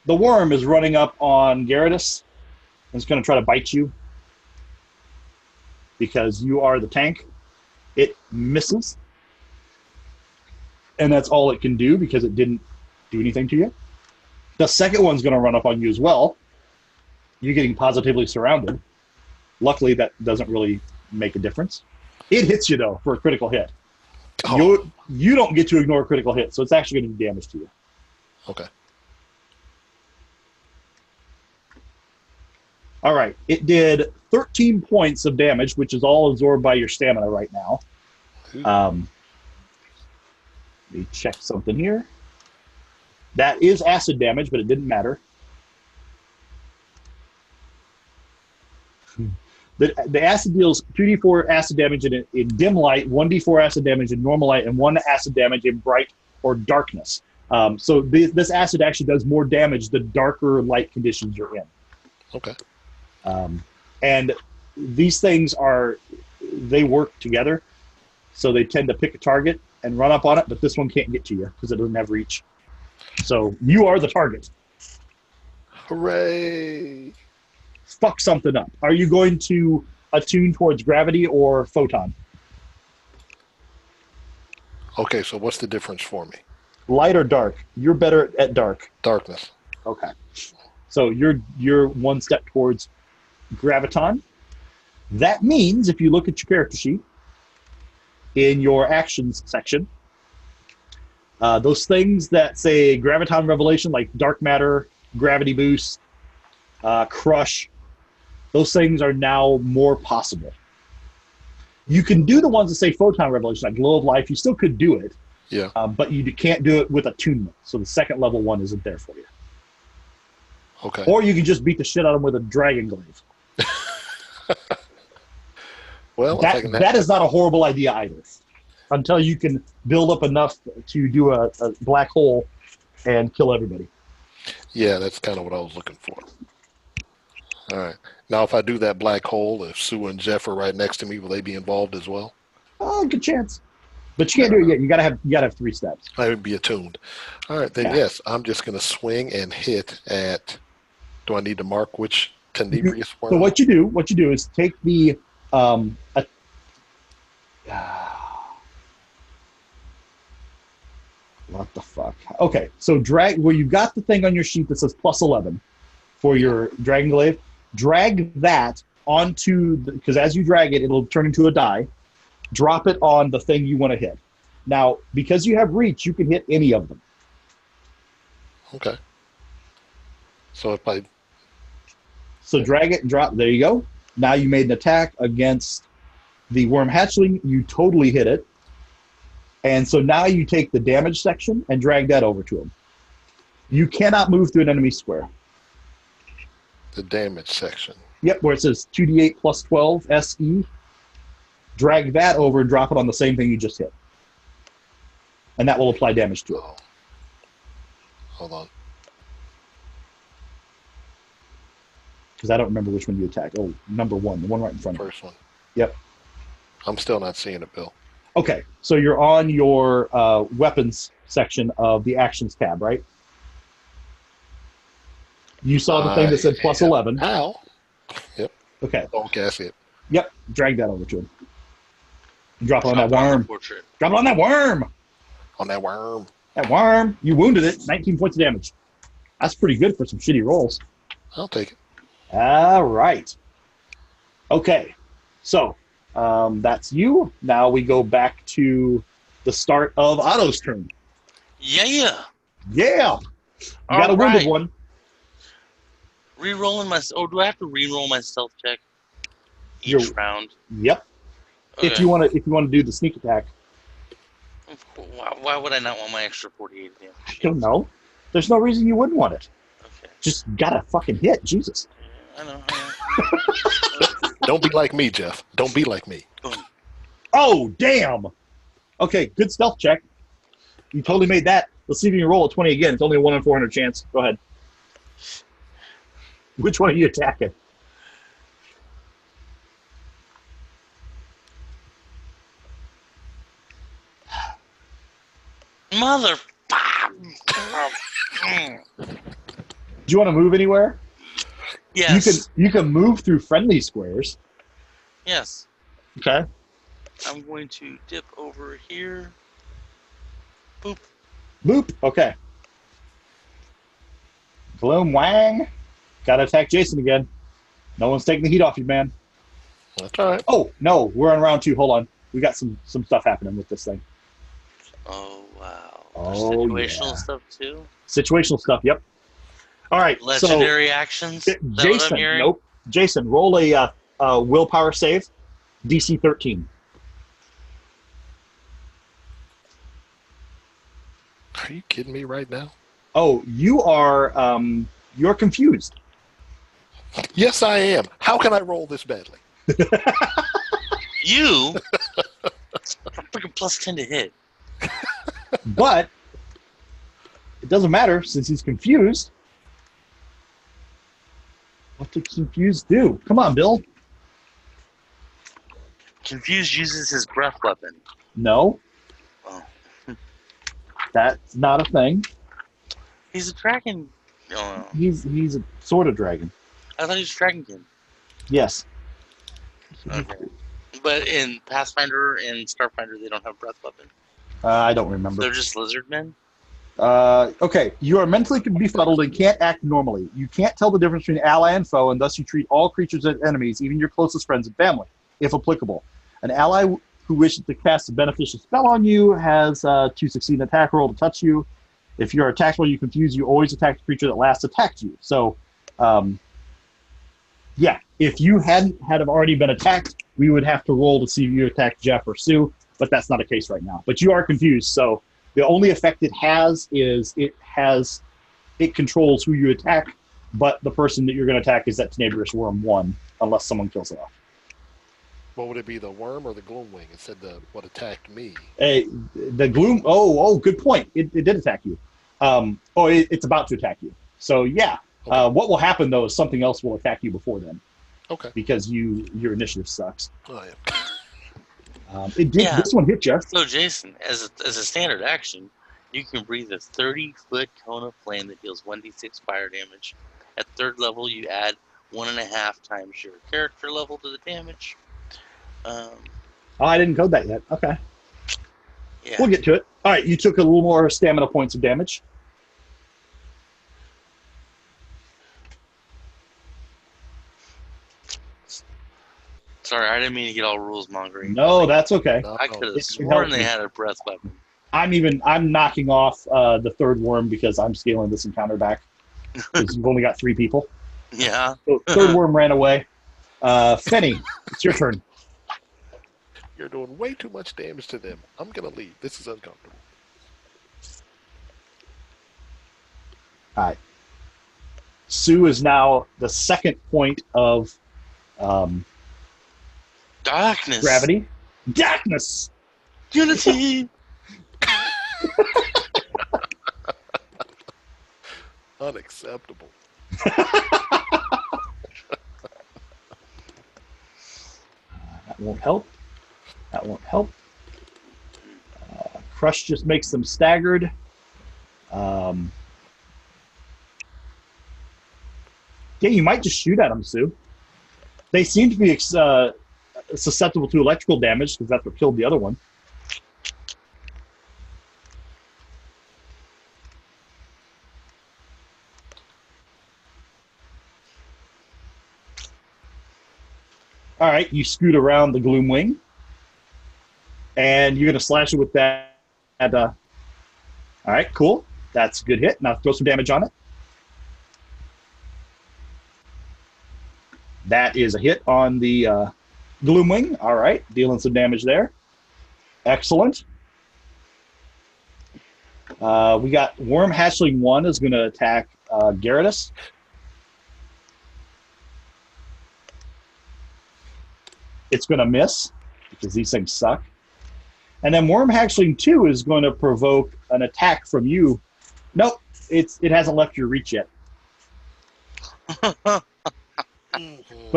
The worm is running up on Gyarados. It's going to try to bite you because you are the tank. It misses. And that's all it can do because it didn't do anything to you. The second one's going to run up on you as well. You're getting positively surrounded. Luckily, that doesn't really make a difference. It hits you, though, for a critical hit. Oh. You don't get to ignore a critical hit, so it's actually going to do damage to you. Okay. All right. It did 13 points of damage, which is all absorbed by your stamina right now. Let me check something here. That is acid damage, but it didn't matter. The acid deals 2d4 acid damage in dim light, 1d4 acid damage in normal light, and 1 acid damage in bright or darkness. So this acid actually does more damage the darker light conditions you're in. Okay. And these things they work together. So they tend to pick a target and run up on it, but this one can't get to you because it doesn't have reach. So you are the target. Hooray! Fuck something up. Are you going to attune towards gravity or photon? Okay, so what's the difference for me? Light or dark? You're better at dark. Darkness. Okay. So you're one step towards graviton. That means if you look at your character sheet, in your actions section, those things that say graviton revelation, like dark matter, gravity boost, crush, those things are now more possible. You can do the ones that say photon revelation, like glow of life. You still could do it, Yeah. but you can't do it with attunement. So the second level one isn't there for you. Okay. Or you can just beat the shit out of them with a dragon glaive. Well, That is not a horrible idea either. Until you can build up enough to do a black hole and kill everybody. yeah, that's kind of what I was looking for. All right. Now, if I do that black hole, if Sue and Jeff are right next to me, will they be involved as well? Oh, good chance. But you can't do it yet. You gotta have 3 steps. I would be attuned. All right, then Yeah. yes, I'm just going to swing and hit at. Do I need to mark which Tenebrious worm? So what you do is take the what the fuck? Okay, so drag where you got the thing on your sheet that says +11 for your dragon glaive. Drag that onto because as you drag it, it'll turn into a die. Drop it on the thing you want to hit. Now, because you have reach, you can hit any of them. Okay. So if I. So drag it and drop. There you go. Now you made an attack against the worm hatchling. You totally hit it. And so now you take the damage section and drag that over to him. You cannot move through an enemy square. The damage section. Yep, where it says 2d8 plus 12 SE. Drag that over and drop it on the same thing you just hit. And that will apply damage to it. Oh. Hold on. Because I don't remember which one you attacked. Oh, number 1, the one right in front of you. First one. Yep. I'm still not seeing it, Bill. Okay, so you're on your weapons section of the actions tab, right? You saw the thing that said +11. Ow. Yep. Okay. Okay, I see it. Yep. Drag that over to him. And drop it on that worm. Portrait. Drop it on that worm. On that worm. That worm, you wounded it. 19 points of damage. That's pretty good for some shitty rolls. I'll take it. All right. Okay. So that's you. Now we go back to the start of Otto's turn. Yeah. Yeah. You got a wounded Alright. one. Rerolling my. Oh, do I have to reroll my stealth check each You're- round? Yep. Okay. If you want to do the sneak attack. Why would I not want my extra 48 damage? I don't know. There's no reason you wouldn't want it. Okay. Just gotta fucking hit. Jesus. I know. Don't be like me, Jeff. Don't be like me. Oh, damn. Okay, good stealth check. You totally made that. Let's see if you can roll a 20 again. It's only a 1 in 400 chance. Go ahead. Which one are you attacking? Mother. Do you want to move anywhere? Yes. You can move through friendly squares. Yes. Okay. I'm going to dip over here. Boop. Boop. Okay. Gloom Wang. Gotta attack Jason again. No one's taking the heat off you, man. That's all right. Oh, no. We're on round 2. Hold on. We got some stuff happening with this thing. Oh, wow. Oh, Situational yeah. stuff, too? Situational stuff. Yep. All right. Legendary actions? Is that what I'm Jason. hearing? Nope. Jason, roll a willpower save. DC 13. Are you kidding me right now? Oh, you're confused. Yes, I am. How can I roll this badly? You? I'm freaking plus 10 to hit. But it doesn't matter since he's confused. What did confused do? Come on, Bill. Confused uses his breath weapon. No. Oh. That's not a thing. He's a dragon. Oh, He's a sort of dragon. I thought he was Dragonkin. Yes. Okay. But in Pathfinder and Starfinder, they don't have breath weapon. I don't remember. They're just lizard men. Okay, you are mentally befuddled and can't act normally. You can't tell the difference between ally and foe, and thus you treat all creatures as enemies, even your closest friends and family, if applicable. An ally who wishes to cast a beneficial spell on you has to succeed an attack roll to touch you. If you're attacked while you confuse, you always attack the creature that last attacked you. So, yeah, if you hadn't already been attacked, we would have to roll to see if you attacked Jeff or Sue, but that's not the case right now. But you are confused, so the only effect it has is it controls who you attack, but the person that you're going to attack is that Tenebrous Worm 1, unless someone kills it off. What would it be, the worm or the gloomwing? It said what attacked me. The gloom. Oh, good point. It did attack you. It's about to attack you. So yeah. Okay. What will happen though is something else will attack you before then, Okay. because your initiative sucks. Oh, yeah. It did. Yeah. This one hit Jeff. So, Jason, as a standard action, you can breathe a 30-foot cone of flame that deals 1d6 fire damage. At third level, you add 1.5 times your character level to the damage. Oh, I didn't code that yet. Okay, Yeah. we'll get to it. All right, you took a little more stamina points of damage. Sorry, I didn't mean to get all rules mongering. No, that's okay. No, I could have It sworn helped they me. had a breath weapon. I'm knocking off the third worm because I'm scaling this encounter back because you've only got 3 people. Yeah. So third worm ran away. Fenny, it's your turn. You're doing way too much damage to them. I'm going to leave. This is uncomfortable. All right. Sue is now the second point of Darkness. gravity. Darkness. Unity. Unacceptable. That won't help. That won't help. Crush just makes them staggered. Yeah, you might just shoot at them, Sue. They seem to be susceptible to electrical damage because that's what killed the other one. All right, you scoot around the Gloomwing, and you're going to slash it with that. All right, cool. That's a good hit. Now throw some damage on it. That is a hit on the Gloomwing. All right, dealing some damage there. Excellent. We got Worm Hatchling 1 is going to attack Gyarados. It's going to miss because these things suck. And then Worm Hatchling 2 is going to provoke an attack from you. Nope, it hasn't left your reach yet. But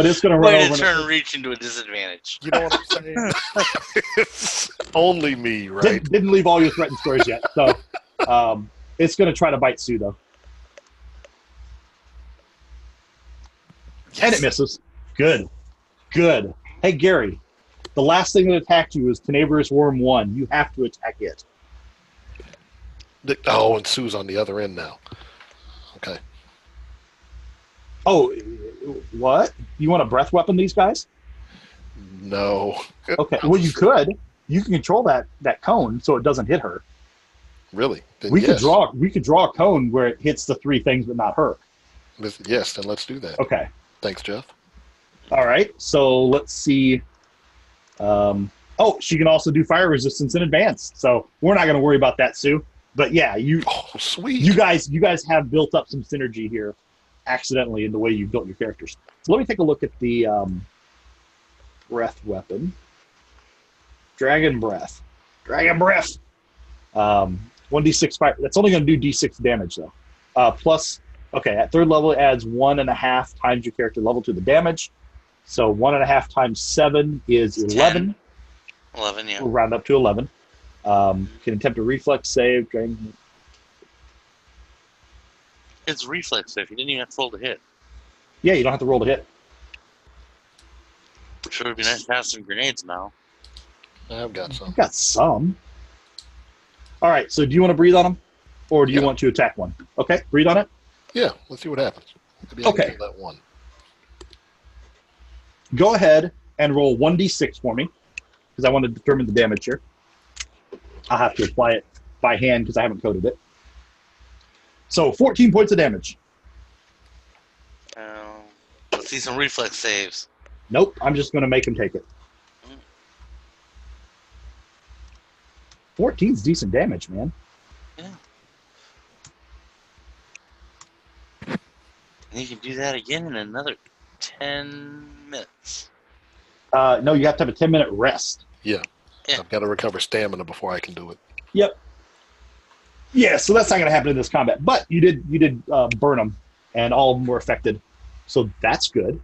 it's going to run Way over. to turn reach into a disadvantage. You know what I'm saying? It's only me, right? Didn't leave all your threatened scores yet. So it's going to try to bite Sue, though. And it misses. Good. Good. Hey, Gary, the last thing that attacked you is Tenebrous Worm 1. You have to attack it. Oh, and Sue's on the other end now. Okay. Oh, what? You want to breath weapon these guys? No. Okay. Well, you could. You can control that cone so it doesn't hit her. Really? Then We yes. could draw a cone where it hits the three things but not her. Yes, then let's do that. Okay. Thanks, Jeff. All right. So let's see. She can also do fire resistance in advance. So we're not going to worry about that, Sue. But yeah, Oh, sweet. you guys have built up some synergy here accidentally in the way you built your characters. So let me take a look at the breath weapon. Dragon breath. 1d6 fire. That's only going to do d6 damage though. Plus, okay, at third level it adds 1.5 times your character level to the damage. So 1.5 times 7 is 11. 11, yeah. We'll round up to 11. Can attempt a reflex save. It's reflex save. You didn't even have to roll to hit. Yeah, you don't have to roll to hit. Sure would be nice to have some grenades now. I've got some. I've got some. All right, so do you want to breathe on them? Or do you Yeah. want to attack one? Okay, breathe on it. Yeah, let's see what happens. Maybe I can Okay. kill that one. Go ahead and roll 1d6 for me, because I want to determine the damage here. I'll have to apply it by hand because I haven't coded it. So 14 points of damage. Let's see some reflex saves. Nope, I'm just going to make him take it. 14's decent damage, man. Yeah. And you can do that again in another 10 minutes. No, you have to have a 10-minute rest. Yeah. Yeah. I've got to recover stamina before I can do it. Yep. Yeah, so that's not going to happen in this combat. But you did burn them, and all of them were affected. So that's good.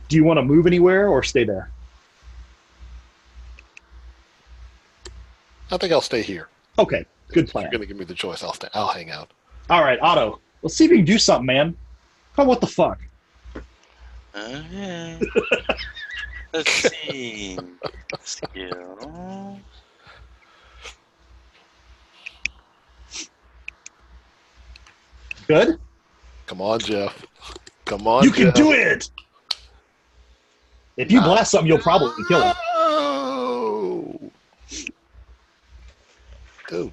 Do you want to move anywhere or stay there? I think I'll stay here. Okay, good If plan. you're going to give me the choice, I'll hang out. All right, Otto. Let's see if you can do something, man. Oh, what the fuck? Okay. Let's see. Skill. Good? Come on, Jeff. Come on, You can Jeff. do it! If you blast something, you'll probably kill it. Oh. Dude.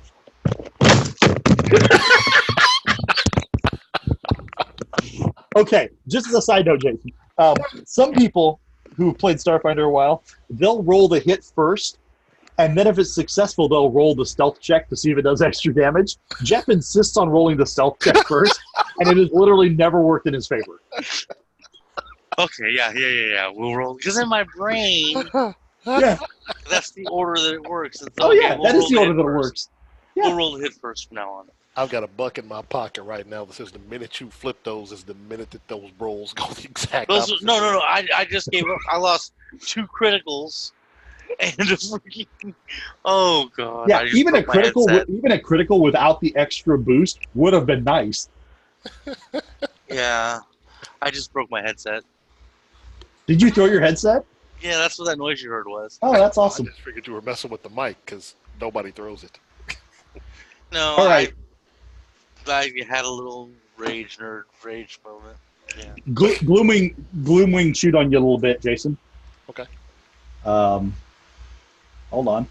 Okay, just as a side note, Jason. Some people who have played Starfinder a while, they'll roll the hit first, and then if it's successful, they'll roll the stealth check to see if it does extra damage. Jeff insists on rolling the stealth check first, and it has literally never worked in his favor. Okay, yeah. We'll roll. Because in my brain, Yeah. that's the order that it works. It's Oh, okay, yeah, we'll that is roll the order hit that it first. works. Yeah. We'll roll the hit first from now on. I've got a buck in my pocket right now that says the minute you flip those is the minute that those rolls go the exact Those, opposite. no. I just gave up. I lost 2 criticals and a freaking. Oh god. Yeah, I just even a broke my headset. critical without the extra boost would have been nice. Yeah, I just broke my headset. Did you throw your headset? Yeah, that's what that noise you heard was. Oh, that's I awesome. just figured you were messing with the mic because nobody throws it. No, All right. I had a little rage moment. Yeah. Gloomwing chewed on you a little bit, Jason. Okay. Hold on.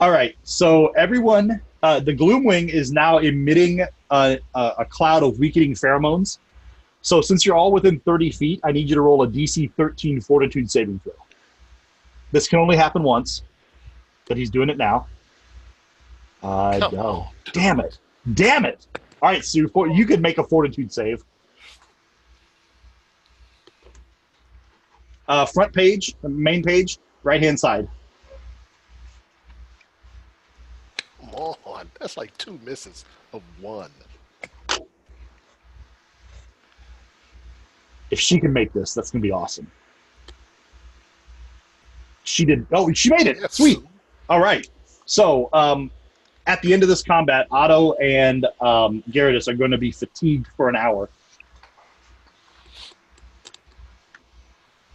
All right. So everyone, the Gloomwing is now emitting a cloud of weakening pheromones. So since you're all within 30 feet, I need you to roll a DC 13 Fortitude saving throw. This can only happen once, but he's doing it now. Come No. on. Damn it. Damn it. All right, Sue, you could make a Fortitude save. Front page, main page, right-hand side. Come on. That's like 2 misses of 1. If she can make this, that's going to be awesome. She did. Oh, she made it. Yes. Sweet. All right. So at the end of this combat, Otto and Gyarados are going to be fatigued for an hour.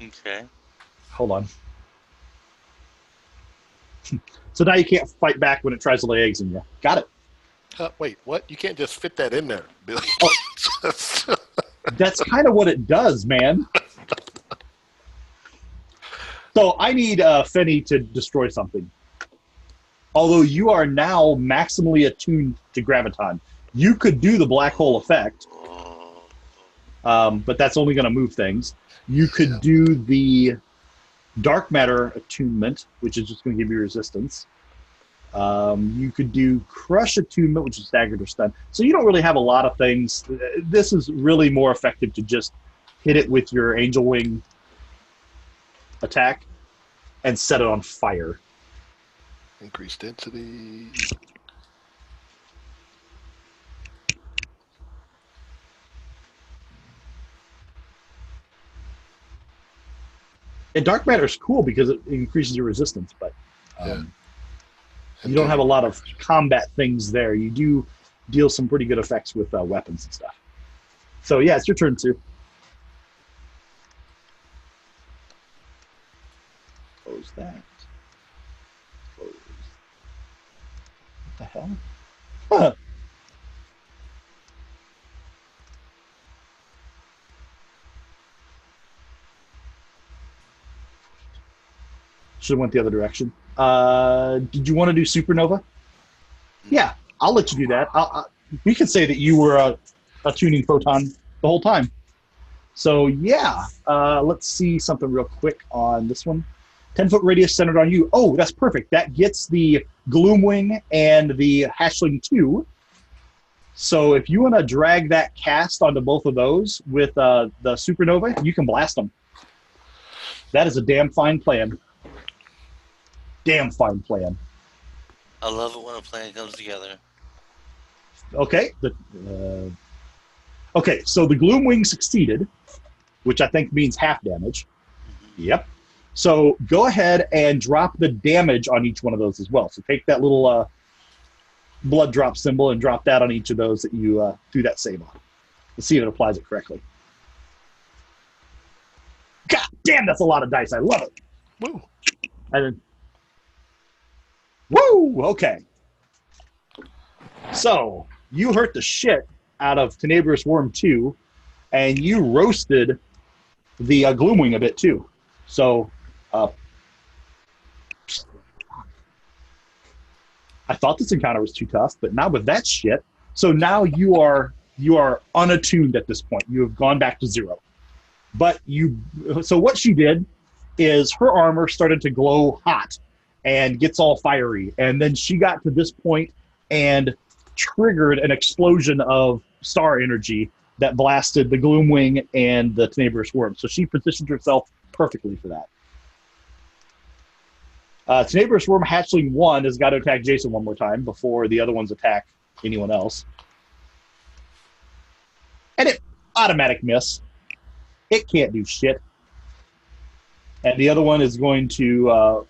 Okay. Hold on. So now you can't fight back when it tries to lay eggs in you. Got it. Wait, what? You can't just fit that in there, Billy. Oh. That's kind of what it does, man. So I need Fenny to destroy something. Although you are now maximally attuned to Graviton. You could do the black hole effect, but that's only going to move things. You could do the dark matter attunement, which is just going to give you resistance. You could do crush attunement, which is staggered or stun. So you don't really have a lot of things. This is really more effective to just hit it with your Angel Wing attack and set it on fire. Increased density. And dark matter is cool because it increases your resistance, but Yeah. you don't have a lot of combat things there. You do deal some pretty good effects with weapons and stuff. So yeah, it's your turn, Sue. Close that. Close. What the hell? Huh. Should have went the other direction. Did you want to do Supernova? Yeah, I'll let you do that. We could say that you were a tuning photon the whole time. So yeah, let's see something real quick on this one. 10-foot radius centered on you. Oh, that's perfect. That gets the Gloomwing and the Hatchling 2. So if you want to drag that cast onto both of those with the Supernova, you can blast them. That is a damn fine plan. Damn fine plan. I love it when a plan comes together. Okay. Okay, so the Gloomwing succeeded, which I think means half damage. Yep. So go ahead and drop the damage on each one of those as well. So take that little blood drop symbol and drop that on each of those that you do that save on. Let's see if it applies it correctly. God damn, that's a lot of dice. I love it. Woo. And then, woo! Okay. So you hurt the shit out of Tenebrous Worm 2, and you roasted the Gloomwing a bit too. So I thought this encounter was too tough, but not with that shit. So now you are unattuned at this point. You have gone back to 0. But so what she did is her armor started to glow hot and gets all fiery. And then she got to this point and triggered an explosion of star energy that blasted the Gloomwing and the Tenebrous Worm. So she positioned herself perfectly for that. Tenebrous Worm Hatchling 1 has got to attack Jason one more time before the other ones attack anyone else. And it automatic miss. It can't do shit. And the other one is going to...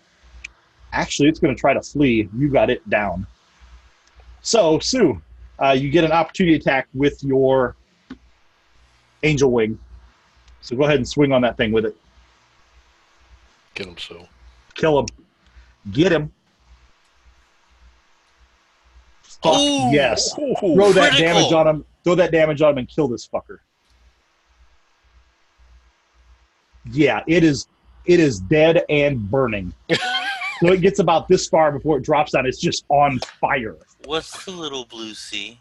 actually, it's going to try to flee. You got it down. So, Sue, you get an opportunity attack with your Angel Wing. So go ahead and swing on that thing with it. Get him, Sue. Kill him. Get him. Fuck Ooh, yes. Ooh, Throw that critical. damage on him. Throw that damage on him and kill this fucker. Yeah, it is dead and burning. So it gets about this far before it drops down. It's just on fire. What's the little blue sea?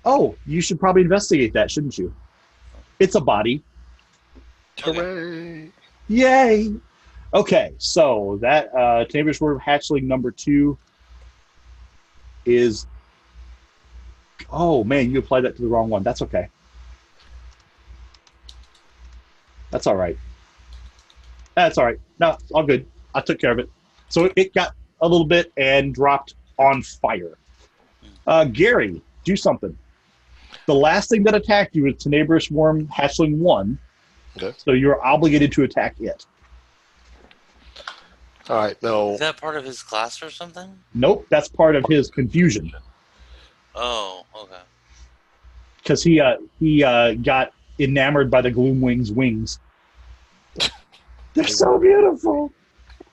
Oh, you should probably investigate that, shouldn't you? It's a body. Okay. Hooray! Yay! Okay, so that Tenebrous Worm hatchling number 2 is. Oh man, you applied that to the wrong one. That's okay. That's all right. That's all right. No, all good. I took care of it. So it got a little bit and dropped on fire. Gary, do something. The last thing that attacked you was Tenebrous Worm hatchling 1. Okay. So you're obligated to attack it. All right. No. Is that part of his class or something? Nope, that's part of his confusion. Oh, okay. Because he got enamored by the Gloomwing's wings. They're so beautiful.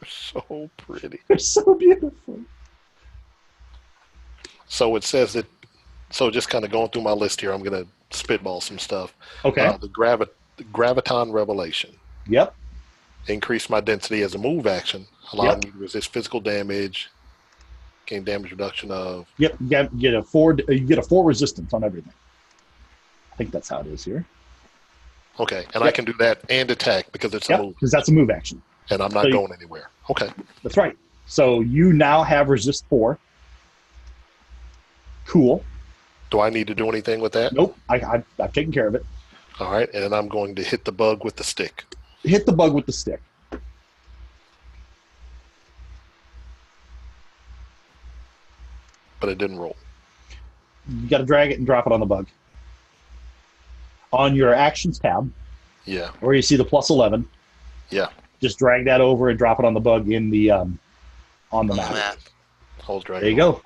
So pretty. They're so beautiful. So it says that. So just kind of going through my list here, I'm going to spitball some stuff. Okay. The Graviton Revelation. Yep. Increase my density as a move action, allowing me to resist physical damage. Gain damage reduction of. Yep. You get a 4 resistance on everything. I think that's how it is here. Okay, and I can do that and attack because it's a move, because that's a move action. and I'm not going anywhere. Okay. That's right. So you now have resist 4. Cool. Do I need to do anything with that? Nope. I've taken care of it. All right, and then I'm going to hit the bug with the stick. Hit the bug with the stick. But it didn't roll. You got to drag it and drop it on the bug. On your actions tab, Yeah. where you see the +11, Yeah. just drag that over and drop it on the bug in the on the On the map. map. Hold drag. There you go.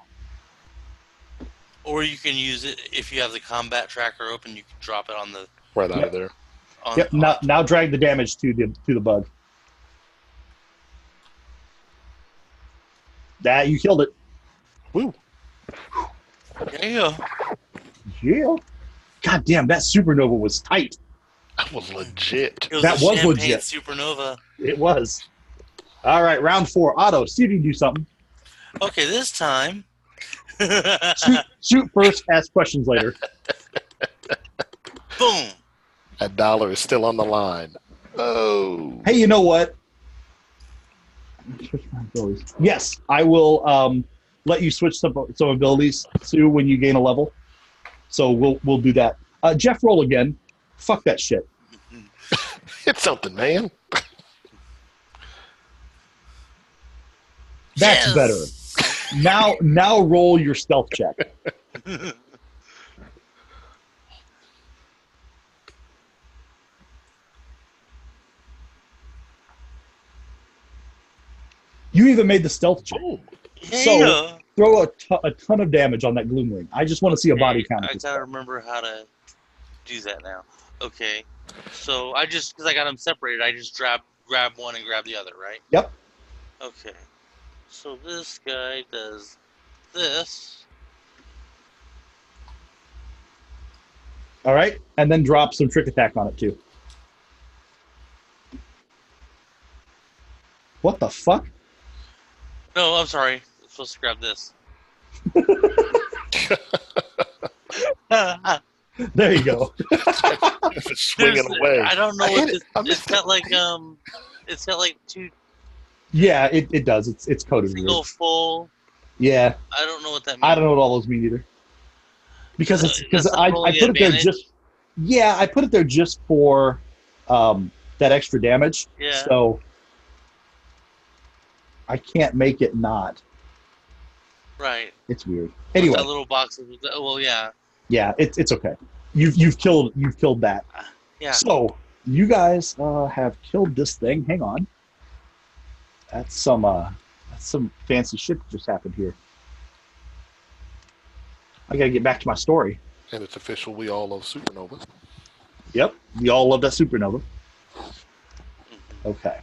Or you can use it if you have the combat tracker open. You can drop it on the. Right out of there. On, Yep. Now drag the damage to the bug. That you killed it. Woo. There you go. Yeah. God damn, that supernova was tight. That was legit. It was That a was champagne legit. supernova. It was. All right, round 4. Otto, see if you can do something. Okay, this time. Shoot first, ask questions later. Boom. That dollar is still on the line. Oh. Hey, you know what? Switch my abilities. Yes, I will let you switch some abilities, Sue, when you gain a level. So we'll do that. Jeff, roll again. Fuck that shit. It's something, man. That's Yes. better. Now roll your stealth check. You even made the stealth check. Oh. Yeah. Throw a ton of damage on that Gloomwing. I just want to see a body count. I gotta remember how to do that now. Okay. So because I got them separated, I just grab one and grab the other, right? Yep. Okay. So this guy does this. All right, and then drop some trick attack on it too. What the fuck? No, I'm sorry. I'm supposed to grab this. There you go. It's swinging away. I don't know I what hit this. it. I It's missed got it. like it's got like 2 Yeah, it does. It's coded single weird. full. Yeah, I don't know what that means. I don't know what all those mean either. Because That's I not really put it there advantage. just. Yeah, I put it there just for that extra damage. Yeah. So I can't make it not. Right. It's weird. What's Anyway, that little box. Well, yeah. yeah, it's okay. You've killed that. Yeah. So you guys have killed this thing. Hang on. That's some fancy shit that just happened here. I gotta get back to my story. And it's official. We all love supernovas. Yep, we all love that supernova. Okay.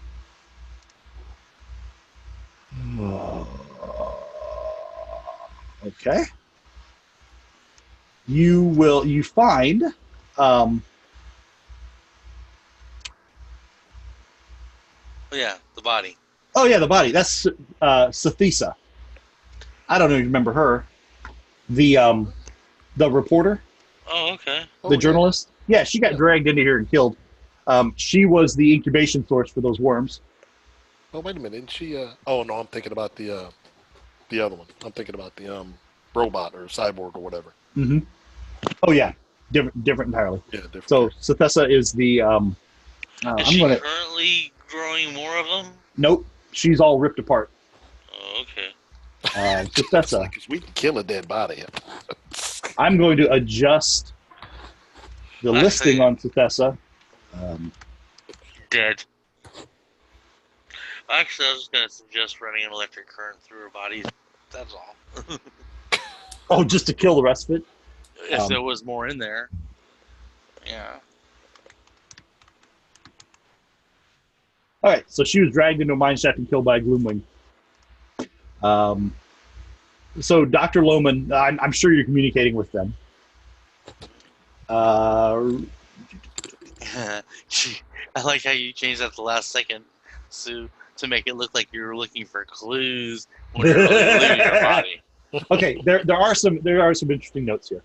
Okay. You find Oh, yeah, the body. Oh yeah, the body. That's Sathisa. I don't even remember her. The reporter, Oh, okay. the journalist. Yeah, she got Yeah. dragged into here and killed. She was the incubation source for those worms. Oh, wait a minute. Isn't she? Oh no, I'm thinking about the other one. I'm thinking about the robot or cyborg or whatever. Mm-hmm. Oh yeah, different entirely. Yeah, different. So Sathisa is the. Is I'm she gonna. currently growing more of them? Nope, she's all ripped apart. Oh, okay. It's Sathisa. like, 'cause we can kill a dead body. I'm going to adjust the I listing see. on Sathisa. Dead. Actually, I was just going to suggest running an electric current through her body. That's all. Oh, just to kill the rest of it. If there was more in there. Yeah. All right, so she was dragged into a mine shaft and killed by a Gloomwing. So Dr. Lohman, I'm sure you're communicating with them. I like how you changed that at the last second, Sue, to make it look like you were looking for clues when you're really looting your body. Okay, there are some interesting notes here.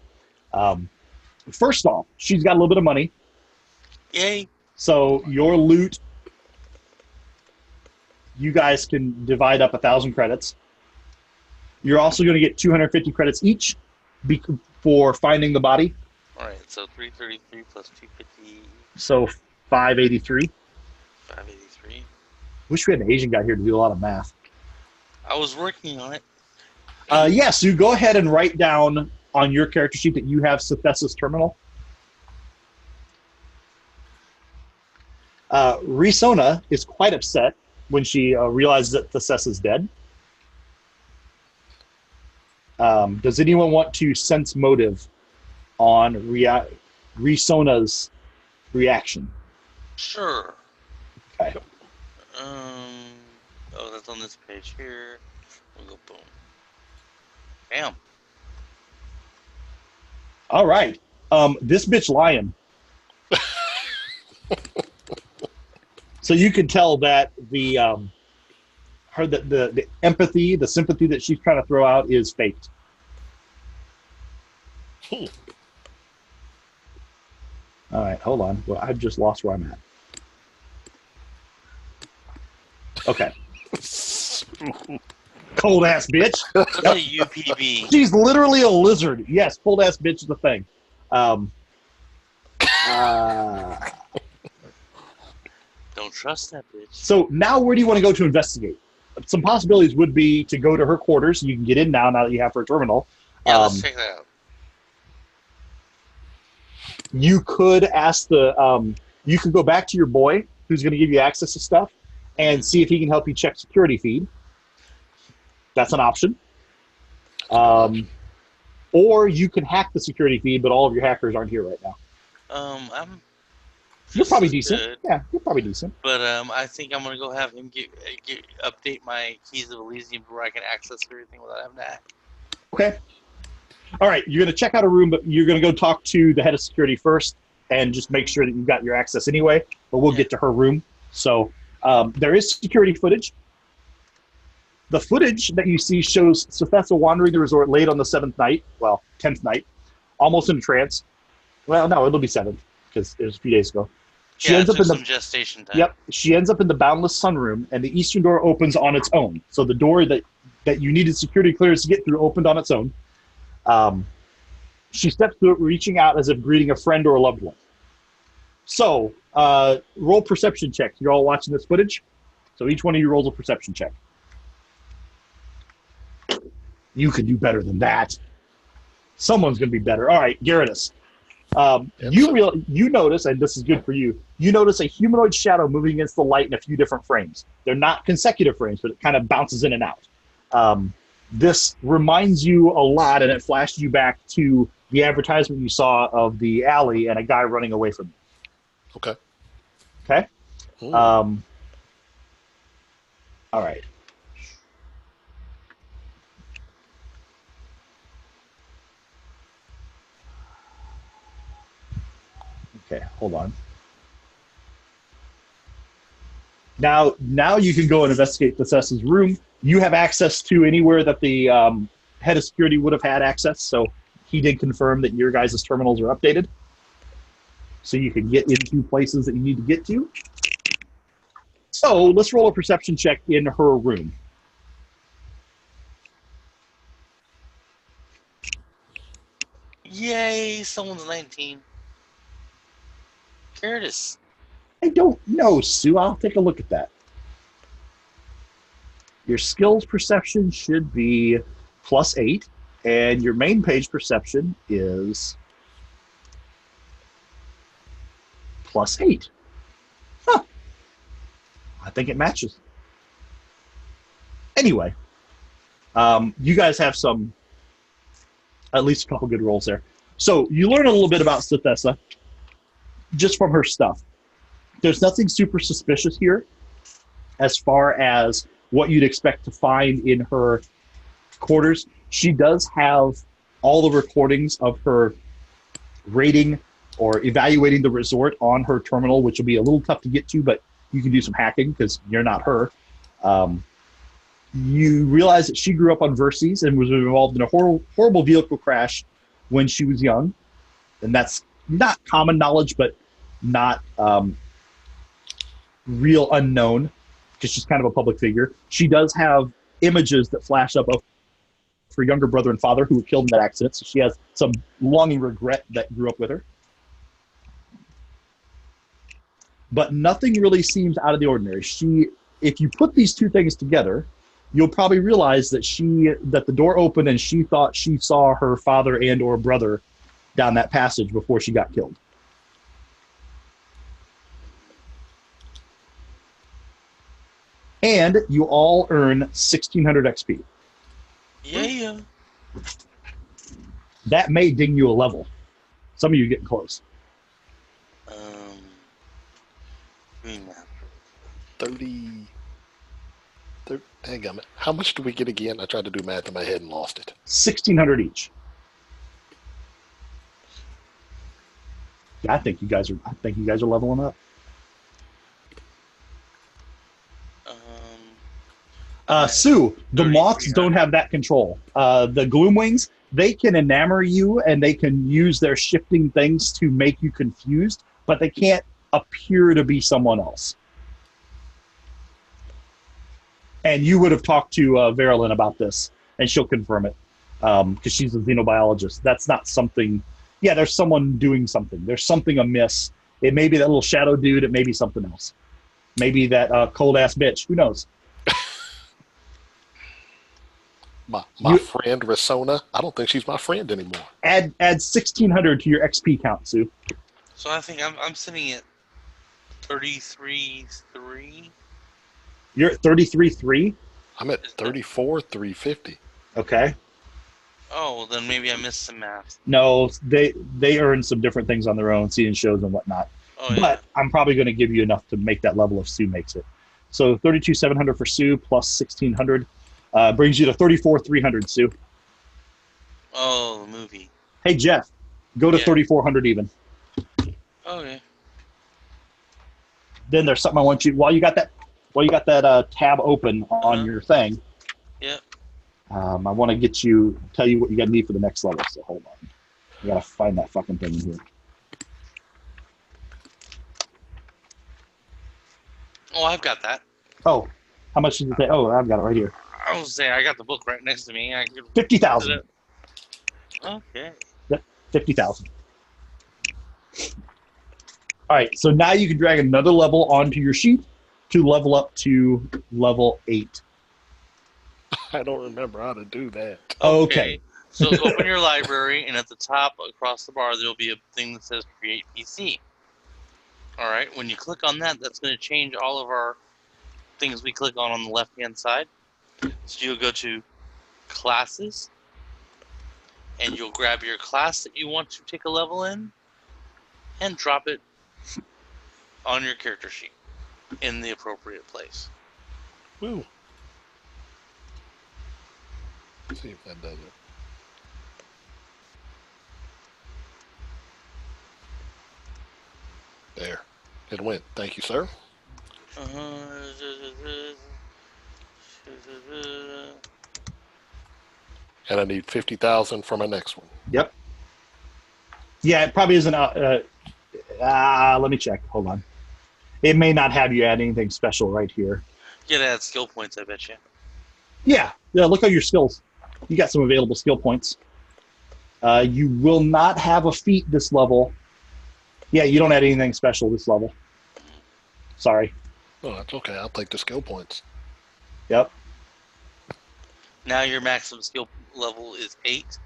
First off, she's got a little bit of money, Yay. so your loot, you guys can divide up 1,000 credits. You're also going to get 250 credits each for finding the body. All right, so 333 plus 250, So 583. 583. Wish we had an Asian guy here to do a lot of math. I was working on it. Yes, you go ahead and write down on your character sheet that you have Sephesus terminal. Risona is quite upset when she realizes that Thesses is dead. Does anyone want to sense motive on Risona's reaction? Sure. Okay. Oh, that's on this page here. We'll go boom. Bam. All right. This bitch lying. So you can tell that the empathy, the sympathy that she's trying to throw out is faked. All right, hold on. Well, I've just lost where I'm at. Okay. Cold ass bitch. What's a UPB? She's literally a lizard. Yes, cold ass bitch is the thing. Don't trust that bitch. So now where do you want to go to investigate? Some possibilities would be to go to her quarters. You can get in now that you have her terminal. Yeah, let's check that out. You could ask you could go back to your boy who's going to give you access to stuff and see if he can help you check security feed. That's an option. Or you can hack the security feed, but all of your hackers aren't here right now. You're probably decent. Good. Yeah, you're probably decent. But I think I'm gonna go have him update my keys of Elysium where I can access everything without having to hack. Okay. All right, you're going to check out a room, but you're going to go talk to the head of security first and just make sure that you've got your access anyway, but we'll get to her room. So there is security footage. The footage that you see shows Sethessa wandering the resort late on the 10th night, almost in a trance. Well, no, it'll be 7th because it was a few days ago. She ends up in some gestation time. Yep. She ends up in the boundless sunroom, and the eastern door opens on its own. So the door that you needed security clearance to get through opened on its own. She steps through it, reaching out as if greeting a friend or a loved one. So roll perception checks. You're all watching this footage, so each one of you rolls a perception check. You could do better than that. Someone's going to be better. All right, Gyarados. You notice, and this is good for you, you notice a humanoid shadow moving against the light in a few different frames. They're not consecutive frames, but it kind of bounces in and out. This reminds you a lot, and it flashed you back to the advertisement you saw of the alley and a guy running away from you. Okay. Okay? Ooh. All right. Okay, hold on. Now you can go and investigate Thessessa's room. You have access to anywhere that the head of security would have had access, so he did confirm that your guys' terminals are updated. So you can get into places that you need to get to. So let's roll a perception check in her room. Yay! Someone's 19. Curtis. I don't know, Sue. I'll take a look at that. Your skills perception should be +8, and your main page perception is +8. Huh. I think it matches. Anyway, you guys have at least a couple good rolls there. So you learn a little bit about Sethessa just from her stuff. There's nothing super suspicious here as far as what you'd expect to find in her quarters. She does have all the recordings of her rating or evaluating the resort on her terminal, which will be a little tough to get to, but you can do some hacking because you're not her. You realize that she grew up on Verces and was involved in a horrible vehicle crash when she was young. And that's not common knowledge, but not real unknown, because she's kind of a public figure. She does have images that flash up of her younger brother and father who were killed in that accident, so she has some longing regret that grew up with her. But nothing really seems out of the ordinary. If you put these two things together, you'll probably realize that the door opened and she thought she saw her father and or brother down that passage before she got killed. And you all earn 1,600 XP. Yeah. That may ding you a level. Some of you are getting close. Green map. 30. Hang on. How much do we get again? I tried to do math in my head and lost it. 1,600 each. Yeah, I think you guys are leveling up. Sue, the moths don't have that control. The Gloomwings, they can enamor you and they can use their shifting things to make you confused, but they can't appear to be someone else. And you would have talked to Verilyn about this, and she'll confirm it, because she's a xenobiologist. That's not something... Yeah, there's someone doing something. There's something amiss. It may be that little shadow dude. It may be something else. Maybe that cold-ass bitch. Who knows? My friend Resona, I don't think she's my friend anymore. Add 1,600 to your XP count, Sue. So I think I'm sitting at 33.3. You're at 33.3? I'm at 34,350. Okay. Oh, well then maybe I missed some math. No, they earn some different things on their own, seeing shows and whatnot. Oh, yeah. But I'm probably going to give you enough to make that level if Sue makes it. So 32,700 for Sue plus 1,600 brings you to 34,300, Sue. Oh, the movie. Hey, Jeff, go to Yeah. 3,400 even. Okay. Then there's something I want you, while you got that tab open on your thing. Yep. I want to tell you what you got to need for the next level. So hold on. I got to find that fucking thing in here. Oh, I've got that. Oh, how much did it say? Oh, I've got it right here. I was saying I got the book right next to me. I could 50,000. Okay. 50,000. All right, so now you can drag another level onto your sheet to level up to level 8. I don't remember how to do that. Okay. So open your library, and at the top across the bar, there'll be a thing that says Create PC. All right. When you click on that, that's going to change all of our things we click on the left-hand side. So you'll go to Classes, and you'll grab your class that you want to take a level in, and drop it on your character sheet in the appropriate place. Woo. Let's see if that does it. There. It went. Thank you, sir. And I need 50,000 for my next one. Yep. Yeah, it probably isn't. Let me check. Hold on. It may not have you add anything special right here. You gotta add skill points, I bet you. Yeah. Look at your skills. You got some available skill points. You will not have a feat this level. Yeah, you don't add anything special this level. Sorry. Oh, that's okay. I'll take the skill points. Yep. Now your maximum skill level is 8.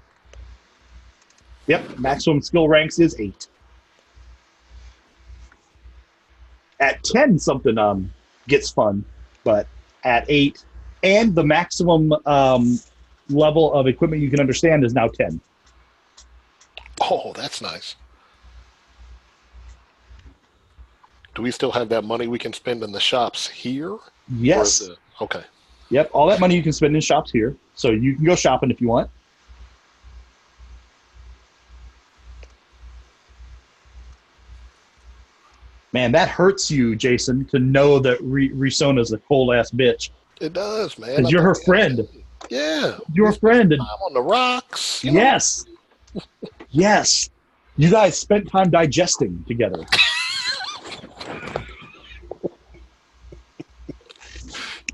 Yep. Maximum skill ranks is 8. At 10, something gets fun, but at 8, and the maximum level of equipment you can understand is now 10. Oh, that's nice. Do we still have that money we can spend in the shops here? Yes. Okay. Yep. All that money you can spend in shops here, so you can go shopping if you want. Man, that hurts you, Jason, to know that Risona's a cold-ass bitch. It does, man. Because you're her friend. Yeah. You're a friend. And I'm on the rocks. You know? yes. Yes. You guys spent time digesting together.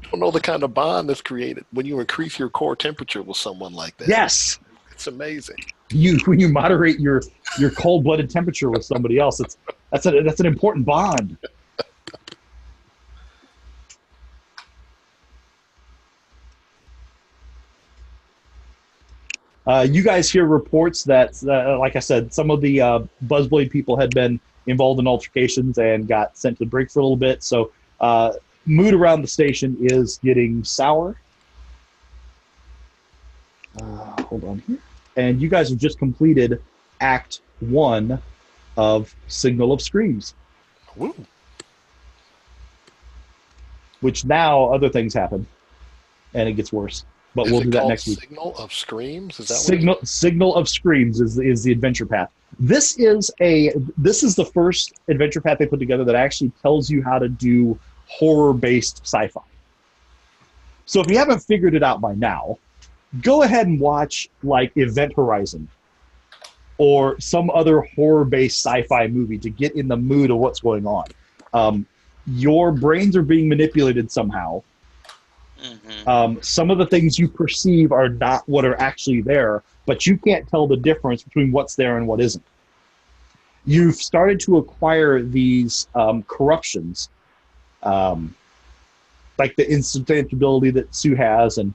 You don't know the kind of bond that's created when you increase your core temperature with someone like that. Yes. It's amazing. When you moderate your cold-blooded temperature with somebody else, that's an important bond. You guys hear reports that, like I said, some of the Buzzblade people had been involved in altercations and got sent to the break for a little bit. So mood around the station is getting sour. Hold on here. And you guys have just completed Act 1 of Signal of Screams. Woo. Which now other things happen, and it gets worse. But Is we'll it do that called next week. Signal of Screams? Is that Signal of Screams is the adventure path. This is the first adventure path they put together that actually tells you how to do horror-based sci-fi. So if you haven't figured it out by now, go ahead and watch like Event Horizon or some other horror-based sci-fi movie to get in the mood of what's going on. Your brains are being manipulated somehow. Mm-hmm. Some of the things you perceive are not what are actually there, but you can't tell the difference between what's there and what isn't. You've started to acquire these corruptions, like the instantaneability that Sue has, and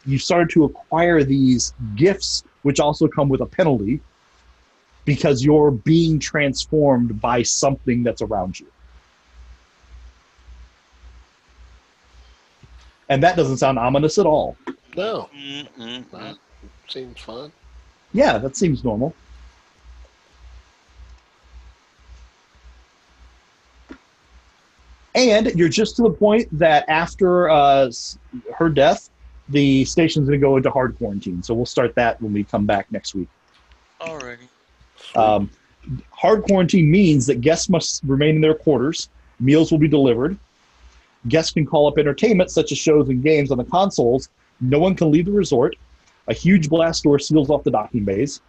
you've started to acquire these gifts, which also come with a penalty, because you're being transformed by something that's around you. And that doesn't sound ominous at all. No. Mm-hmm. That seems fun. Yeah, that seems normal. And you're just to the point that after her death, the station's going to go into hard quarantine. So we'll start that when we come back next week. Alrighty. Hard quarantine means that guests must remain in their quarters. Meals will be delivered. Guests can call up entertainment, such as shows and games, on the consoles. No one can leave the resort. A huge blast door seals off the docking bays.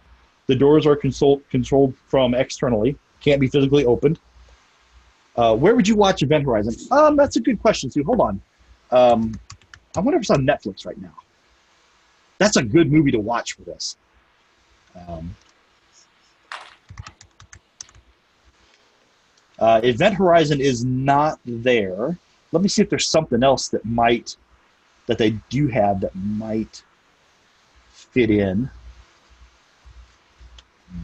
The doors are controlled from externally. Can't be physically opened. Where would you watch Event Horizon? That's a good question, Sue. Hold on. I wonder if it's on Netflix right now. That's a good movie to watch for this. Event Horizon is not there. Let me see if there's something else that they do have that might fit in.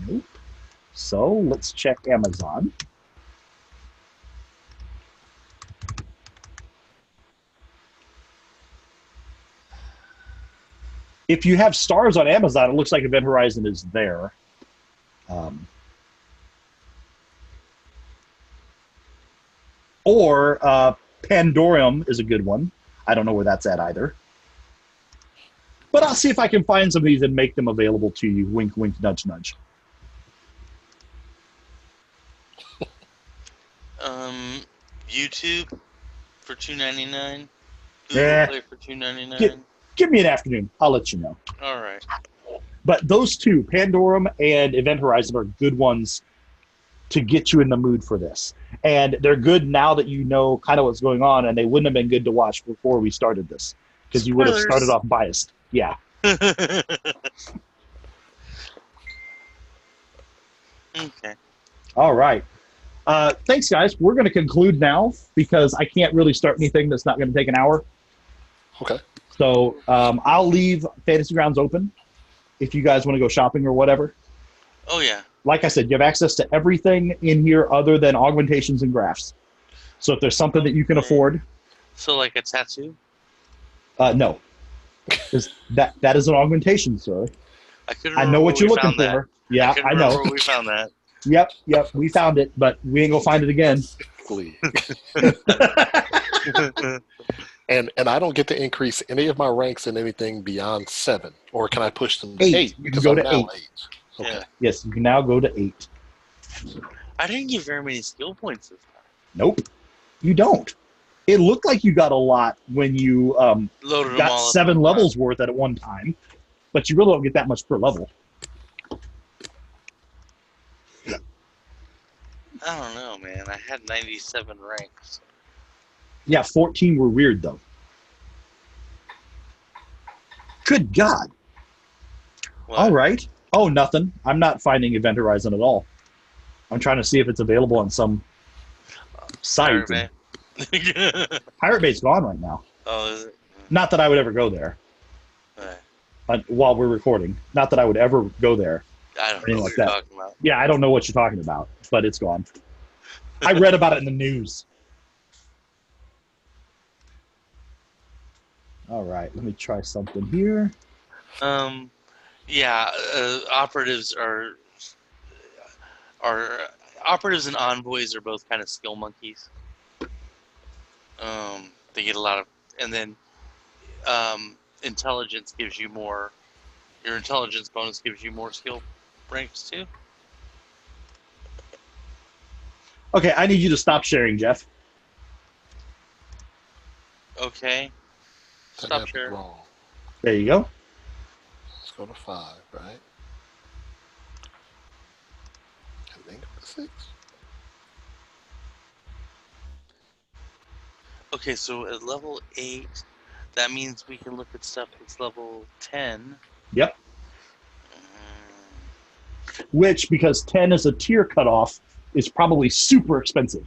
Nope. So let's check Amazon. If you have stars on Amazon, it looks like Event Horizon is there. Or Pandorium is a good one. I don't know where that's at either. But I'll see if I can find some of these and make them available to you. Wink, wink, nudge, nudge. YouTube. for $2.99. Yeah. Play for $2.99. Give me an afternoon. I'll let you know. All right. But those two, Pandorum and Event Horizon, are good ones to get you in the mood for this. And they're good now that you know kind of what's going on, and they wouldn't have been good to watch before we started this because you would have Spoilers. started off biased. Yeah. Okay. All right. Thanks, guys. We're going to conclude now because I can't really start anything that's not going to take an hour. Okay. So I'll leave Fantasy Grounds open if you guys want to go shopping or whatever. Oh yeah. Like I said, you have access to everything in here other than augmentations and graphs. So if there's something that you can afford, So like a tattoo? no. 'Cause that is an augmentation, sir. I couldn't I know remember what where you're we looking found that. for. Yeah, couldn't I remember know. where we found that. Yep, we found it, but we ain't gonna find it again. Please. And I don't get to increase any of my ranks in anything beyond 7, or can I push them to 8. 8? You can Because go I'm to now 8. 8. Okay. Yeah. Yes, you can now go to 8. I didn't get very many skill points this time. Nope, you don't. It looked like you got a lot when you Loaded them got all up 7 in levels worth at one time, but you really don't get that much per level. I don't know, man. I had 97 ranks. Yeah, 14 were weird though. Good God. What? All right. Oh, nothing. I'm not finding Event Horizon at all. I'm trying to see if it's available on some site. Pirate Bay. Pirate Bay's gone right now. Oh, is it? Not that I would ever go there Alright. while we're recording. Not that I would ever go there. I don't Anything know like what you're that. talking about. Yeah, I don't know what you're talking about, but it's gone. I read about it in the news. All right, let me try something here. Yeah, operatives operatives and envoys are both kind of skill monkeys. They get a lot of, and then intelligence gives you more. Your intelligence bonus gives you more skill ranks too. Okay, I need you to stop sharing, Jeff. Okay. I Stop got it sharing. wrong. There you go. Let's go to 5, right? I think it was 6. Okay, so at level 8, that means we can look at stuff that's level 10. Yep. Mm, Which, because 10 is a tier cutoff, is probably super expensive.